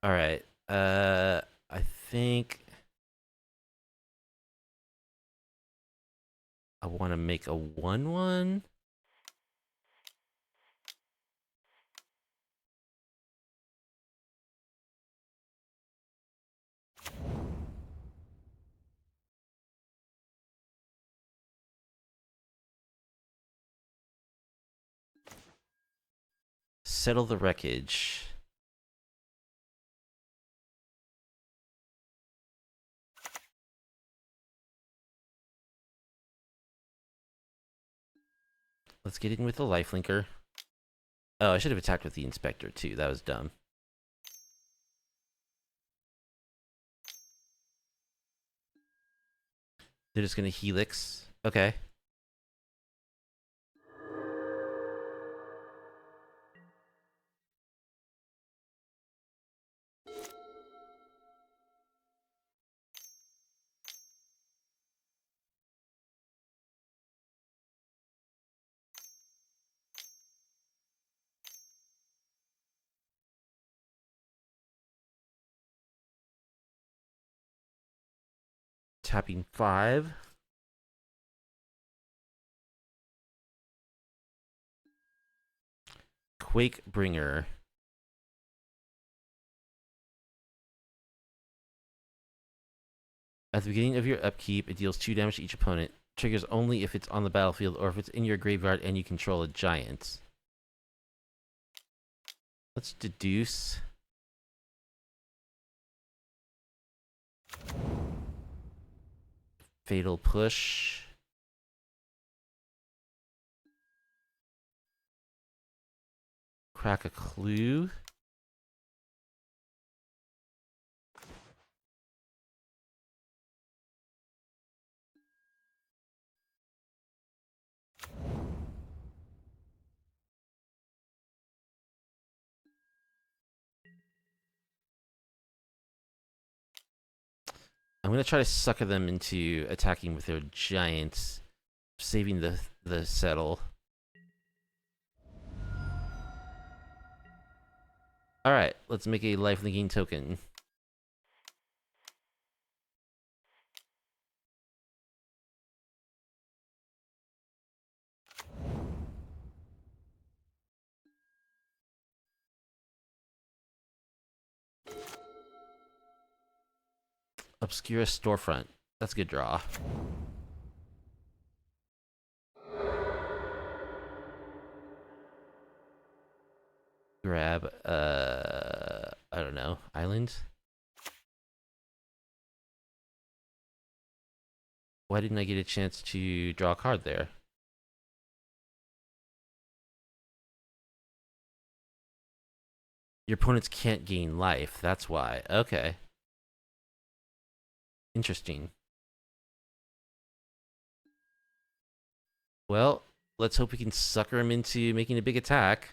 Alright, I think I want to make a 1/1. Settle the wreckage. Let's get in with the lifelinker. Oh, I should have attacked with the Inspector too. That was dumb. They're just gonna Helix. Okay. Tapping 5. Quake Bringer. At the beginning of your upkeep, it deals 2 damage to each opponent. Triggers only if it's on the battlefield or if it's in your graveyard and you control a giant. Let's deduce. Fatal Push. Crack a Clue. I'm gonna try to sucker them into attacking with their giants, saving the settle. Alright, let's make a life-linking token. Obscura Storefront. That's a good draw. Grab, I don't know, island? Why didn't I get a chance to draw a card there? Your opponents can't gain life, that's why. Okay. Interesting. Well, let's hope we can sucker him into making a big attack.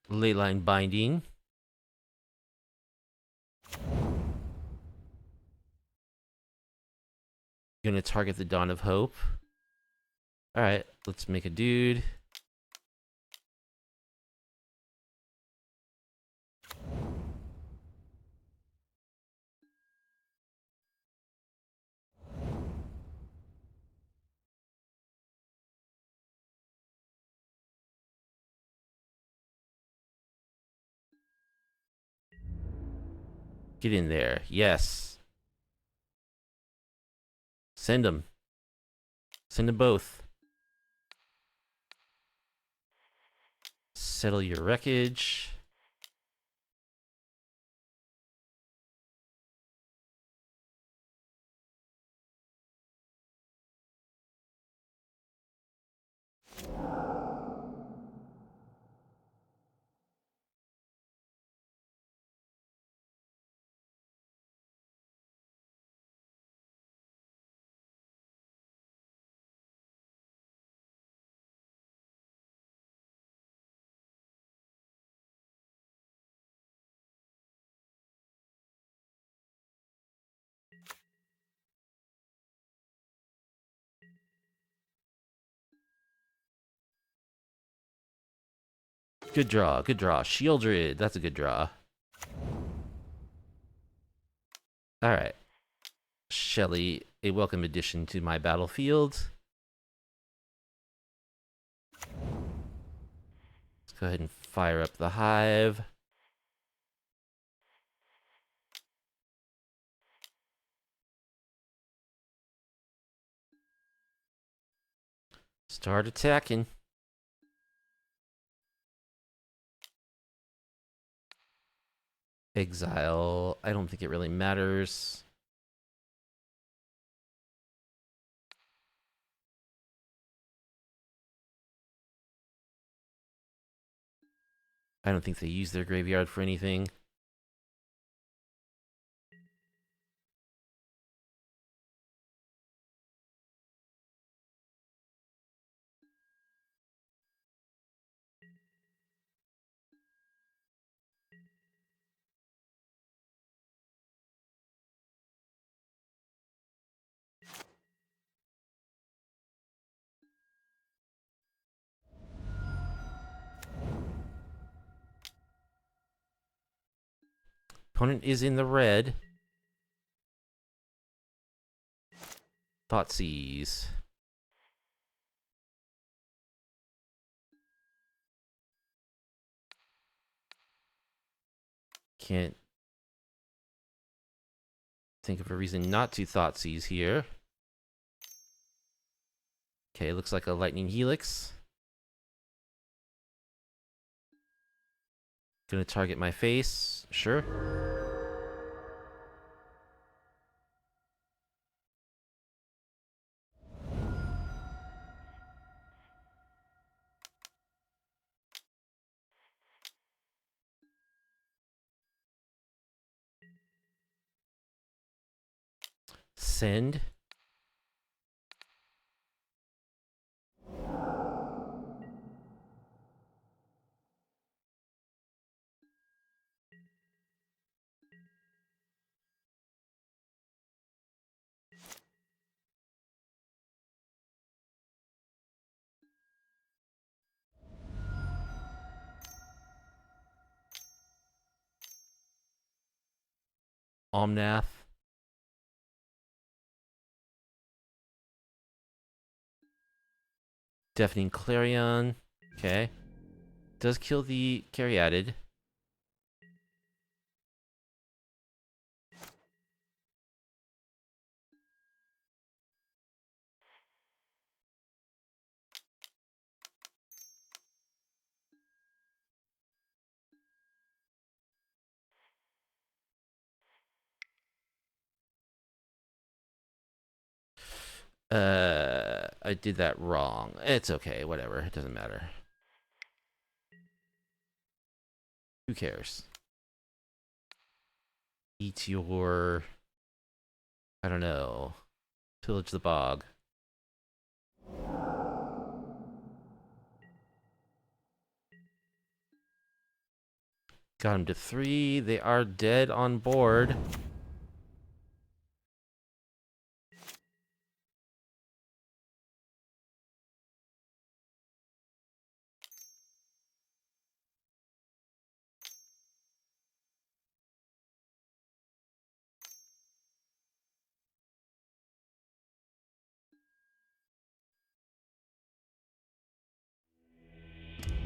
Leyline Binding. Gonna target the Dawn of Hope. Alright, let's make a dude. Get in there. Yes. Send them. Send them both. Settle your wreckage. Good draw, good draw. Shieldred, that's a good draw. Alright. Shelly, a welcome addition to my battlefield. Let's go ahead and fire up the hive. Start attacking. Exile. I don't think it really matters. I don't think they use their graveyard for anything. Opponent is in the red. Thoughtseize. Can't think of a reason not to Thoughtseize here. Okay, looks like a lightning helix. Gonna target my face. Sure. Send. Omnath. Deafening Clarion. Okay. Does kill the Caryatid. I did that wrong. It's okay, whatever. It doesn't matter. Who cares? Eat your... I don't know. Pillage the bog. Got him to 3. They are dead on board.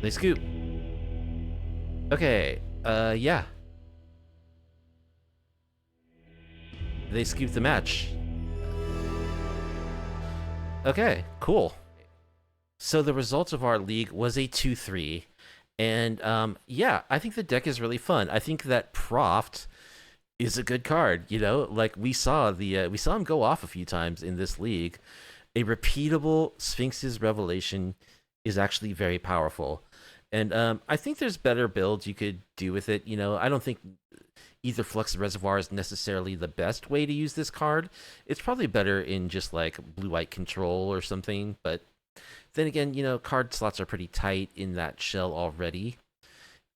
They scoop. Okay, yeah. They scoop the match. Okay, cool. So the results of our league was a 2-3. And yeah, I think the deck is really fun. I think that Proft is a good card. You know, like we saw him go off a few times in this league. A repeatable Sphinx's Revelation is actually very powerful, and I think there's better builds you could do with it. You know, I don't think Aetherflux Reservoir is necessarily the best way to use this card. It's probably better in just like blue-white control or something, but then again, you know, card slots are pretty tight in that shell already.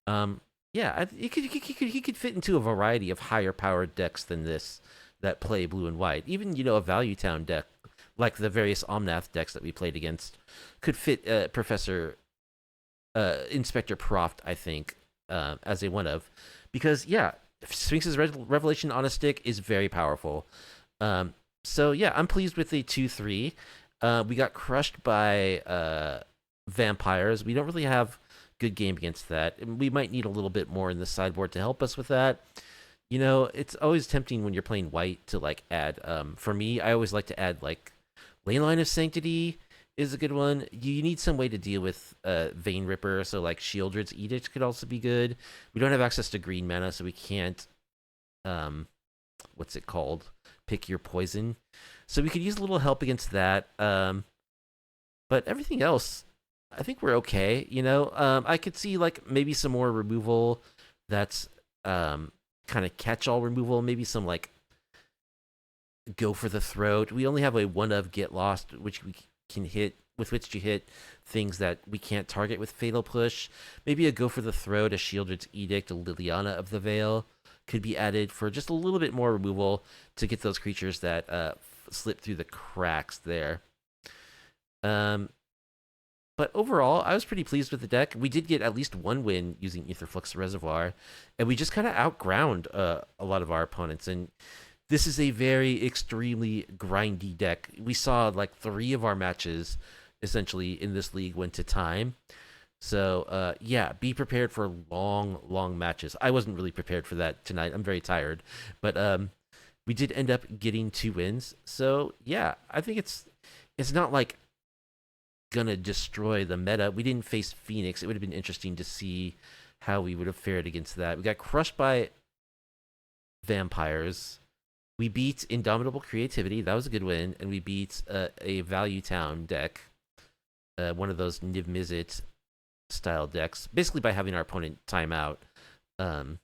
Yeah, he could fit into a variety of higher powered decks than this that play blue and white. Even, you know, a Value Town deck like the various Omnath decks that we played against could fit Professor Inspector Proft, I think, as a one of, because yeah, Sphinx's Revelation on a stick is very powerful. So yeah, I'm pleased with the 2-3. We got crushed by vampires. We don't really have good game against that. We might need a little bit more in the sideboard to help us with that. You know, it's always tempting when you're playing white to like add. For me, I always like to add like Leyline of Sanctity is a good one. You need some way to deal with Vein Ripper, so like Shieldred's Edict could also be good. We don't have access to green mana, so we can't what's it called? Pick your poison. So we could use a little help against that. But everything else, I think we're okay. You know, I could see like maybe some more removal that's kind of catch-all removal. Maybe some like go for the throat. We only have a one of get lost, which we can hit with which to hit things that we can't target with fatal push. Maybe a go for the throat, a Shieldred's Edict, a Liliana of the Veil could be added for just a little bit more removal to get those creatures that slip through the cracks there. But overall, I was pretty pleased with the deck. We did get at least one win using Aetherflux Reservoir, and we just kind of outground a lot of our opponents. And this is a very extremely grindy deck. We saw like 3 of our matches essentially in this league went to time. So yeah, be prepared for long matches. I wasn't really prepared for that tonight. I'm very tired, but we did end up getting 2 wins. So yeah, I think it's not like gonna destroy the meta. We didn't face Phoenix. It would have been interesting to see how we would have fared against that. We got crushed by vampires. We beat Indomitable Creativity. That was a good win. And we beat a Value Town deck. One of those Niv Mizzet style decks. Basically by having our opponent time out. But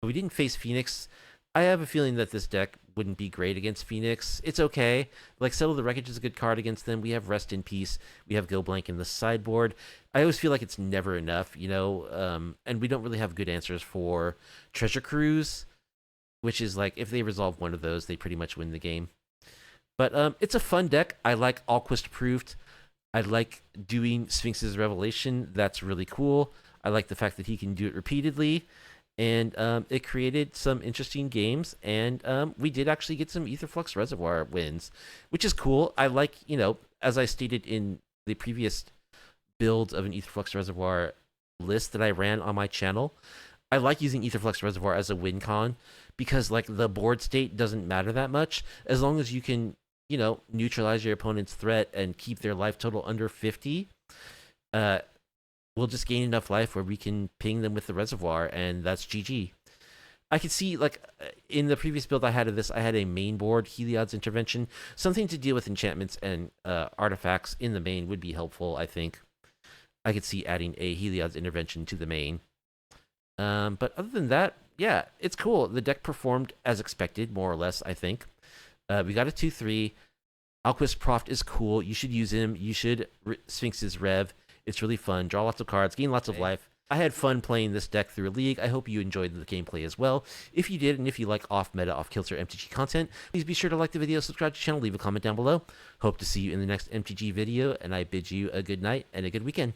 we didn't face Phoenix. I have a feeling that this deck wouldn't be great against Phoenix. It's okay. Like, Settle the Wreckage is a good card against them. We have Rest in Peace. We have Go Blank in the sideboard. I always feel like it's never enough, you know? And we don't really have good answers for Treasure Cruise, which is like, if they resolve one of those, they pretty much win the game. But it's a fun deck. I like Alquist Proft. I like doing Sphinx's Revelation. That's really cool. I like the fact that he can do it repeatedly. And it created some interesting games. And we did actually get some Aetherflux Reservoir wins, which is cool. I like, you know, as I stated in the previous build of an Aetherflux Reservoir list that I ran on my channel, I like using Aetherflux Reservoir as a win con because like the board state doesn't matter that much as long as you can, you know, neutralize your opponent's threat and keep their life total under 50. We'll just gain enough life where we can ping them with the reservoir, and that's GG. I could see, like, in the previous build I had of this, I had a main board Heliod's Intervention. Something to deal with enchantments and artifacts in the main would be helpful, I think. I could see adding a Heliod's Intervention to the main. But other than that, yeah, it's cool. The deck performed as expected, more or less, I think. We got a 2-3. Alquist Proft is cool. You should use him. You should Sphinx's Rev. It's really fun. Draw lots of cards, gain lots of life, I had fun playing this deck through a league. I hope you enjoyed the gameplay as well. If you did, and if you like off-meta, off-kilter MTG content, please be sure to like the video, subscribe to the channel, leave a comment down below. Hope to see you in the next MTG video, and I bid you a good night and a good weekend.